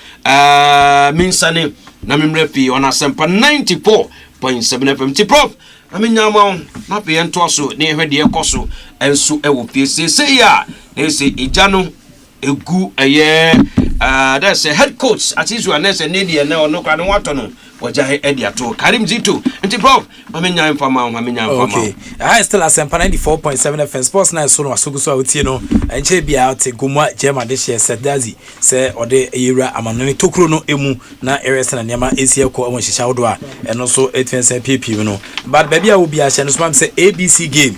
minsane na mimrefi on Asempa 94.7 FM ti Prof aminyama na pe ento so ne hwede ekoso enso ewo pese say ya they say ejano egu eye that's a head coach at isu anese nedia na ono kwa no wato no wajahe ediato Karim Zito nti Prof mamenya infama okay I still Asempa 94.7 FM Sportsnite so no asogu so awotie no enche bia te gomwa German de share sedazi se ode yira amanoni tokro no emu na areas na niam esie ko amon hihya wodo a eno so 8% pp no but baby a wo bia hye no so am say ABC game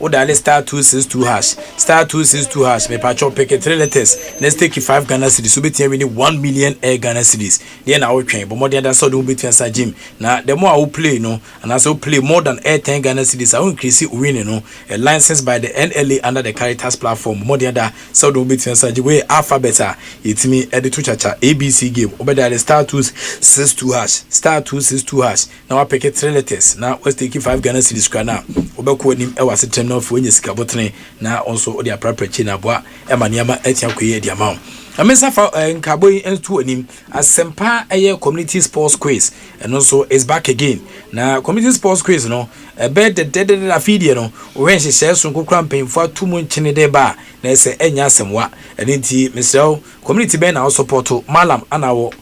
o dial star 262 hash star 262 hash me patch pick 3 letters next take 5 Ghana cedis so betia win 1 million Ghana cedis dey na wo twen but more than that so do betia sa gym na the more I will play no and as I play more than 10 Ghana cedis I will increase win no a license by the NLA under the Caritas platform more than that so do betia sa gym we alphabet it me edit to chacha ABC game obeda the star 262 hash star 262 hash now I pick 3 letters now let's take 5 Ghana cedis kra na obeko nim e wase tem na fo nyesika botene na also odi apraprachi na boa e maniama etia koye di amount amesa fa nkaboyi entu anim Asempa eye community sports quiz and also is back again na community sports quiz no be de afidie no when she share so kokra mpemfo atumu nchene de ba na ese enya asemwa enti mesel community be na support malam anawo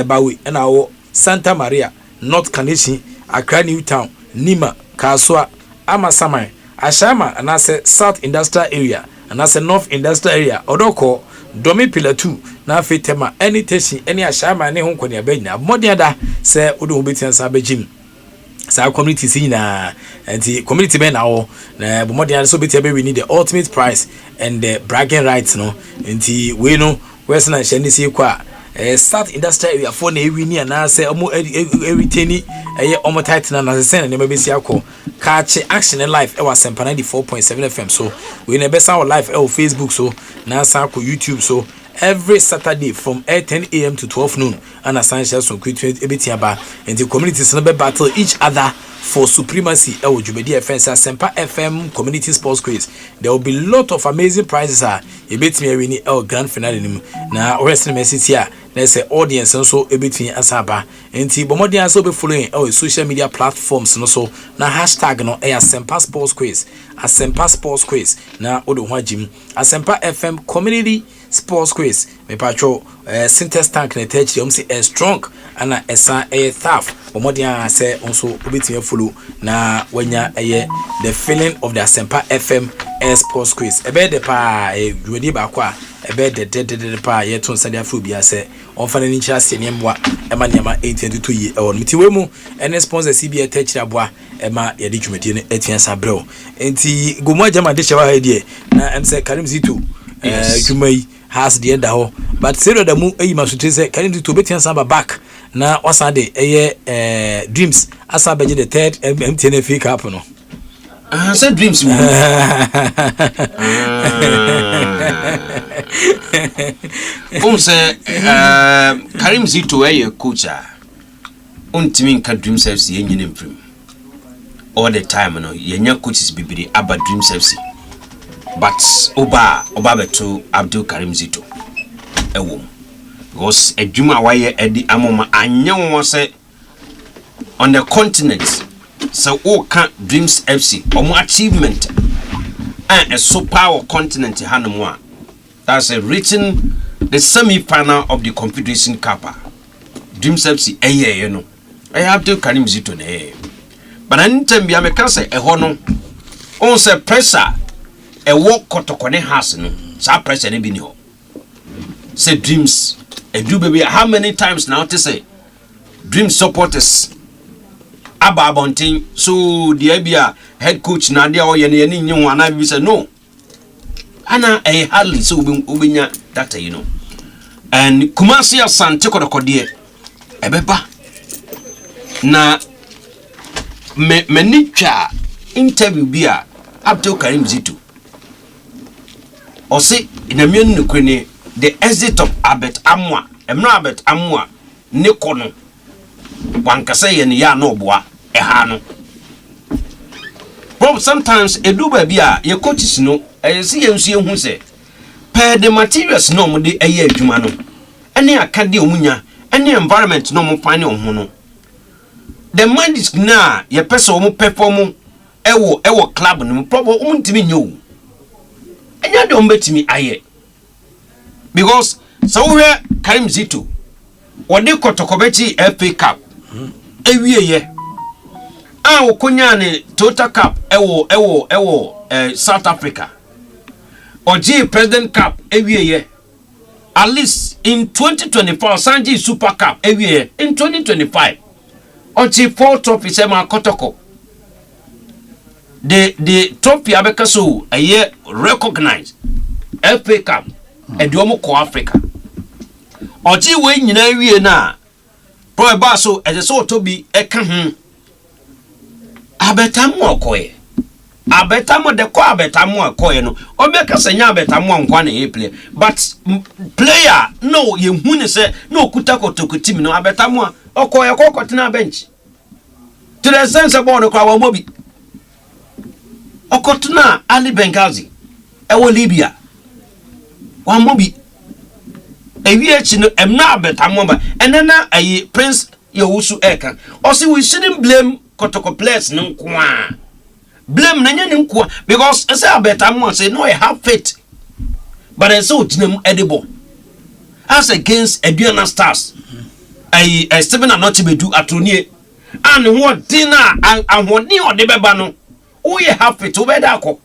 bawi anawo Santa Maria North Kaneshi Accra New Town Nima Kaswa Amasaman Ashama anase South Industrial Area anase North Industrial Area Odoko Domi Pillar 2 na fetema any teshi any Ashama ne hon kwani abenya modiada se odo obetian sa begim sa community si na anti community be na wo na modiada so betia be we need the ultimate prize and the bragging rights no anti we no where's na shani si kwa South Industrial Area for na ewini na say omo everything eye omo title na say na mebesi akọ catch action in life e was Asempa 94.7 FM so we na best our life e Facebook so na sa ko YouTube so every Saturday from 10 a.m. to 12 noon and essential so create ebetiaba and the communities no be battle each other for supremacy e Jumedi FM Asempa FM community sports quiz. There will be lot of amazing prizes ebetimi wini grand finale nim na wrestling message here na say audience so ebetimi asaba enti bomodian so be following social media platforms no so na hashtag no Asempa sports quiz Asempa sports quiz na odo ho agim Asempa FM community sports quiz me patcho synthesis tank na teach them say strong ana esa tough bomodian say also obetimi follow na wanya the feeling of the Asempa FM sports quiz ebe de pa dwedi ba kwa ebe de pa yeton sadia fu bia se onfana ni nchira se niamwa ema niama 822 yi e won miti wemu ene sponsor CBA teachira boa ema yedi dwumedi ne etiansa brew enti gomo jama de chewa ha die na emse Karim Zito dwumai has the end ho but say da mu eyi masote se Karim Zito betiansa ba back na wasade eye dreams asa beje the third MTN FA Cup no said dreams mo say Karim Zito coach untimi nka dreams FC yenyine mprim all the time no yenya coaches bibiri aba dreams FC but oba beto Abdul Karim Zito ewo because adwuma waye edi amoma anyanwo say on the continent so all can dreams FC omo achievement and a super continent hanumwa that's a reaching the semi-final of the Confederation Cup dreams FC you know I have to Karim Zito ne but anytime bia me can say e ho no on say pressure e work kotokone house no sa pressure ne bi ni ho say dreams e do baby how many times now to say dream supporters ababontin so the abia head coach na dia o ye ne nyi wana bi say no ana hardly so ubinya data you know and Kumasi Asante kodokode ebeba na menitwa interview bia Abdul Karim Zito o say na mienu nukweni the exit of Abet Amwa emra Abet Amwa ne kono wankasa ye ne ya no boa eha no Prof sometimes edu ba bia ye coaches no see yensu hu say per the materials no mo de eye adwuma no ene akade omunya ene environment no mo fane ohu no the mind is na ye person mo perform ewo club no problem untimi nyo enya de ombetimi aye because so we Karim Zito wode kotokobeti FA Cup ewieye okonya ne Total Cup ewo South Africa Oji President Cup ewieye at least in 2024 Sanji Super Cup ewieye in 2025 Oji 4 trophies ema kotoko the trophy abeka so a year recognized FA Cup and the Omoko Africa. Oji we nyina wie na pro ba so e so to bi e ka ho abetamu okoye abetamu de ko abetamu okoye no o be ka senya abetamu nkwa na e play but player no ye hu ne se no okuta kotoku team no abetamu okoye kokotena bench to the sense about no kwa wa mobi okotuna Ali Benghazi e wo Libya wa mobi ewiachi no emna abetamu ba enena ayi Prince Yewusu eka osi we shouldn't blame Kotoko players no kwa blame na nya nkwa because say abetamu say no I have faith but I say otinam edible as against Aduana Stars ayi Stephen Anochibedu atonie and what dinner and what ni ode beba no we have faith obeda akọ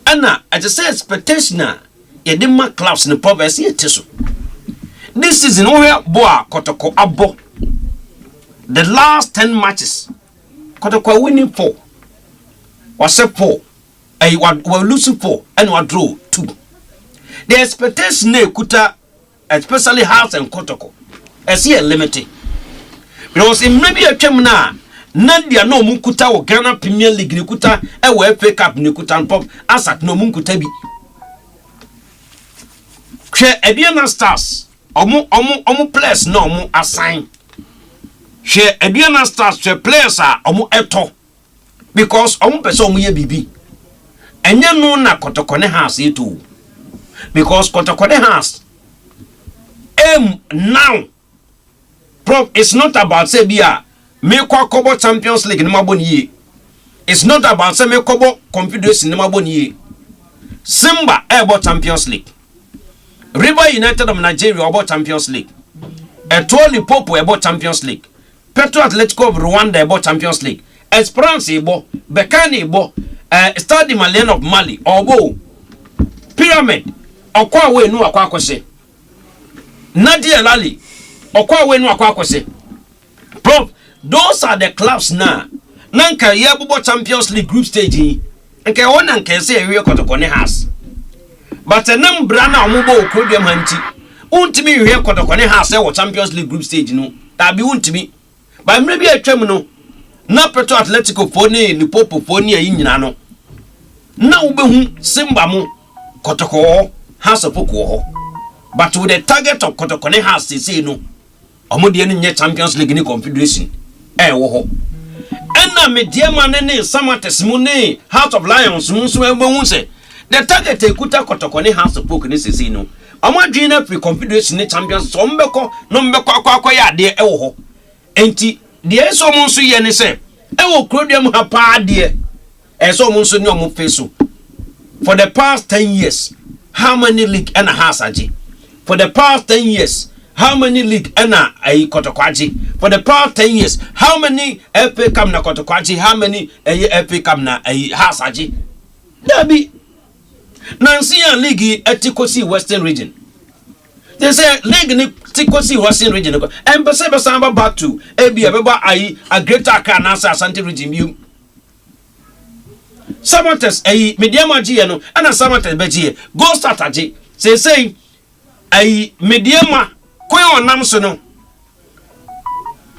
ana I just say expectation yedema clubs in province yeteso this season we boa Kotoko abo the last 10 matches Kotoko winning 4 was 4 were losing 4 and were draw 2 the expectation kuta especially Hearts and Kotoko as here limited because in maybe a chemna Nadia no munkuta o Ghana Premier League ni kuta e wo FA Cup ni kuta pop asat no munkuta bi hwe Aduana Stars omu players no omu assign hwe Aduana Stars hwe players a omu eto because omu pese omu ye bibi enye no na Kotoko ne Hearts eto because Kotoko ne Hearts now Prof, it's not about say bia me kwa kobo Champions League ni maboni ye. It's not about say me kobo Confederation ni maboni ye. Simba about Champions League. River United of Nigeria about Champions League. Etoli Popo about Champions League. Petro Atletico of Rwanda about Champions League. Esperance ebo, Bekani ebo, Stade Malien of Mali obo. Pyramid okwa we nu akwa akose. Nadia Lali okwa we nu akwa akose. Prof, those are the clubs now. Nanka yabubo Champions League group stage. Nke wona nke se ewe Kotoko ne Hearts. But enam bra na omubo okrodem hanti. Untimi ewe Kotoko ne Hearts e wo Champions League group stage no. Tabi untimi. Ba mre bi atwam no. Na Petro Atletico foni Lipopo foni ayi nyina no. Na ubehu Simba mu Kotoko Hearts opoko ho. But with the target of Kotoko ne Hearts say no. Omode ni nye Champions League ni Confederation wo ho ena mediama ne Samates mu ne Heart of Lions mu so hu se the target ekuta Kotoko ne Hearts of Oak ni sisi no omadwin na pre Confederation ni Champions so mbeko no mbeko akwa ya de wo ho enti de so mu so ye ni se wo krodium ha pa de so mu so ni omu feso for the past 10 years how many league and Hearts agi for the past 10 years how many league ena ai Kotokwaji for the past 10 years how many FA Cup na Kotokwaji how many FA Cup na ai Hearts aji dabi Nansia league etikosi Western region they say league ni tikosi Western region ko empese be samba back to ebia beba ai a greater Accra na Asante region bi Samates ai mediama ji no ana Samates be ji go start aji say ai mediama Kwen nam so no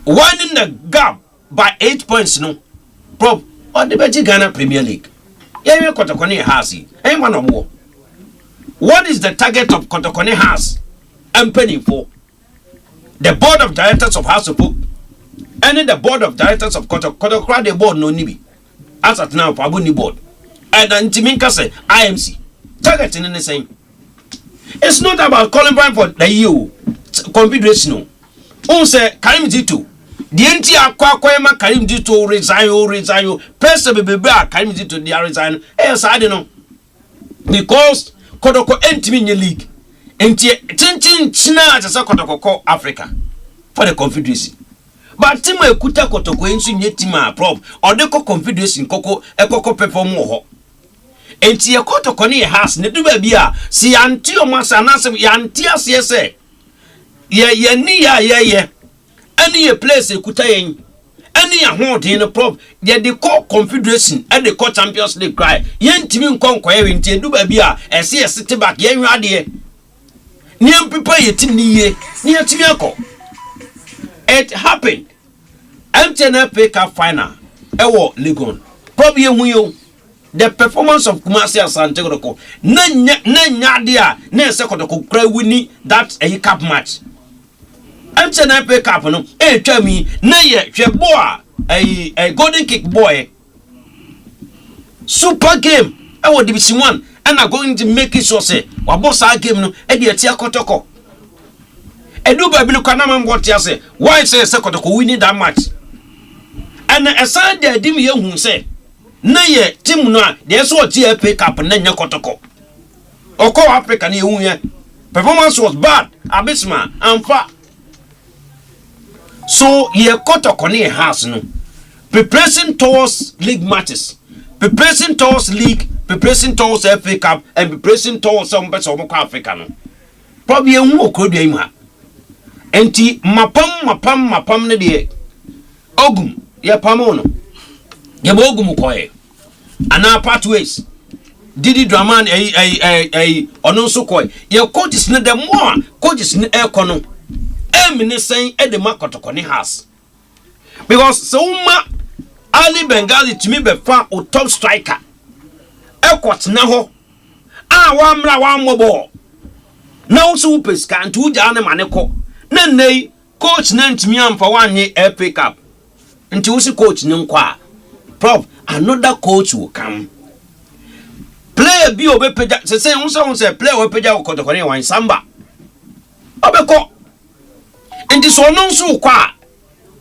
winning the gap by 8 points no Prof or the Beji Ghana Premier League ye Kotoko ne Hearts one of more. What is the target of Kotoko ne Hearts and penny for the board of directors of Hearts of Oak and the board of directors of Kotoko the board no nibi as at now Pabuni board and Antiminka say IMC target in the same. It's not about qualifying for the EU Confederation. On say Karim Dito. The NT akwa Karim Dito resign. Person be Karim Dito they resign. Yes, I don't know. Because Kotoko entimi in league. Enti China as a Kotoko Africa for the Confederation. But Timo ekuta Kotoko ensu nye tima Prof or the Confederation koko ekoko perform ho. Enti ye Kotoko ne Hearts ne du ba bia si anti o masa na se anti ase se ye ni ye ani ye place ekuta yen any ahoɔden no Prof yɛ de kɔ confederation and the kɔ Champions League cry yɛntimi nkɔ nkɔyɛ nti edu baabi a ɛse ɛsete back yɛnhwɛ adeɛ ne ampepa yɛ tim ne yie ne yɛtimi akɔ. It happened MTN FA Cup final ɛwɔ Legon Prof yɛhu yo the performance of Kumasi Asante Kotoko na nya dia na ɛsɛ Kotoko kra wini that a cup match MTN FA Cup no twa mi na yɛ hwɛ boa a golden kick boy super game ɛwɔ division 1 and are going to make it so say wabɔ saa game no ɛde atia Kotoko edu ba bi no kana man what ya say why say Kotoko winning that match and aside the dim ye hu say na ye team no a de so oti FA Cup na nya Kotoko oko Africa na ye hu ye performance was bad abysmal amfa so ye Kotoko na house no preparing towards league matches preparing towards league preparing towards FA Cup and preparing towards some person of Africa no probably ye hu okrodua im ha enti mapam ne de ogum ye pamo no ye bo ogum koye ana pathways didi draman ono so koye ye coaches ne the more coaches ne ekono emine sen e de Kotoko ne house because so ma Ali Bengali to me be fa o top striker ekot na ho a wa mra wa mobo na so peska ntu ja ne maneko na nei coach na ntimi amfa wanye FA Cup nti wo si coach ne nkwa Prof another coach will come player bi obepeja say won say player obepeja Kotoko ne wan samba obeko nti so no nso kwa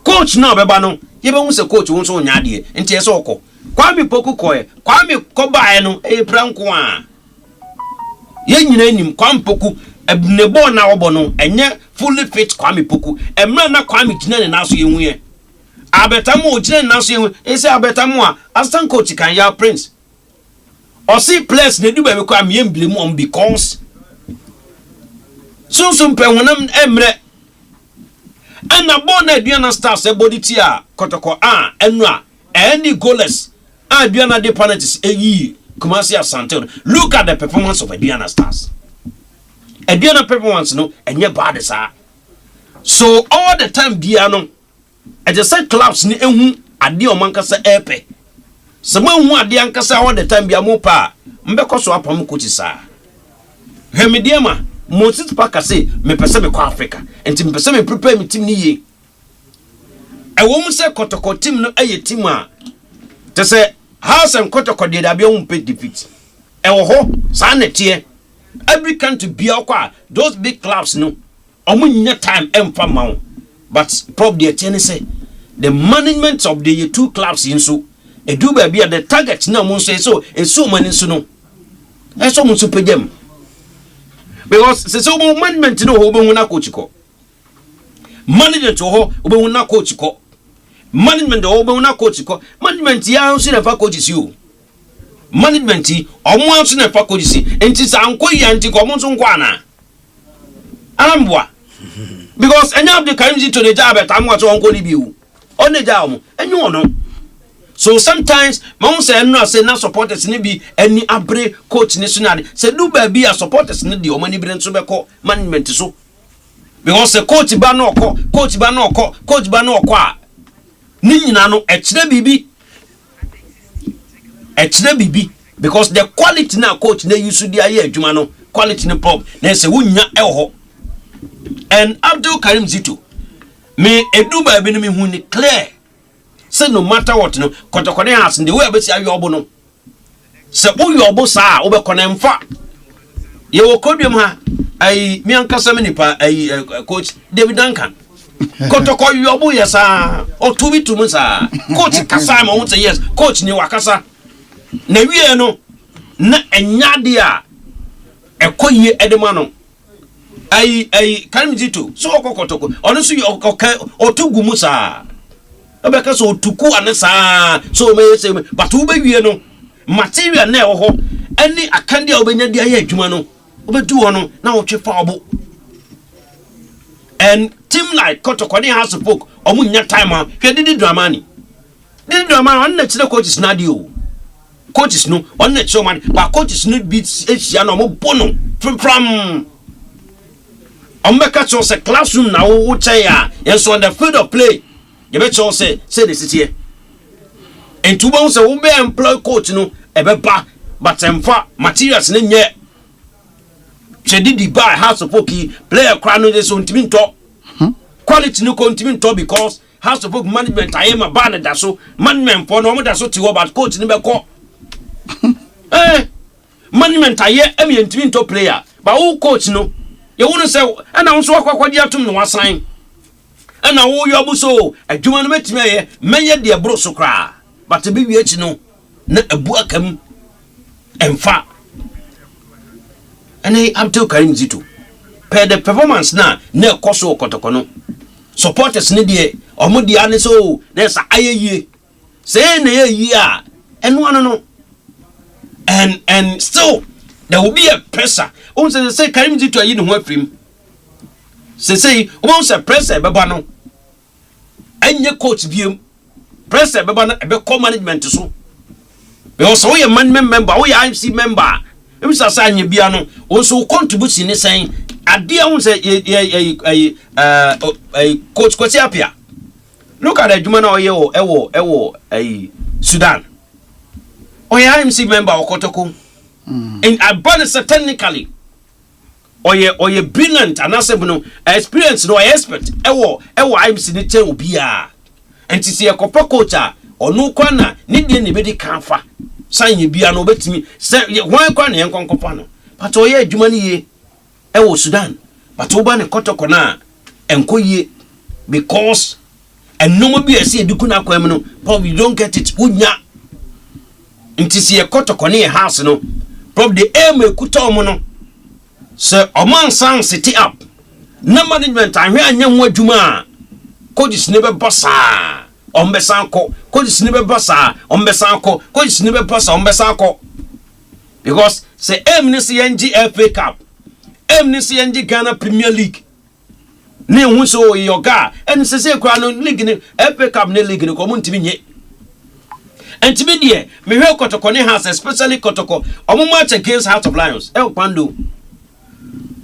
coach na obeba no ye be won say coach won so nya de nti ye so okọ Kwame Poku koye Kwame kobae no pranko a ye nyina nim Kwame Poku ebnebo na obo no enye fully fit Kwame Poku emra na Kwame gina ne naso ye hu ye abetamu ogina ne naso ye hu ese abetamu a assistant coach kan ya Prince or see players ne du ba be Kwame ye blame on because so pe honam emre ana bona aduana stars e body tia Kotoko a enu a any goalless aduana de penalties eyi Kumasi Asante. Look at the performance of Aduana Stars. Aduana performance no enye bad sa. So all the time biano e just say clubs ni ehu ade o mankasa epe. Se mo hu ade ankasa all the time bia mo pa mbekọ so apam coach sa. Hemidiema Moses Parker say me pese me kwa Africa. Enti me pese me prepare me team ni ye. E wo mu say Kotoko team no eye team a te say House and Kotoko de da bia umpe defeat. E wo ho sa na tie. Every country bia kwa those big clubs no omunya time emfa ma. But Prof the ten say the management of the two clubs in so e do ba bia the target na mo say so e so mani so no. E so mo so pegem. Because se so management no ho be hu na coach ko. Management ho be hu na coach ko. Management ho be hu na coach ko. Management ya so na fa coaches you. Management omo anso na fa coaches enti sa anko yi anti ko mo so nko ana. Anambwa. Because any of the currency to the job at amwa so onko ni biu. On the job enyo no. So sometimes mom say no say na supporters ni bi any abre coach ni so na say do ba bi a supporters ni di o mani bi nso be ko management so because the coach ba no ko a ni nyina no e kire bibi because the quality na coach na use di aye adwuma no quality ni Prof na say wunya e ho. And Abdul Karim Zito me edu ba bi no me hu ni clear. Say no matter what no Kotoko ne has the way abesi ayo obo no se uyo obo saa obekọ na mfa ye wo kodwem ha ai mi ankasa me nipa ai coach David Duncan Kotoko yo obo yesa o to bi to mu saa coach kasa ma won say yes coach ni wakasa na wie no na enyade a ekoye edema no ai Karim Zito so Kotoko ono so yo otugu mu saa obeka so tuku anesa so me say but wo be wie no material na ho ani akande a obenya dia ya adwuma no obedu ho no na wo twefa obo and team like Kotoko ne has folk omunya time a hwe didi dramani Didn't do a man on the coaches nadio. Coaches no on the show man, but coaches no beats Esiano Bono from Omeka chose a classroom now, which I and so on the field of play. You bet you say this is here. And 2 months a woman employ coach no ebeba, but materials in yet. She did buy house of pokey, player crown this on team top. Quality no continue to because house of book management I am a banner that so management for no that's what you about coach never call. Management I am a team top player, but who coach no? You want to say, and I also what you have to know sign. And now you are so a human met me, many dear bro so cry, but to be no, not a boakum and fat. And I am too kind to pay the performance now, no coso cotocono. Supporters need or Mudiani so there's a year. Say a year and one no. And still there will be a presser. Also say Karim to a yin work him. Say once a presser babano. And your coach view presser babana a call management so. Because we a management member, we are IMC member. Mr. Sanya Biano also contributes in saying a dear one say a coach Kwasiapia. Look at the Jumano Ewo a Sudan. Or IMC member or Kotoko. In abundance technically. Or ye brilliant and assemble experience no expert. Ewo IMC the chair will be and to see a copper coacher or no corner need anybody canfa. Sign you be an obey me. Say one corner and concopano. But oh yeah, Jumani Ewo Sudan. But Oban and Kotokona and Koye because and no more be a say Dukuna Quemino. Probably don't get it. Unya. Inti si Kotokone house no. Probably aim a kutomono. Sir Oman Sang city up. No management time here and young Juma. Coaches never bossa. Ombesanko. Coaches never bossa. Ombesanko. Coaches never bossa. Ombesanko. Because say MNC FA Cup. MNC Ghana Premier League. Ne hunso yoga. And say Crown League in FA Cup ne league in the community. And to be there, me hear Kotokone has especially Kotoko. Omo match against Heart of Lions. El Pando.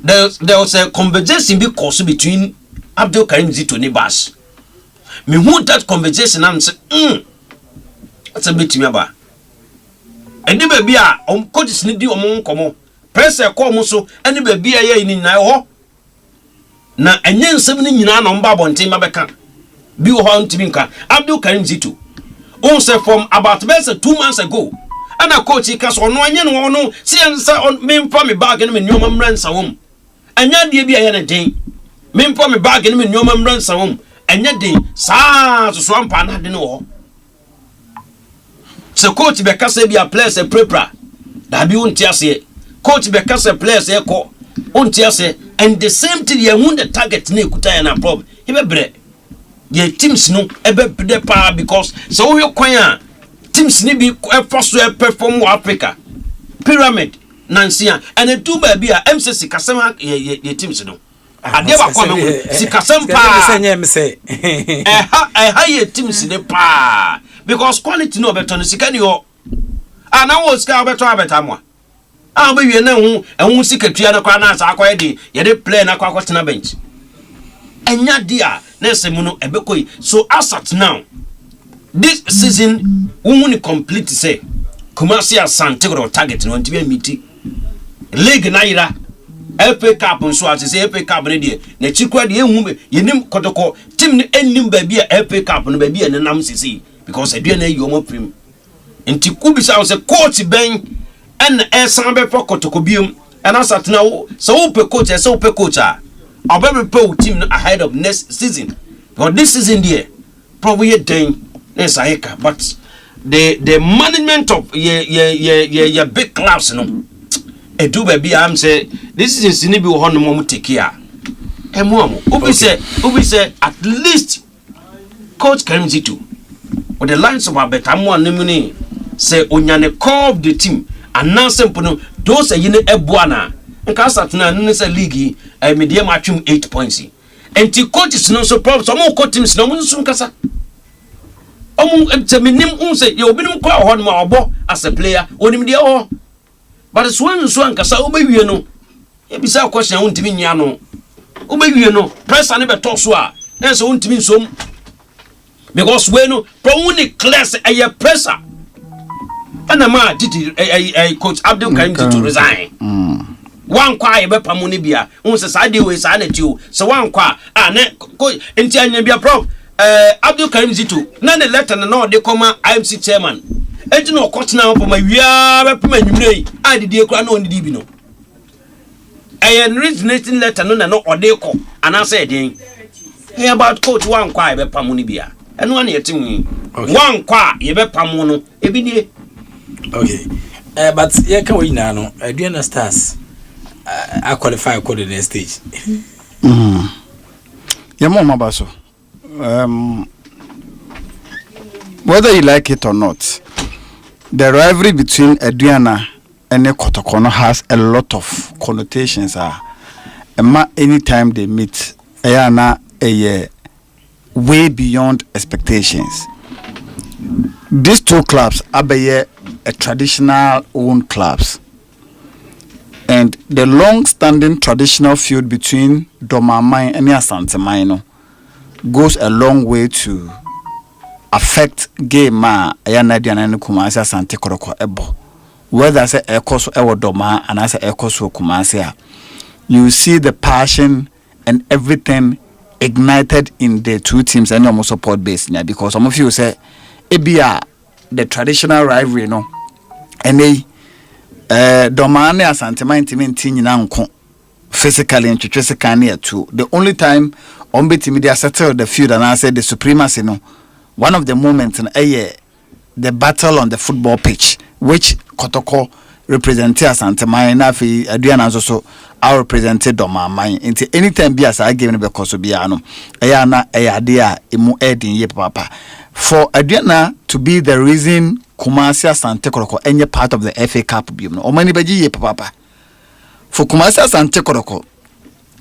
There was a conversation because between Abdul Karim Zito Nebas. Me want that conversation and say, that's a bit to me about. And the baby coaches need you among common. Press a call so and the baby in now. Na and then 7 in an on Babon Team Abeka. Be on Timinka. Abdul Karim Zito. Also from about 2 months ago. And a coach he cast on 1 year no see on me from me bag and me no man runs home. And yet be a day. Me from me bag and me no man runs home. And yet day sa to swamp and had no. So coach Bekase be a place a prepra. That be won't say. Coach Bekase place a call. Won't say and the same thing you want the target ne kutaya problem. He be bread. Ye teams no ebe the power because so you kwanya teams ni be first perform Africa pyramid Nansia and the two baby MCC kasema ye teams no adeba kwa me sikasem pa say high teams ne pa because quality no better no sika ni ho na wo sika better mo be wie na hu sika tua na kwa na sa akwa de ye de play na kwa na bench enya dia Nesemuno ebekoi. So as at now, this season won't complete say commercial Santigro target no to meet League Naira FA Cup and so as say FA Cup ready. Na chikwa de ehum yenim kotoko team ni enim baby FA Cup no baby na nam sisi because edua na yomo prim. Enti kubisa say coach ben en esan be for kotoko biom and as at now so pe coach so pe coach I'll be pro team ahead of next season. But this season there, probably doing next Aika. But the management of your big clubs, you know, a do baby, I'm say this is Sinibi Honomo take care. And Momo, Ubi say at least Coach Karim Zito with the lines of our Betamwa Nimuni say Onyane call the team and now simple those are in Ebuana. And Casatuna Nisa League, a medium matching 8 points. And the coaches no so problem. Some more teams no soon casa. to minim say you be call on my bo as a player on him there. But it's one kasa obewie no. E bisa question wontimi nya no. Obewie no press and be to so a. Na so wontimi nsom. Because when no probably class a pressure. And a man did coach Abdul Karim to resign. One kwa be pamuni bia. Won se sa dey we sa na ti o. So one kwa ne enti anya bia Prof Abdul Karim Zito na the letter na dey come IMC chairman. Enti no court na for my wia be pema nwumrei a didi ekura na onidi bi no. Originating letter no na no ode ko anase den. Hey about coach one kwa be pamuni bia. Eno na yetim one kwa ye be pamu no ebi nie. Okay. But yeah, can we now no? Do you understand? I qualify for the next stage. Yeah, Mama Baso. Whether you like it or not, the rivalry between Adriana and Kotokono has a lot of connotations. Anytime they meet, Ayana a way beyond expectations. These two clubs are a traditional owned clubs, and the long-standing traditional feud between Domamai and Asante Maino goes a long way to affect game ayana diana Kumasi Asante Koroko Ebo. Whether I say Ekoso Ewo Doma and I say Ekoso Kumasi, you see the passion and everything ignited in the two teams and almost support base now, because some of you say Ebia the traditional rivalry no and they Domane Asante Maino na nko physically and physically too. The only time media settled the feud and I said the supremacy no, one of the moments in the battle on the football pitch, which Kotoko represented Asante Maino, fi Adriana also I represented Domamai. Into anytime be as I gave because of Biano ayana ayadea imu edin ye papa for Adriana to be the reason Kumasi Asante Koroko any part of the FA Cup or many beji ye papa for Kumasi Asante Koroko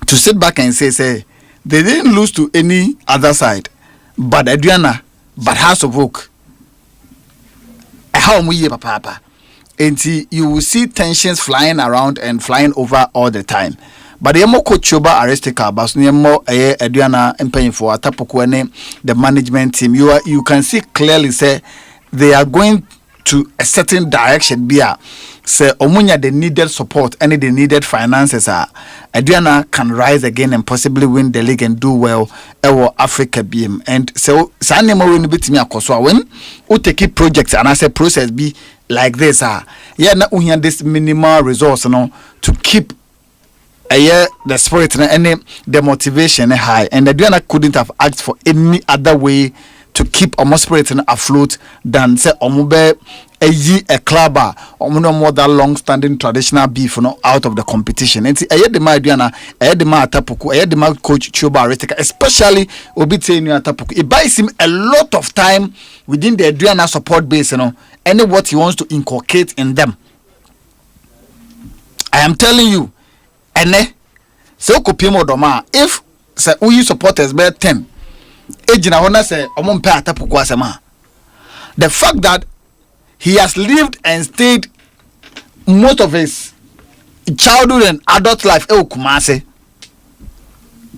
to sit back and say they didn't lose to any other side but Adriana but House of Oak how ye papa and you will see tensions flying around and flying over all the time. But the more coach Choba Arestica, but more Adriana and paying for Atapukwene, the management team, you can see clearly say they are going to a certain direction. Bia say Omunya they needed support and they needed finances. Adriana can rise again and possibly win the league and do well. Africa BM and so Sanemo will be to me when we take projects and I say process be like this. Yeah, now we have this minimal resource no to keep the spirit and the motivation high, and Adriana couldn't have asked for any other way to keep our spirit afloat than say omube a club or no more that long-standing traditional beef out of the competition. And see, the Adriana, the Tapuku, the coach Choba Arestica, especially Obitenu Tapuku. It buys him a lot of time within the Adriana support base, and what he wants to inculcate in them. I am telling you, so Kopimo Doma, if say we supporters bear 10, the fact that he has lived and stayed most of his childhood and adult life Kumase,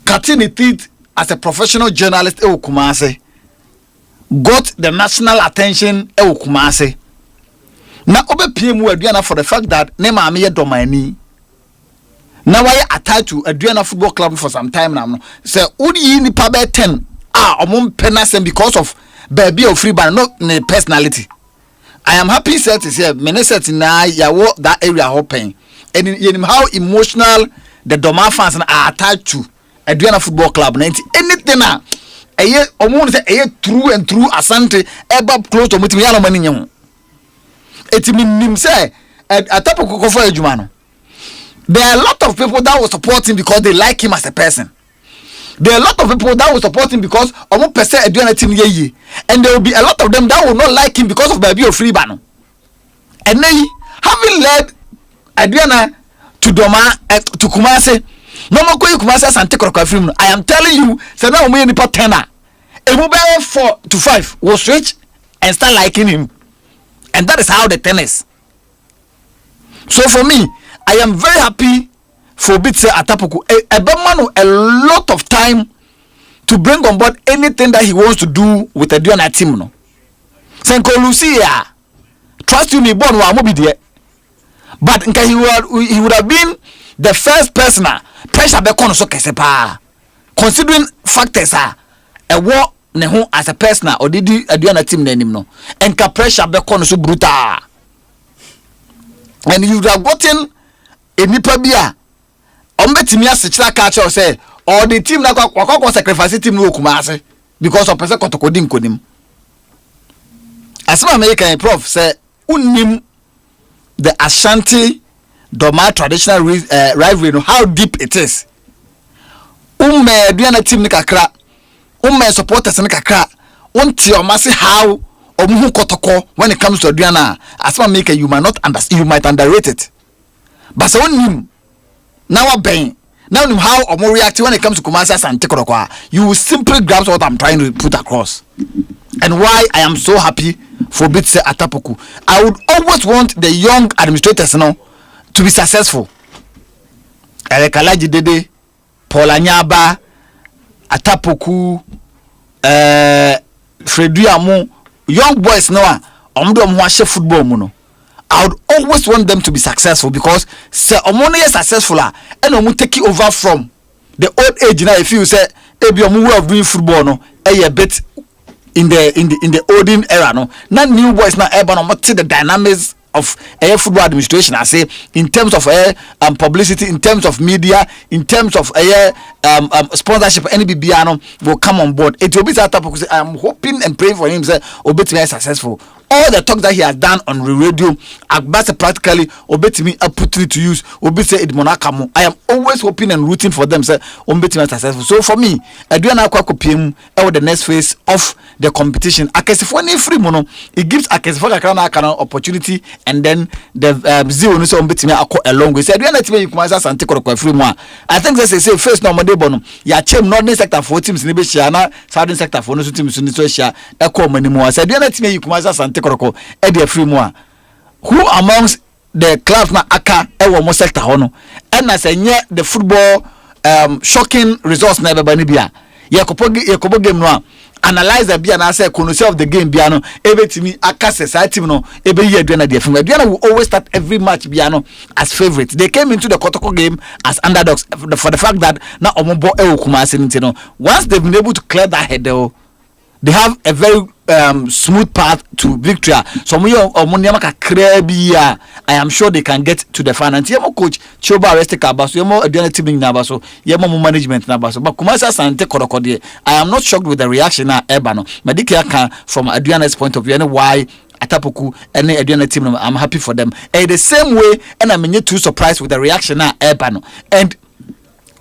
cutting the teeth as a professional journalist Kumase, got the national attention Kumase. Now obe PM Adriana for the fact that Nema Amiye Domani. Now I attached to Adriana Football Club for some time now. Say Udi ni pabe 10 penasem because of baby or free band, not personality. I am happy set to say Meneset na yawo that area open. And in how emotional the Doma fans are attached to Adriana Football Club. Anything say true and true asante ever close to Mutimiano Maninyo. It means say Atapuko for Jumano. There are a lot of people that will support him because they like him as a person. There are a lot of people that will support him because of person Adriana team ye. And there will be a lot of them that will not like him because of baby or free bano. And then having led Adriana to Doma to Kumase, no more going Kumase and take a I am telling you, say now we need 10. A mobile 4 to 5 will switch and start liking him. And that is how the thing is. So for me, I am very happy for Bitse Atapuku. Ebemanu a lot of time to bring on board anything that he wants to do with the Diana team. No, Senko Lucia, trust you, me born wa mobi there. But he would have been the first person pressure be kono so kesepa. Considering factors a war ne ho as a person or did Diana team nanim no. Enka pressure be kono so brutal. And you would have gotten a nipa bia. Ombetimi asechira catch or say or the team that kwakwa sacrifice team no kumase because of person kotokodim kodim. As my American Prof say unim the Ashanti Doma traditional rivalry, no, how deep it is. Duana team ni kakra, supporters ni kakra, unti omasi how omuhu kotoko when it comes to Duana. As my maker, you might not understand, you might underrate it. But so unim now bang. Now how omu react when it comes to Kumasi and Tekorokwa. You will simply grasp what I'm trying to put across. And why I am so happy for Bitse Atapuku. I would always want the young administrators to be successful. Elekalaji Dede, Paul Anyaba, Atapuku, Freduamu, young boys now, watch football muno. I would always want them to be successful because say omono is successful and omo take over from the old age now. If you say ebi omo way of doing football no a bit in the olden era no na new boys now eba no the dynamics of football administration. I say in terms of publicity, in terms of media, in terms of sponsorship, any BBA will come on board. It will be that type of. I am hoping and praying for him say Obetimi is successful. All the talk that he has done on the radio, Agbasa practically Obetimi put it to use. Obetimi it monakamu. I am always hoping and rooting for them say Obetimi is successful. So for me, I do not quite PM the next phase of the competition. Akesifo ni free mono. It gives Akesifo kakana opportunity. And then the zero no so Obetimi akọ along with. I do not you come as Sante Koroko free mo. I think they say first no Monday bono. Ya chem northern sector for teams ni be share na southern sector for no teams ni so share. Eko mani mo. I do not you come as Sante Koroko e dey free mo. Who amongst the clubs na aka e wo mo sector ho no. And na say nye the football shocking results na be ni bia. Yakobo game no analyze the bia na say connoisseur of the game bia no ebetimi aka society no ebe ye aduana dey film. Aduana will always start every match bia no as favorites. They came into the Kotoko game as underdogs for the fact that na omobo e Kumasi nti no. Once they've been able to clear that hurdle, they have a very smooth path to victory. So I am sure they can get to the final. Yemo coach Choba Arrested Kabaso, Yemo Adriana team Nabaso, Yemo management Nabaso. But Kumasa Sante Korokodi, I am not shocked with the reaction now Ebano. Medikia can from Adriana's point of view and why Atapuku and Adriana team I'm happy for them. And the same way and I'm not too surprised with the reaction now Ebano. And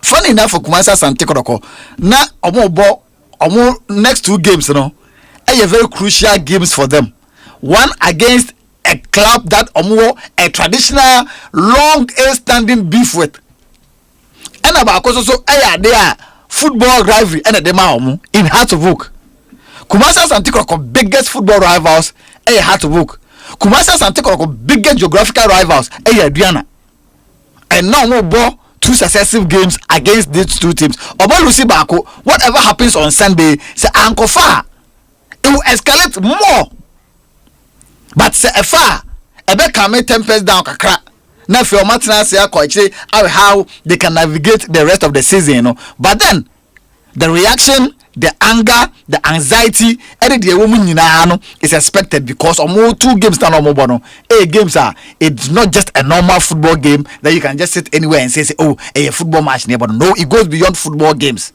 funny enough for Kumasa Sante Koroko, na omo next two games, are very crucial games for them. One against a club that a traditional long standing beef with. And about also they are football rivalry and the in Heart of Oak. Kumasi and Tikoko biggest football rivals Heart of Oak. Kumasi and Tikoko biggest geographical rivals Adriana. And now more two successive games against these two teams. Oba Lucy Bako, whatever happens on Sunday, say Uncle Far, it will escalate more. But say far, ebe come tempest down kakra. Now for Martina say how they can navigate the rest of the season, you know. But then the reaction, the anger, the anxiety, the woman is expected because almost two games now no games are it's not just a normal football game that you can just sit anywhere and say oh a football match near, but no, it goes beyond football games.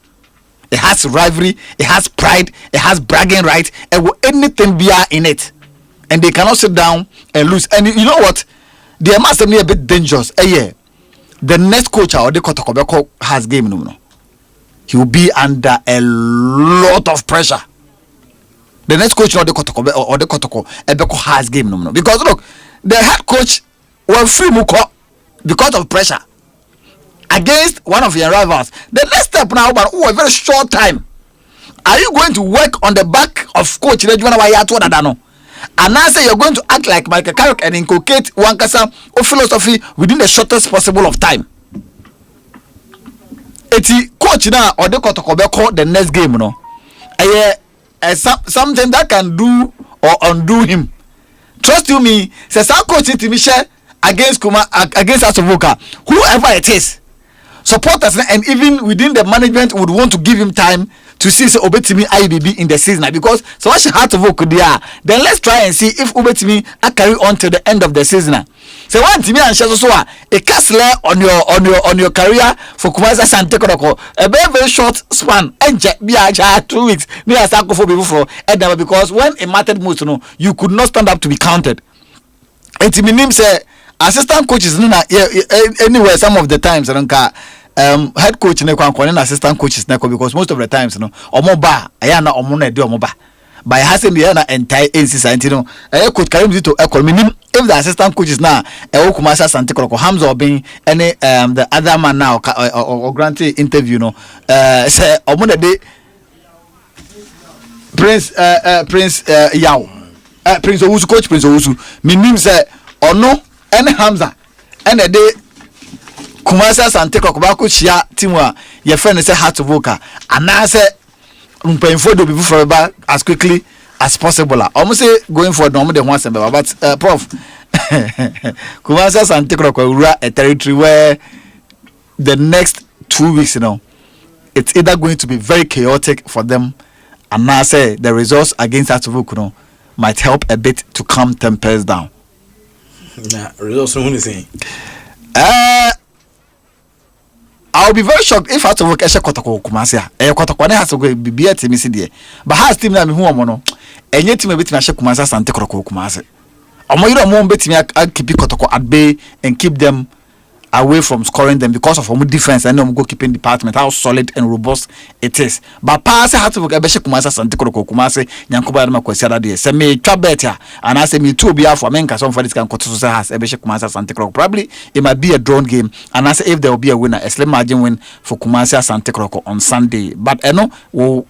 It has rivalry, it has pride, it has bragging rights, and anything be in it, and they cannot sit down and lose. And you know what? They must be a bit dangerous. The next coach or the Kotoko has game no. He will be under a lot of pressure. The next coach or the Kotoko Ebeko has game no. Because look, the head coach was free muko because of pressure against one of your rivals. The next step now, but a very short time. Are you going to work on the back of coach? And now say you're going to act like Michael Carrick and inculcate one kasa or philosophy within the shortest possible of time. Eti coach now or the call the next game, no. Something that can do or undo him. Trust you me, says our coach to me share against Asovoka, whoever it is. Supporters and even within the management would want to give him time to see Obetimi IBB in the season because so much hard to vote there. Then let's try and see if Obetimi carry on to the end of the season. So one team and Shazo a castle on your career for Kumasa Sante Koroko, a very short span and be 2 weeks near Sako before Edinburgh because when it mattered most, you could not stand up to be counted. And to me say assistant coaches anywhere some of the times head coach ne kwankwane na assistant coaches ne because most of the times omoba aya na omo na de omoba by hasem ye na entire NC no coach Karim Zito minim if the assistant coaches na Kumasa Sante Koroko Hamza Obin any the other man now or granted interview say omo na de Prince Yao Prince Owusu coach Prince Owusu minim say ono any Hamza any day Kumasa Sante Koroko chia team wa your friend say hard to voka and now say mpayinfo do people forever as quickly as possible. Almost say going for normal the once but Prof Kumasa Sante Koroko rule a territory where the next 2 weeks it's either going to be very chaotic for them and now say the results against Atovuku might help a bit to calm tempers down. Nah, results no saying. I'll be very shocked if I have to work Kotoko Kumasia. Kotoko has to go be a team but has team na me who amono. Enye team bit me Kumasa Sante Koroko Kumase. Omo you bet me I keep Kotoko at bay and keep them away from scoring them because of home defense and goalkeeping department how solid and robust it is. But pass had to work Kumasa Sante Koroko Kumase Nyankoba na kwesi ada de. Se me twa bet ya and I say me two be for men some for this can Kotoso has Kumasa Sante Koroko. Probably it might be a drawn game and I say if there will be a winner a slim margin win for Kumasa Sante Koroko on Sunday. But we'll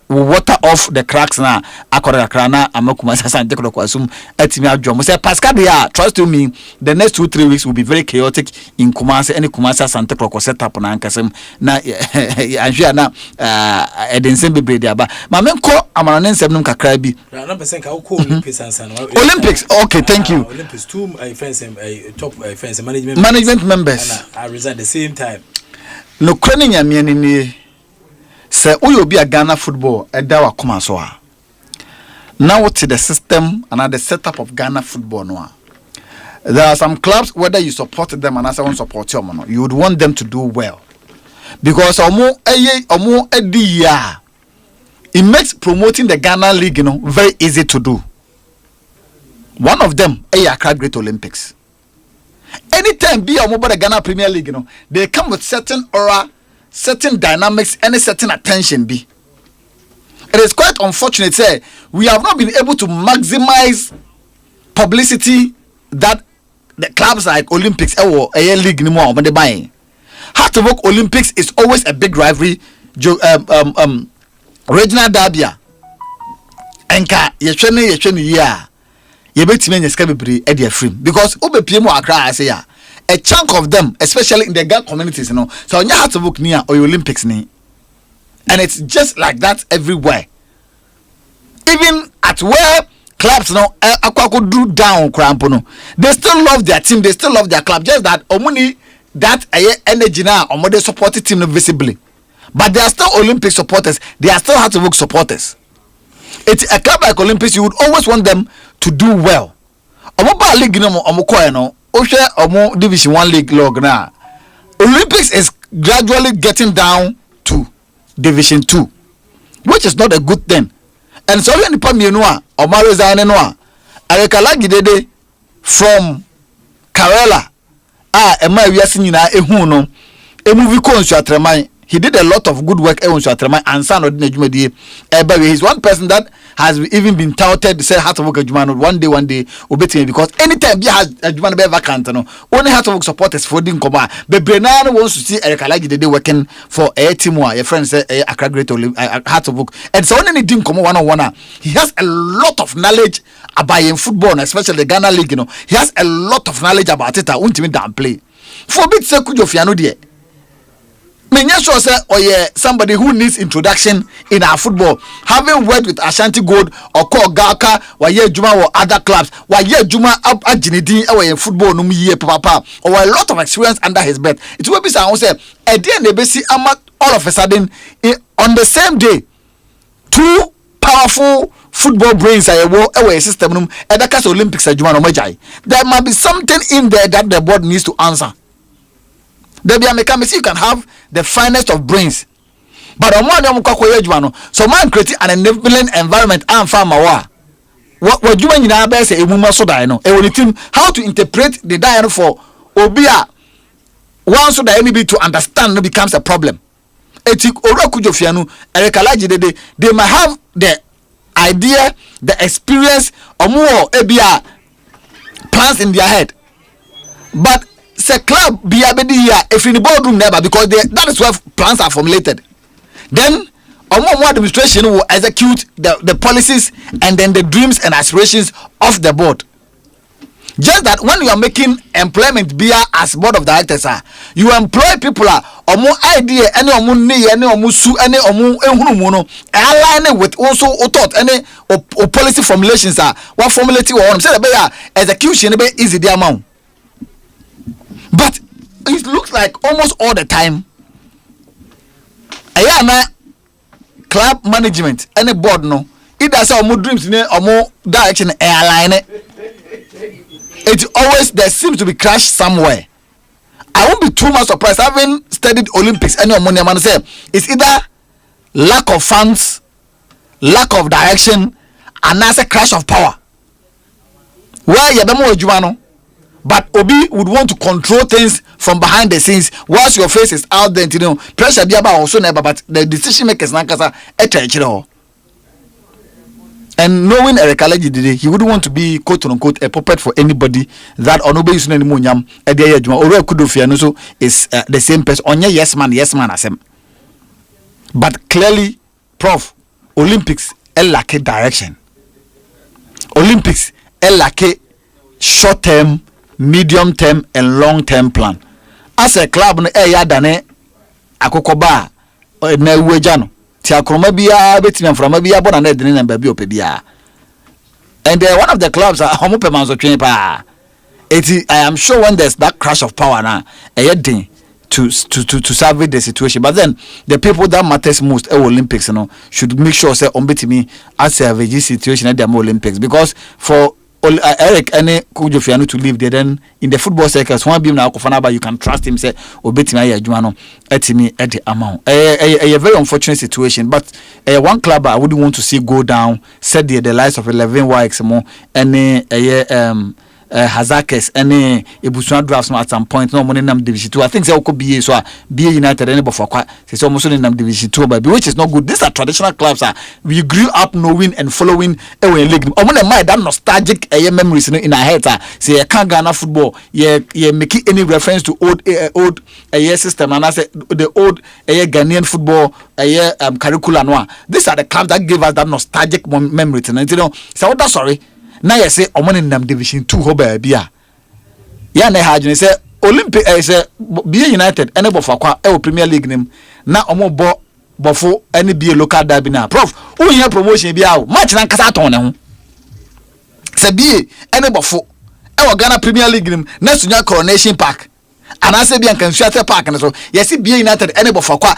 water off the cracks na akora krana amakumasa Sante Koroko asum etimi adwo say Pascal dia trust to me the next 2-3 weeks will be very chaotic in Kumasi any Kumasa Sante Koroko setup na ankasem na anhwe na edensem bebre dia ba ma menko amana nsem num kakra bi na person ka ko Olympics ansan Olympics okay thank you Olympics two fans top fans management members and I reside the same time no krani nyame ni say uyo be a Ghana football edawa come so now to the system and the setup of Ghana football there are some clubs whether you support them and as I want support them you would want them to do well because it makes promoting the Ghana league very easy to do. One of them Accra Great Olympics. Anytime be the Ghana Premier League they come with certain aura, certain dynamics, and a certain attention be. It is quite unfortunate say we have not been able to maximize publicity that the clubs like Olympics or a league anymore when they buying. Hard to work Olympics is always a big rivalry. Regional derby. Enka yechweni yeah. Yebetime nyeska bebre e dia free because obepie mu Accra say ya. A chunk of them, especially in the Ghana communities, so you have to book near or Olympics and it's just like that everywhere. Even at where clubs could do down crampono, they still love their team, they still love their club. Just that omuni that energy now or they support the team visibly, but they are still Olympic supporters. They are still hard to work supporters. It's a club like Olympics. You would always want them to do well. Omoba league Omo Division 1 league log now. Olympics is gradually getting down to Division 2, which is not a good thing. And so when the Pamienua or Marizane Noa, Arekala Gidede from Karela, Emma Yasinina Ehuno, a movie consumer. He did a lot of good work and son of Nejumedi. He's one person that has even been touted say Heart of Oak Adwuma one day obetime because anytime be has Adwuma be vacant no only Heart of Oak supporters for din koma bebrena no wants to see Eric Alaji dey working for a team your friend say Accra Great Heart of Oak and so only din koma one he has a lot of knowledge about in football especially the Ghana League he has a lot of knowledge about it won't even downplay for bit say Kujo Fiano there Menya sure say somebody who needs introduction in our football having worked with Ashanti Gold or Kogaka or Juma or other clubs or Juma up at Jinidi or football no year papa or a lot of experience under his belt. It will be say a day nebesi all of a sudden on the same day 2 powerful football brains are a system and the Olympics are Juma no majai. There might be something in there that the board needs to answer. There be a mechanism you can have the finest of brains, but on one so man create an enabling environment and farmer what you mean in our best a woman so that I know how to interpret the dialogue for Obia one so that anybody to understand becomes a problem. They might have the idea, the experience or more plans in their head, but say club be if in the boardroom never because that is where plans are formulated. Then more administration will execute the policies and then the dreams and aspirations of the board. Just that when you are making employment be as board of directors you employ people or more idea any or more su any or more align with also thought any or policy formulations what formulating or say the execution be easy the amount. But it looks like almost all the time, club management, any board no, it does more dreams or more direction airline. It always there seems to be crash somewhere. I won't be too much surprised having studied Olympics. Any money man say it's either lack of funds, lack of direction, and that's a crash of power. Where you don't know. But Obi would want to control things from behind the scenes whilst your face is out there. Pressure be about also never, but the decision makers nankasa etre. And knowing Eric Alaji today, he wouldn't want to be quote unquote a puppet for anybody that or nobody is any munyam at the age. Or Kudofia so is the same person. Onye yes man asem. But clearly, Prof, Olympics lack direction. Olympics lack short term, medium term and long term plan. As a club no dane akokoba na wejano ti akroma bia betimi amframa bia bona na dene number bi opebia. And one of the clubs homope manzo twen pa. I am sure when there's that crash of power na din to salvage the situation. But then the people that matters most at Olympics should make sure say ombetimi as salvage the situation at the Olympics, because for Eric any Kujo Fiano to live there, then in the football circles one beam now Kofanaba you can trust him say obetimi adwuma etimi at the amount a very unfortunate situation. But one club I wouldn't want to see go down said the lives of 11 wives more any Hazakes any Ebusuan drafts at some point no money nam division 2. I think say could be so be United any for quite say almost in nam division 2 but which is not good. These are traditional clubs we grew up knowing and following a league. My that nostalgic memories in our heads say can't Ghana football make any reference to old system and I say the old Ghanaian football curriculum. These are the clubs that give us that nostalgic memories and so that's sorry. Now you say in nam division 2 ho ba bia ya na ha say Olympic say be United any bo fakwa Premier League nim na omo bo bofo any be local derby na Prof who here promotion bia match na nkasa ton ne ho say be any bofo Ghana Premier League nim na sunya Coronation Park and I say be kan Theatre Park na so yes be United any bo fakwa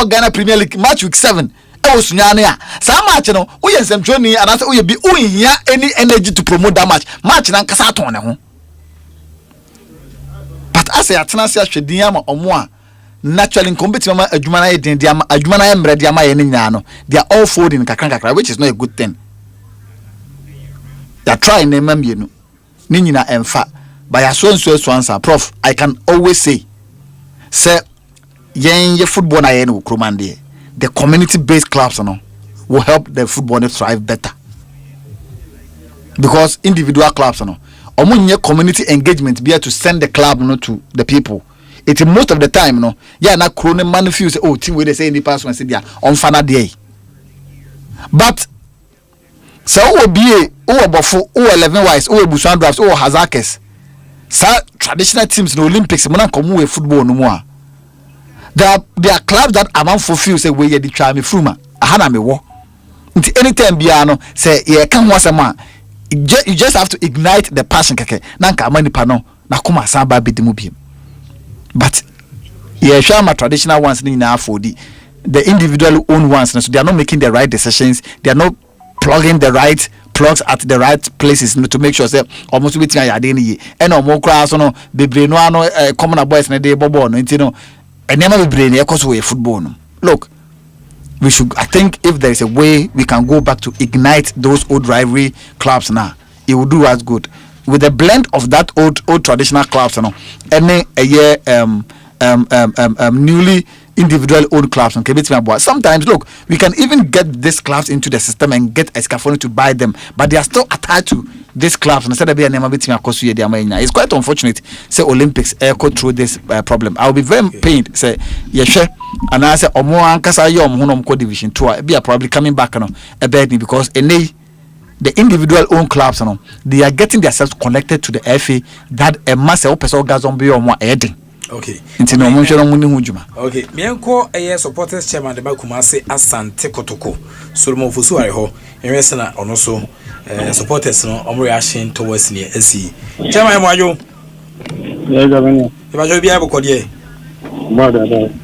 Ghana Premier League match week 7 sunyane sa match no we nsɛmtwoni anase we bi unhia any energy to promote that match na nkasa aton ne ho. But as ya tena se ahwedin ama omo a naturally competitive ma adwuma na yedin dia ma adwuma na yemre dia ma ye ne nya no they are all folding kakran which is not a good thing. They are trying na mamienu ni nyina emfa but ya so answer Prof. I can always say yen ye football na ye no kromande the community-based clubs will help the football to thrive better. because individual clubs no omunye community engagement be to send the club no to the people. It most of the time no yeah na krone man feel say oh team we dey say any person say dia on fana dey. But so wo be o obofo o 11 wise o ebusuan drafts o hazakes sa traditional teams in Olympics mo na come we football no more. There are clubs that amount for feel say we ye di try me fruma aha na me wo nti anytime bia no say ye kan ho asema you just have to ignite the passion keke na nka amanipa no na kuma san ba be demu biem. But yeah sure my traditional ones ni na for the individual own ones so they are not making the right decisions, they are not plugging the right plugs at the right places to make sure say almost wetin ya dey ni and omo kra so no bebre no ano common boys na dey bobo no nti no enema bebre na ekoso we football no. Look, we should, I think if there is a way we can go back to ignite those old rivalry clubs now, it will do us good. With a blend of that old traditional clubs, you know, any a year newly individual owned clubs on Kebiti. Sometimes look, we can even get these clubs into the system and get a scaffolding to buy them, but they are still attached to these clubs instead of being a bit. It's quite unfortunate. Say Olympics go through this problem. I'll be very pained. Say yes, and I say Omo Ankasa Yom Hunomko Division 2 be probably coming back on a bad because the individual owned clubs, they are getting themselves connected to the FA that a massive person gazon be or more heading. Okay. Okay. Me enko supporters chairman de Bakumase Asante Kotoko. Solomon Fusu Ariho. Enwesana ono so supporters no omo reaction towards ne asi. Chairman Mwajo. Yeah, governor. Ibajo bia bokode.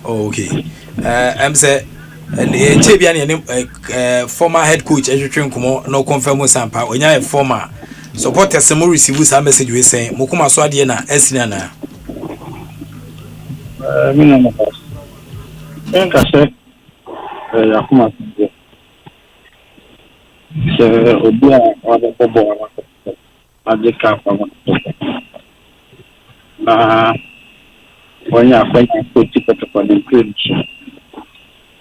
Oh, okay. I'm say Chebia ne former head coach Ejutwen Kumo no confirm Sampa. Onya former supporters mo receive some message we say mokuma so ade na asina na. Minimum of us. Then I said, Yakuma, so Obia or the Bobo, I just can't come. When you are going to put ticket for the bridge,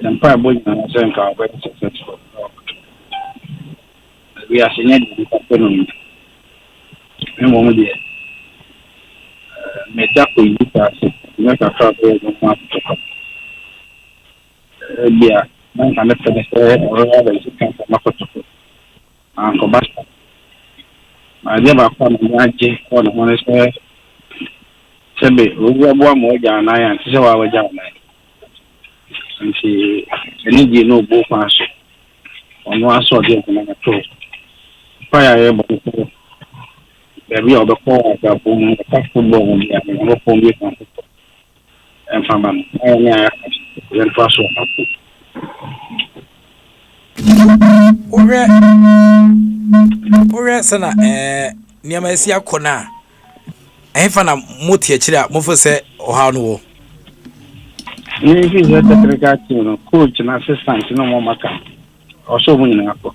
then probably I'm saying I'm very successful. We are seeing the economy. And one day, Medako is make a travel to come. Yeah, I'm going to finish the can for Makoto and Kobasta. I never found a magic for the one say, Sebe, we are one more than I am, so I was down. And she, need you know both answer. On one sort of the two. Fire able to be of the core of the boom, the football, and the phone with and from then first Ore sana niama esi akona ehfa na motie kire mo fo se oha no wo ni fi je technical team no coach na assistant no mo maka oso mu nyina akọ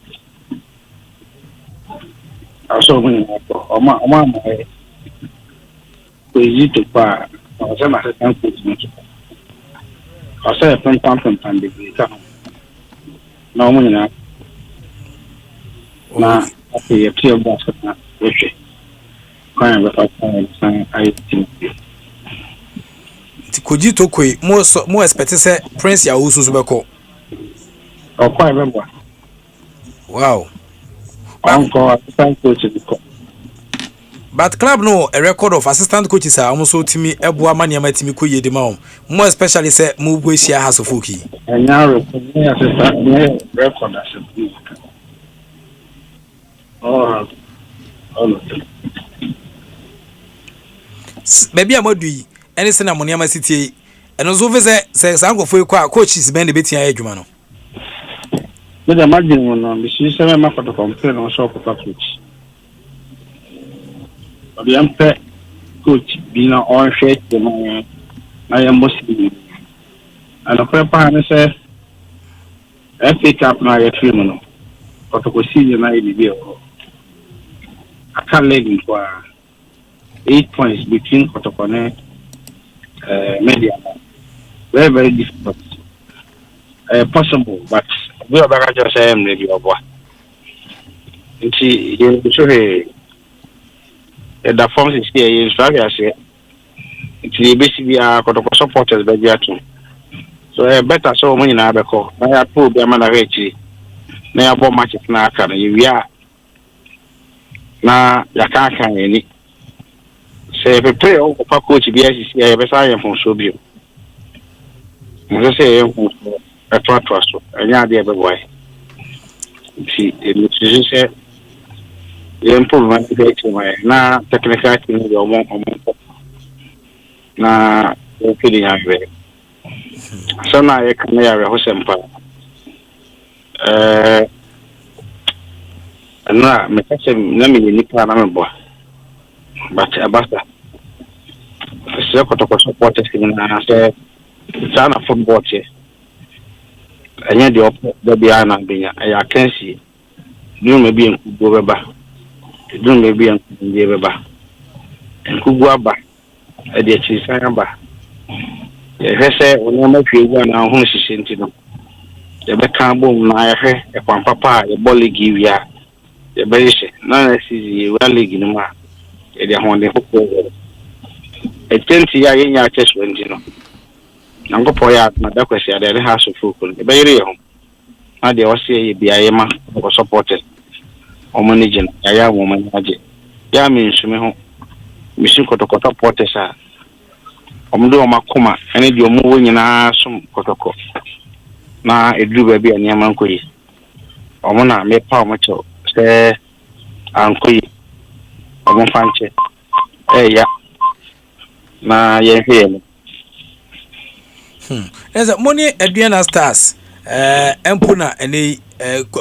oma ko yi to pa o se ma assistant coach no o se pam de ka no mo nyina na okay clear box na okay kan ba fa san ai team Koji tokoi mo expect say Prince ya usu so beko. O kwa remember. Wow. Uncle assistant coach beko. But club no a record of assistant coaches are almost so timi eboa maniama timi ko yedi ma more especially say mo go share house of oki. Enya assistant record assistant. Oh. Baby amadu yi any say na moniama city eno so fe say sankofo kwa coaches ben de betia adwuma no. Me da imagine no be see say me makoto complain on shop coach. Obi ampe coach bi na on share the man na ya mostly ana prepare na say FA Cup na ya trim no protocol senior na e bi o aka leg kwa 8 points between protocol media. Very, very difficult. Possible, but we are just saying maybe nti yenso he da form is here yenso afiase nti ebesi bia kotoko supporters be bia to so better so mo nyina abeko na ya pro bia mana rechi na ya bo match na aka na yewia na ya ka kan ni se pepe o pa coach bia sisi ya be sa ya fon so bio mo se ya fon atwa so anya de be boy si e se yẹn problem ti fẹ́ ti wọ̀ na technical team yẹ ọmọ na o kéde yàn rẹ̀ sọ́nà yẹ kàn yà rẹ̀ ọ̀sẹ̀ mpa ẹ̀nà mẹ́kẹ́sẹ̀ náà mi yẹ nípa náà mi bọ̀ bàtí abasa ẹ̀sẹ̀ kọ̀tọ̀kọ̀ support ẹ̀sìn náà sẹ́ sáà football tiẹ̀ ẹ̀yẹ́ di ọ̀pọ̀ dẹ́bi àná bẹ̀yà ẹ̀yà kẹ́ǹsì ní ọmọ ẹbí nkúgbó bẹ́ẹ̀ bá dun be bi an je be ba nkugwa ba e de chi san ba ye hwese ono ma hwe gwa na ho hihye ntino ye be kan bom na ye hwe e kwan papa ye boligi wia ye be hye na na sizi ye wa ligi no ma ye de ho de ho ko e tenti ya ye nya cheso ntino na ngopo ya na da kwesi ya de ha so fuku e be yire ye ho na de wose ye bia ye ma ko supported omanage na ya wo manaje ya mi nsume ho misin kotokota potesa omdo makoma ene di omo wo nyina som kotoko na edu ba bia ne amankoyi omo na me pa omo cho se ankoyi omo fanche ya na ye hwe eza money Aduana Stars empuna ene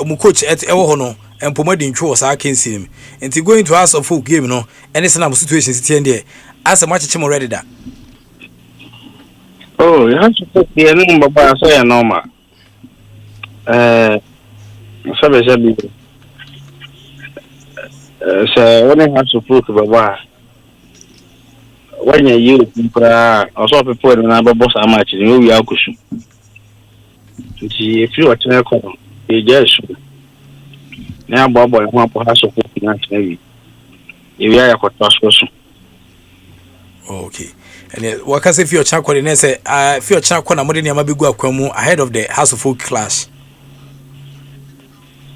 mu coach ewo ho no empomadi ntwo sa kensim enti going to house of folk game no any sana situation sit here as much chimo ready da oh you have to put the number by say normal sabe so when have to put baba when you also people na babo sa match ni we akusu nti if you watch na ko e jesu na bobo ho apo ha so ko na tnawi e wi ya ko taso so okay and what can say if your chakwa dey say if your chakwa na modern yama begu akwamu ahead of the house of folk clash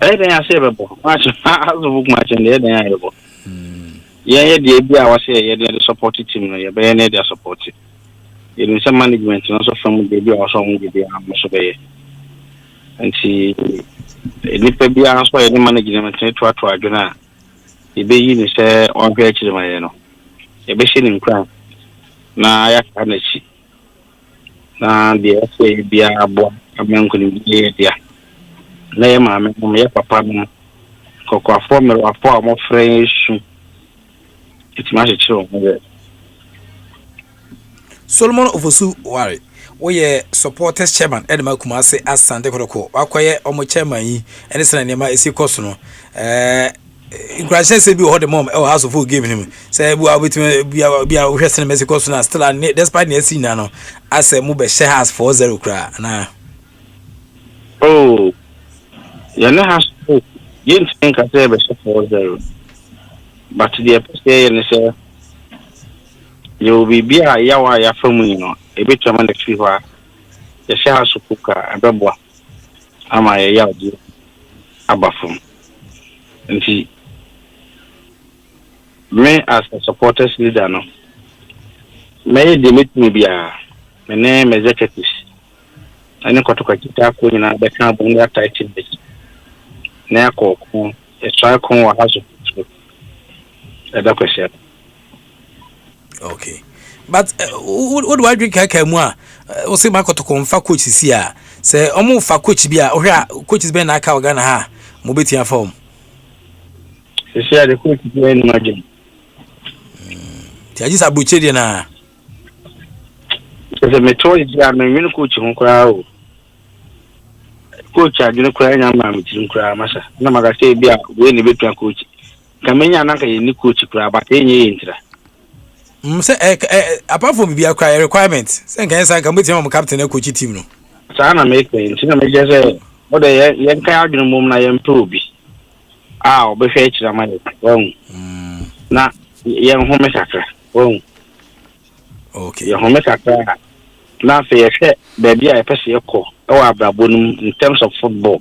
then I say bebo match house of folk match and then I go yeah dey bia wa say yeah dey support team no yeah be na dey support you know some management no so from dey bia so mo dey am so be and see nipa bia nso ya ni management to adwena e be yi ni se on hwe akire ma ye no e be shini nkran na ya ka na chi na de se bia abo amenko ni ye dia na ye ma me ye papa no kokko afọ me afọ amo fresh it ma che chiro mo Solomon Ofosu Ware we supporters chairman Edma Kumase as Sande Kodoko akwaye omo chairman yi ene sena nema esi koso no Igrashe se bi ho de mom e house of folk game him say bu abetu bia wo hwese na mesi koso na still despite na esi na no ase mu be share house 40 kra na oh ya na house yin think I say be share 40 but the person ne say you be bia yawa ya famu you know e be chama na fi hwa ya sha su kuka ababwa ama ya yaudi abafum nti me as a supporters leader no me de meeting bia me ne me executives ani kotoka kita ko nyina be kan bo ya title be na akoko e try kon wa hazo da kwese okay but what do I drink akamu a o se makoto konfa coach si a se omo fa coach bia o hwa coaches be na aka oga na ha mo betia form se ya de coach be ni magin ti aji sabuche de na se me to ya me win coach ho kra o coach adwene kra nya ma me tirim kra masa na maga se bia we ni betua coach kamenya na ka ye ni coach kra ba te nye intira say apart from be a requirement say can say can betim am captain e coach team no sa na make nti na me je say o de ye kan adwene mom na ye mprobi obehwe chira ma won na ye nhome kakra won okay ye nhome kakra na fe ye hwe baby a pese yekọ e wa abrabonum in terms of football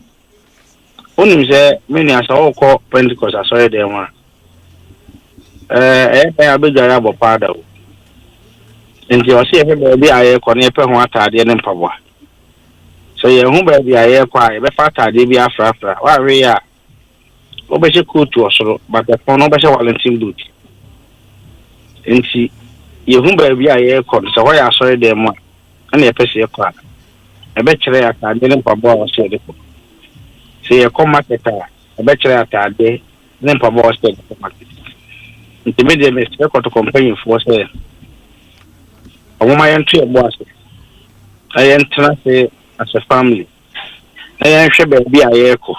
onim se many asa okọ Pentecost asore dem a abegara bo pada o nti o se ye baby a yekọ na epe ho atade ne mpaboa so ye hu baby a yekọ a ye be fa atade bi afrafra wa hwe ya obeche kotu osoro but the phone obeche Valentine boot nti ye hu baby a yekọ so ho ya asore dem a na ye pese yekọ a ebe kire atade ne mpaboa o se de ko se ye ko market a ebe kire atade ne mpaboa o se de ko market nti me de me se ko to company for say omoma yentu e bo ase ayentra se as a family ayen hwe baby a yekọ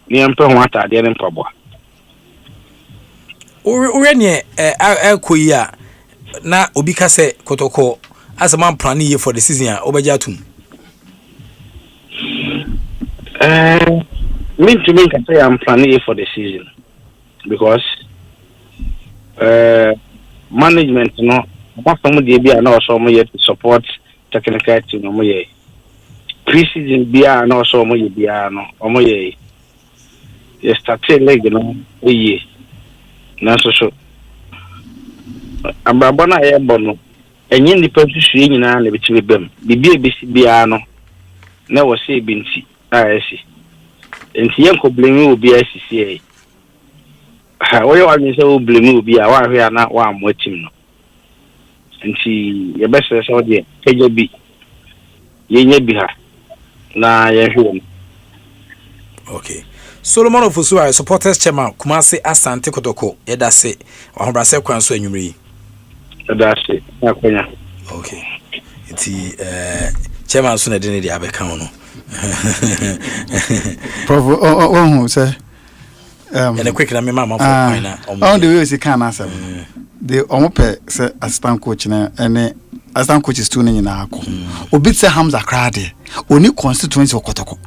ni empe ho atade ne mpaboa ore ne akoyi a na obi ka se kotoko asama plan ye for the season a obeja tum me can say I'm planning for the season because management no apart from the BA no so mo to support technical team no mo ye pre-season BA no so mo ye BA no mo ye start league no ye na so ababona ye bono enye nipa tusuye nyina na beti bem bibia besi BA no na wo se binti esi enti yenko blame obi asisi oyo wa se o blame obi a wa hwe na wa amotim no enti ye bese se odi keje bi yenye bi ha na ye hwe okay Solomon of Usua supporters chairman Kumasi Asante Kotoko yedase ahobrase kwan so anwumre yedase akonya okay enti chairman so na de ne dia abeka no Prof, who say? And a quick, I mean, Mamma, on the way is a can answer. The Omope say assistant coach and assistant coach is tuning in our call. Obitse Hamza Crade, only constituency of Kotoko.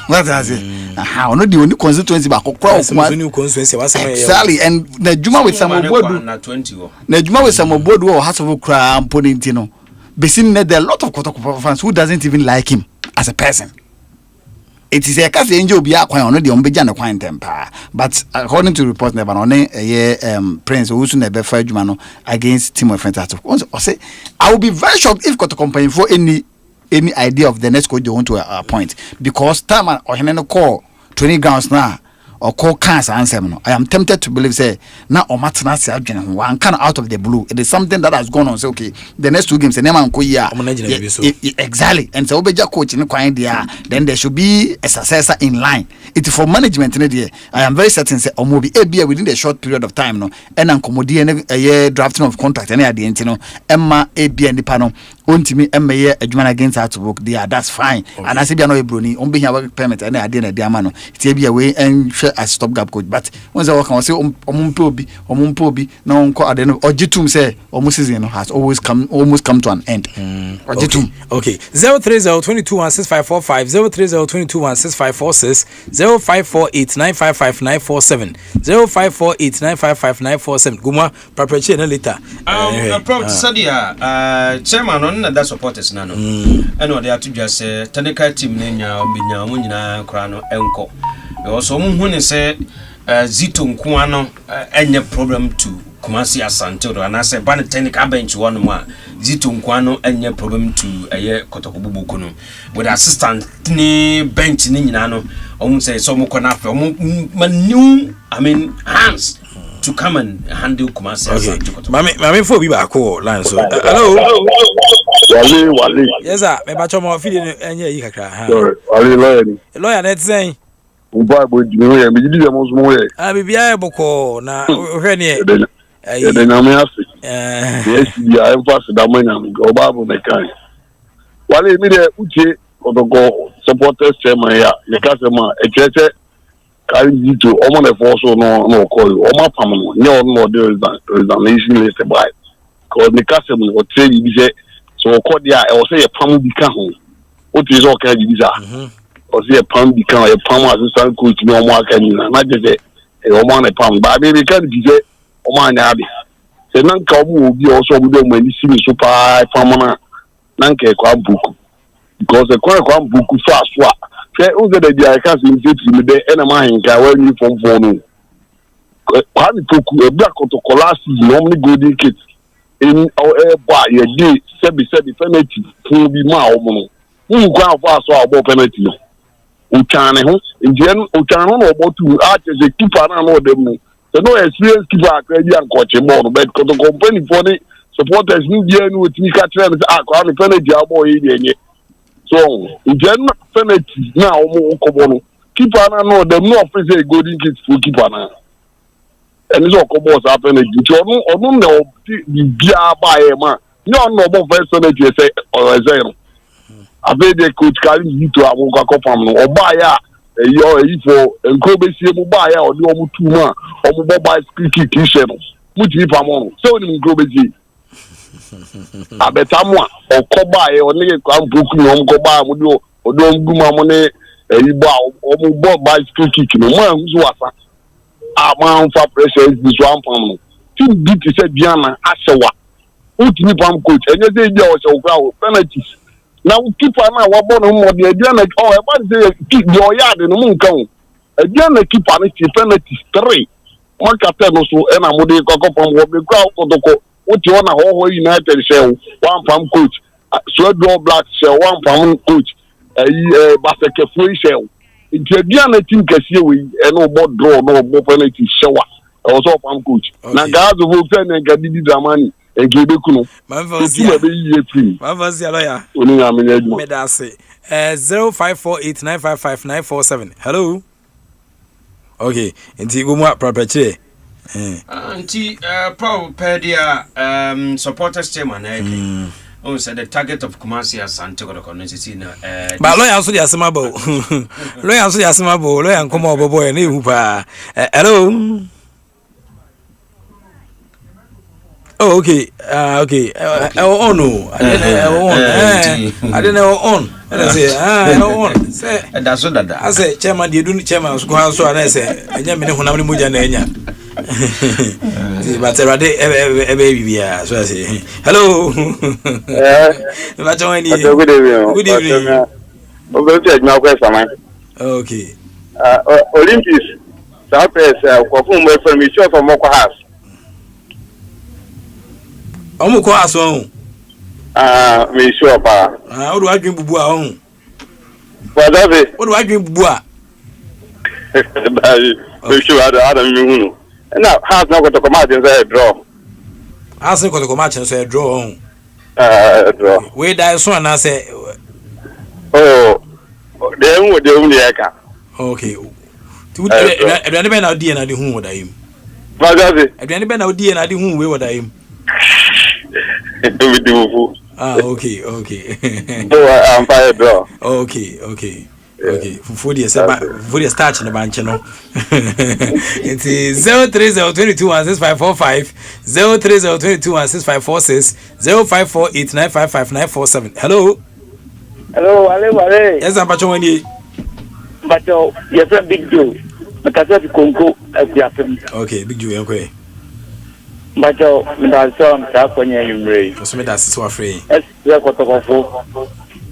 What does it? How no the only constituency back across new constituency was exactly and the Juma with some board 20. The Juma with some board or has of crime putting Tino. Besin there are a lot of Kotoko fans who doesn't even like him as a person. It is a case angel be a quite on the Umbejan quine temper, but according to reports, never on a prince who soon never fight Jumano against Timo Fantastic. Or say, I will be very shocked if got a company for any idea of the next coach you want to appoint because time or he call 20 grounds now. Or call cancer answer. I am tempted to believe say now or Martinez one kind of out of the blue. It is something that has gone on. Say okay, the next 2 games the name exactly. And so Obeja coach in the then there should be a successor in line. It is for management in the I am very certain say Omobi ABA within a short period of time no and Ancomodi a year drafting of contract and at the end Emma ABA and the panel Untimi Emma year a Juman against out to work there. That's fine. Okay. And I say no Bruni on being our permit and I didn't diamano. It be away and as stopgap coach, but once I work on say Omumpobi, no uncle at the end or Jitum say almost season has almost come to an end. Or Jitum. Okay. 03022165545 03022165546 0548955947 0548955947 Guma prepare later. Prof Sadia chairman on that supporters nano. And what they are to just say technical team nenya munyina krano enko. Also muhune say Zito nkuano any problem to Kumasi Asante and I say ban technical bench one more Zito nkuano any problem to Kotokubu Kuno with assistant ni bench ni nano say some konafe new hands to come and handle Kumasi Asante. Mami for be back line so hello Wale yes sir me ba chomo feeling enye yi kakra ha Wale lawyer net saying Bible me me di dem so mo ye bibia e boko na hwe ne e de na me afi yes bi I pass da man na go Bible me kan Wale mi de uche odoko supporters chairman ya ye ka se ma e cheche carry Zito omo na force no call omo pam no nye no de examination list by cause me ka se mo o tell you say so call dia e o say ye pam bi ka ho o ti so ka ji bisa or see a pump become a pump assistant coach no more can not just a woman a pump, but maybe can be a woman habit. The non will be also with them when you see me super permanent Nanke Kwambuku. Because the Kwambuku fast swap. Say, who the idea I can't see the enemy in Kawan from phone. Kwambuku, a black to Colossus, normally good kids. In our bar, a day, Sebi penalty, to be my woman. Who can't fast swap about penalty? Uchane, in general, Uchano about two arches, a keeper, and all them. The no experience keeper, and coach a ball, but the company for the supporters new year with me catching the penalty boy. So, in general, penalty now, keeper, and know them no office a golden kids for keeper now. And it's all combo's happening. Or no, be by a man. No first penalty, say, or a zero. I bet they could carry you to a Waka family or buy a for and Kobe buy or do 2 months or buy ski t-shirt. Which if I'm on, so in Kobe. I bet someone or Kobai or nigga come booking on Kobai or don't do my money. You bought by ski kick. No man who's what a man for pressure is this 1 pound. 2 beat said Diana Ashawa. Who's me pump coach and you say there was a penalties. Now keep on our born home or the again like keep your yard in the moon count. Again keep on it penalties 3. One captain also and I'm going to from what the crowd for the what you want a whole United shell 1 pound coach. So draw black shell 1 pound coach. A basket free shell. It's again a team can see we and no more draw no more penalty shower. Also pound coach. Now guys will send and get the money. Ekebekuno. Manfosia lawyer. Medase. 0548955947. Hello. Okay. Inti gumwa property. Anti Prof pedia supporters chairman on said the target of Kumasi as Santiago community na but lawyer also the asemabo. Lawyer also the asemabo. Lawyer nkomo bobo e na ehupa. Hello. Oh, okay. Okay. Oh no. I didn't know on. I say, on. Say, that's what that. I say, chairman, you do chairman so I say, and you mean when muja nenya. But a baby, so I say, hello. Good evening. Okay. Olympics. Southwest, perform well from each other Moko House. Omo ko aso me sure pa. O do adwen bubu a ho. What does it? O do adwen bubu a. Me sure Adam me hunu. Now has not got to come out and say draw. Has not got to come out and say draw. Draw. We die so na say oh. Dem wo dem dey aka. Okay. Tu e be na die na de hu wo da yim. What does it? E be na die na de hu we wo da yim. Okay. I'm fire draw. Okay. For the start in the bench, no. It's 030221655, 030221656, 0548955947. Hello. Yes, I'm Pachoni. But yes, a big deal. Because I Congo as the okay, big deal, okay. But I saw him tap on your ray. So that's so free. Yes, you're got to go.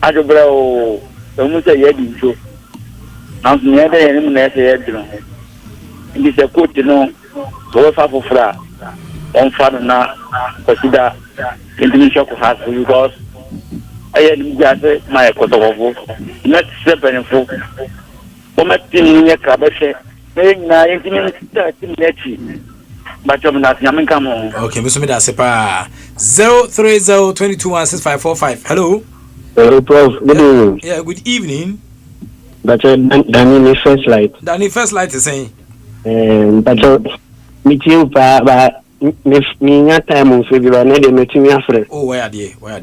I don't know. Almost a year into. I'm near the enemy. And it's a coach, you know, go far for flat. On father now, consider international has because I had my Kotovo. Not 7 4. Ometin near Cabeshe, paying 1930. But I'm not coming. Come on. Okay, Mr. Sepa 03022165545. Hello. Hello, Prof. Good evening. Yeah, good evening. But Danny first light. Danny first light is saying. But meet you, but me not time on February. I need meeting me after. Oh, where are they? Boa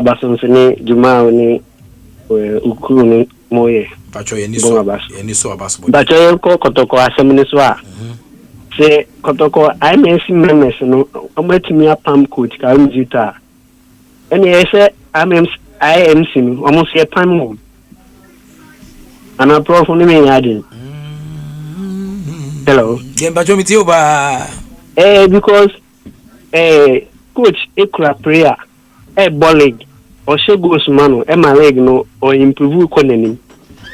Basson, Juma, Ukuni, Moye. Pacho, any so abas. But I call Kotoko as a minister. Say Kotoko, I may see members, no, I'm waiting me a palm coach, Karimzita. And yes, I am seeing almost a time home. And a prof on me adding. Hello. Because coach ekura prayer bowling or she goes mano my leg no or improve koneni.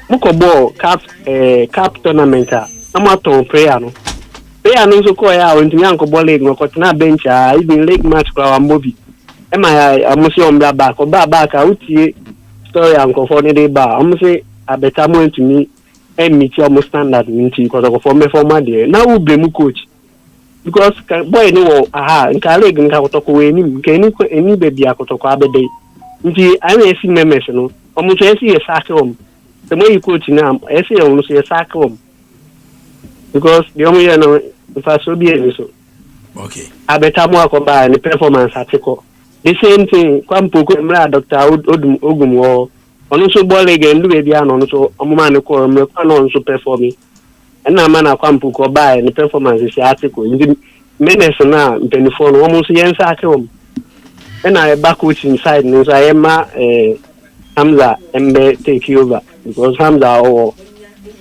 Muko ball cap tournament amateur prayer no. Prayer no so call ya onti yanko bowling no kotina bench even leg match kwa Mobi. Amusi ombra back or back utie story anko for the bar. Amusi a better moment to me and meet your standard minti because of former there. Now we blame coach. Because boy no nka leg nka kotoko we ni any baby akotoko abede. Nti I may see memes no. Omo so esi sack the way you coach now, I say omo so sack because the omo ya no fa so be so. Okay. I better more akoba any performance article. The same thing kwampo ko mra Dr. Ogumwo ono so ball again do baby ano so omo man ko me kwa no so perform. And na man akwampo ko buy any performance is article. Menes na mpenifor no omo so yen sack and I back coach inside no so I am Hamza Mbe take over because Hamza or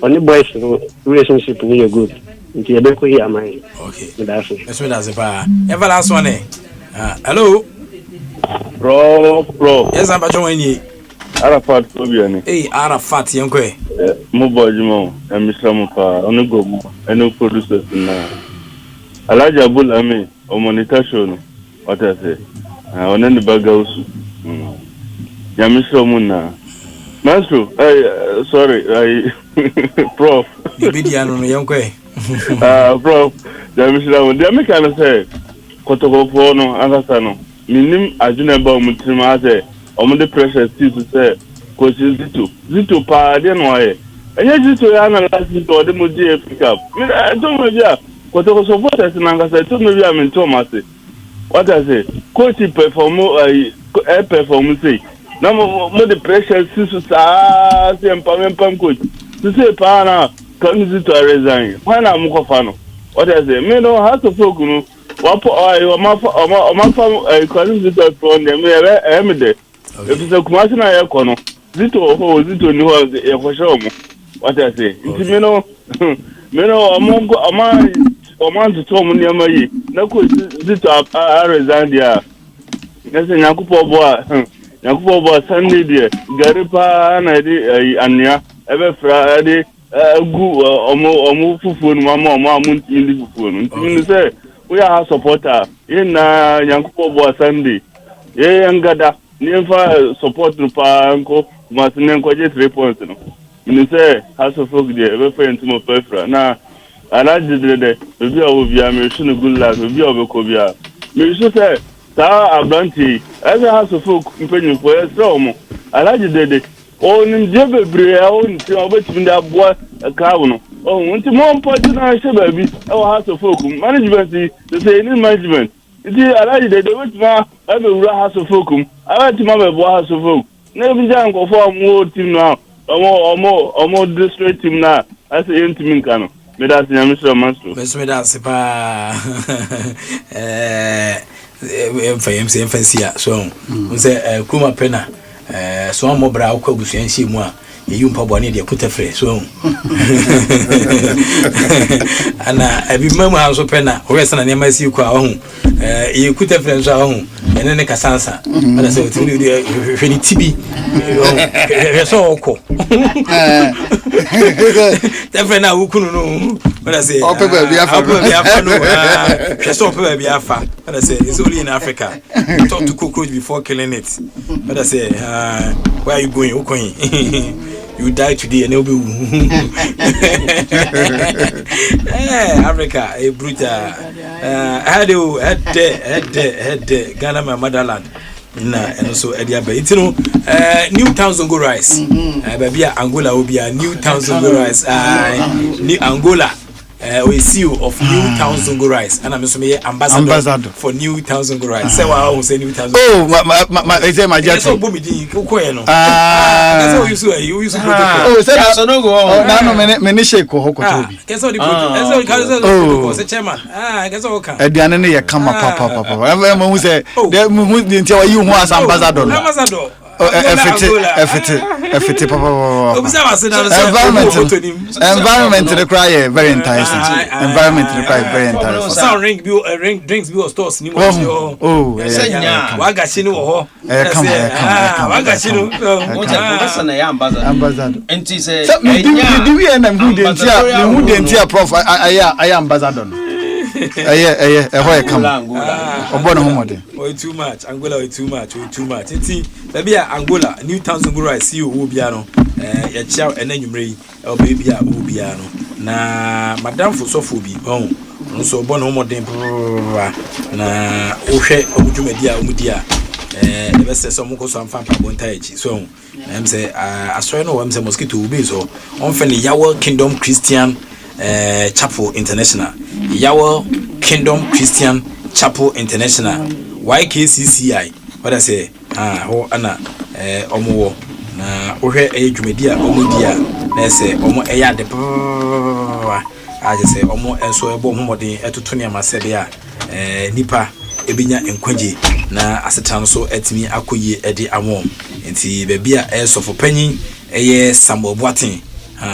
only boys relationship ni good. Nti ebe ko here man. Okay. That's it. That's me that's ba. Ever last one hello. Prof. Yes, I'm Bajon ni. Arafat Obiani. Hey, Arafat yankwe. Mo bojimo, Mr. Mupa, onugo mo, enu producers na. Alaji Abul Ami, o monitor show no. What I say? Oneni bagausu. Ya Mr. Muna. Master, sorry, Prof. Bibidiano no yankwe. Prof, ya Mr. Muna. Dia me kana say kotoko fo no angasa no. Minim ajuna ba mutima ase omude pressure still say coach Zito pa de no aye enye Zito ya na last to de mo die pick up me don't know bia kotoko supporters na angasa to me bia me to mase what I say coach perform perform say na mo the pressure still sa se empam coach to say pa na kan Zito resign why na mo ko fa no what I say me no how to focus no wapo kwani Zito from them emede if the kumasi na ye kono Zito ni ho ye ko show mo what I say nti me no omo to mo ni amayi na ko Zito a resign dia na se nyakupo bo Sunday dia garipa na di ania ebe fra di gu omo fufu no mama omo amunti ndi fufu no nti say we are supporter in Yankupo Boa Sunday. Ye ngada ni fa support no pa anko masine nko je 3 points no. Ni say House of Folk dey we friend mo pefra na alaji de bi awo bia me sunu good luck bi obeko bia. Me so say ta abranti as House of Folk mpenyu for esra mo. Alaji de o ni je bebre o ni ti obetimi da boa ka no. Oh, unti mo party na she baby. Oh, House of Folk management they say any management. It alaji de wait ma e be wura House of Folk. Ala ti ma be bo House of Folk. Na bi jan ko for mo team now. Omo district team na. As a team nka no. Me da nya Mr. Master. Me da se pa emfa so unse kuma pena so mo bra akwa busuansi mu a yeyu mpabo ne de kutafre so ana abi mamu ha so pena o na ne masi kwa ho ye kutafre so ho ene ne kasansa ana se otimi de hwani tibi so oko tafre na wukunu no ana se ope bi afa no so ope bi afa ana se it's only in Africa talk to cockroach before killing it ana se where are you going okoyin you die today and you'll be Africa a brutal had Ghana my motherland and also Edia New Towns on go rise baby Angola will be a New Towns on go rise New Angola we CEO of New Towns on go rise and I'm ambassador for New Towns on go rise say wow say New Towns my say my jet so boom di kokoye no that's how you use protocol say so no go na no me shake ko hokoto bi keso di protocol say chairman keso ka aduane ne ye kama papa mo hu say de mo hu ntia wa yi hu as ambassador ambassador efete Efiti papa. Environment the cry very enticing. Environment the cry very enticing. Sound drinks be stores ni mo. Oh, waga chini wo ho. Come. Waga chini. Professor na ya ambassador. Enti say do we and who the prof I ambassador. Come. Too much. Angola too much. Enti baby Angola New Town Zunguru I see you bia no. Ya chia enanyumre o baby a wo bia no. Na madam fosofo bi nso bo no modern na ohwe omudwumadi a omudi a ebe se so mo ko so amfa pa bonta echi so na em say asoy no wam say mosquito ubi so on fe ne Yawo Kingdom Christian Chapel International Yawo Kingdom Christian Chapel International YKCCI what I say ho ana omo na ohwe edwumadi a omudi a na say omo eya de I just say omo enso ebo homodin etoto ne amasebe a nipa ebinya enkwaje na asetan so etimi akoye ede amom enti bebia sofo panyin eye Samuel Boatin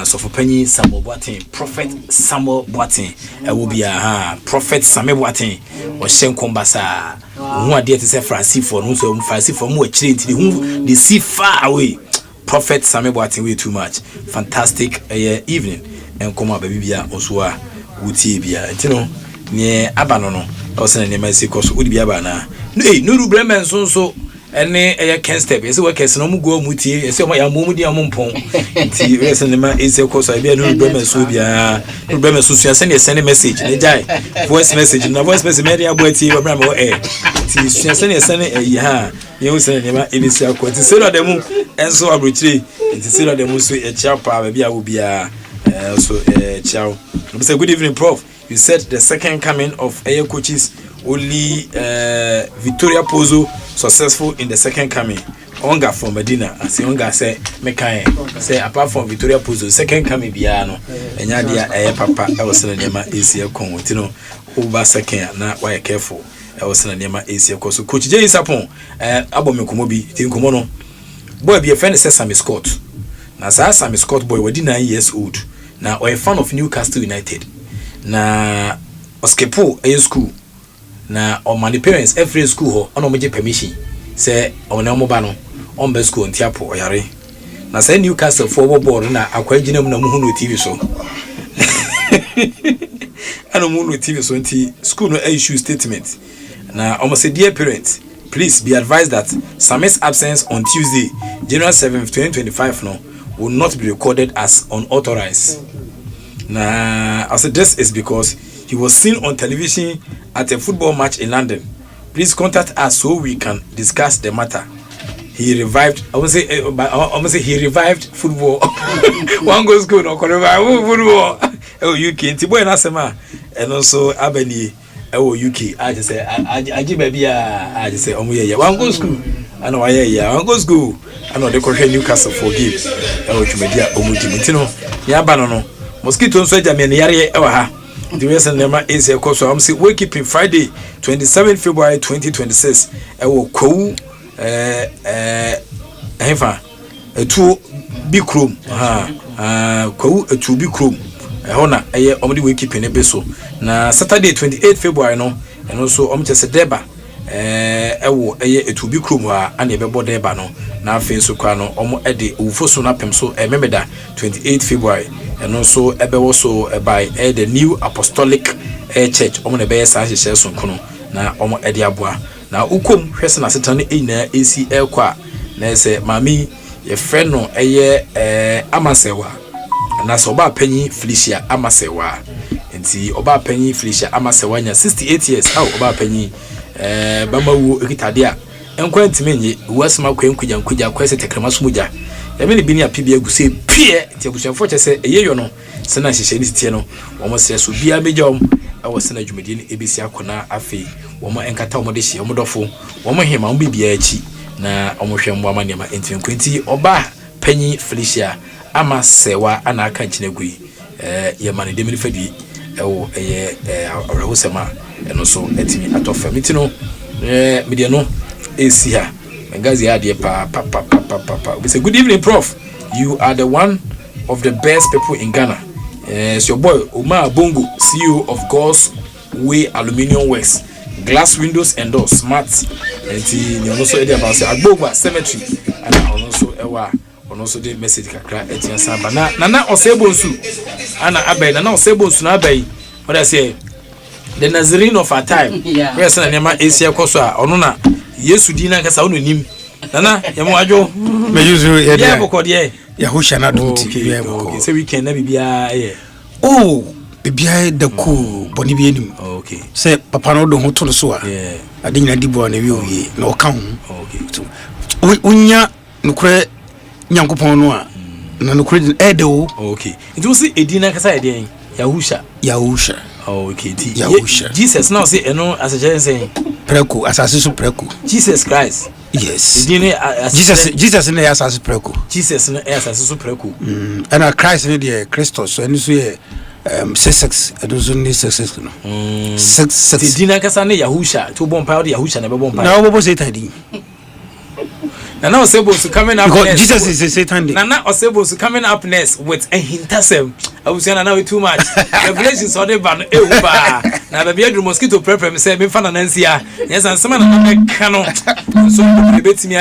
sofo panyin Samuel Boatin Prophet Samuel Boatin ewo bia Prophet Samuel Boatin o shenkombasa hu ade te se Francifo no so Francifo mu akire enti hu they see far away Prophet Samuel Boatin way too much fantastic evening enkoma babibia osua wutie bia entino ne abano no osena ne masi koso udi bia ba na no ru bremen so ene ken step ese we kese no mu go mutie ese o ya mu di amompon nti ese ne ma ese koso bia no ru bremen so bia ru bremen so sua send message ne jai voice message na voice message me dia boatie we bremen o nti sua send ye wo send ne ma ebisi akwati se no dem enso abrochire nti se no dem so e chia pa bia wo bia ciao. Say good evening, Prof. You said the second coming of air coaches only Victoria Pozo successful in the second coming. Onga from Medina. I say Onga say mekai say apart from Victoria Pozo second coming biano. Enya dia papa I was na nema AC kon tino over second na why careful. I was na nema AC kon so coach J Sapon abom komo bi tin komo no. Boy be a friend say Sammy Scott. Na Sammy Scott boy wadi 9 years old. Na or a fan of Newcastle United. Na oskepo a school. Na on my parents every school ho on omoje permission. Say on na moba no on be school ntiapo oyare. Na say Newcastle forward board na akwagina mu na mu no TV so. Ano mu no TV so nti school no issue statement. Na almost say dear parents, please be advised that Sammy's absence on Tuesday, January 7th, 2025 no will not be recorded as unauthorized. Nah, I said this is because he was seen on television at a football match in London. Please contact us so we can discuss the matter. He revived. I must say he revived football. One goes good, no revive football. Oh, UK. Tiboy Nasema, and also Abeni. Oh, UK. I just say I give baby. I just say yeah. One goes school. I know yeah. One goes school. I know the country Newcastle forgive. Oh, you media omutino. Yeah, banono. Mosquito so jamani yare ewa the reason nema is a course I'm say we keeping Friday 27 February 2026 ewo kowu efa etu big room kowu etu big room hona eye omdi we keeping ebe so na Saturday 28 February no and also omchese deba ewo eye etu big room ha ana ebebo deba no na afi so kwa no omo ede ufoso na pem so memeda 28 February and also ebewo so by the New Apostolic Church omo na be sa hyehyɛ so nkono na omo ede aboa na ukom hwese na setan ina AC kwa na se mami ye friend no eye amasewa na so ba panyi Felicia amasewa enti oba panyi Felicia amasewa nya 68 years oba panyi bama wu ekitade a enkwanti nye wasema kwenkuja kwese tekrema sumuja yamene bini apibia guse pie ti abusuafo kyese eyeyo no sena hyehyɛ ni tie no wɔn sɛ so bia bejom ɛwɔ sena dwumadi ne ebesi akona afi wɔn enkata wɔn de hye wɔn dɔfo wɔn hema wɔn bibia akyi na wɔn hwɛ mbo ama nema entinkwenti oba panyi Felicia ama sewa ana aka nkyinagui yamane demini fadi ɛwɔ ɛyɛ awrehosema ɛno so etimi atɔfa mitino media no esi ha ngazi ade pa we say good evening Prof. you are the one of the best people in Ghana. It's your boy Omar Bongo, CEO of God's Way Aluminium Works, glass windows and doors, smart. And you also heard about Agbogba Cemetery, and also the message kakra etian samba na osebonsu ana abai na osebonsu na abai what I say the Nazarene of our time yes na nema esia koso a ono na Yesu di na kasa ono nim nana yemo adwo me yuzu ye dia bokode Yahusha na dumti ye boko say weekend na bibia ye bibia da ku boni bi enim okay say papa no do ho to so a ade nyina di bo na wi oye na o ka ho okay unya nukure nyankopon no a na nukure edo okay it was edina kasa ede Yahusha okay Yahusha Jesus now say eno as a say preko asase so preko Jesus Christ yes Jesus na asase preko Jesus na asase so preko and Christ na the Christos so eno so ye 66 edozo ni 66 no 66 edina kasa na Yahusha to bompa o Yahusha na be bompa na obo say tadi Nana Osebosu coming up because next. Jesus is a Satan. Nana Osebosu coming up next with a hintasem. I was saying now too much. Revelations on the ban. Now the beard mosquito prep me say me fan Nancy. Yes, and some na me cano. So be bet me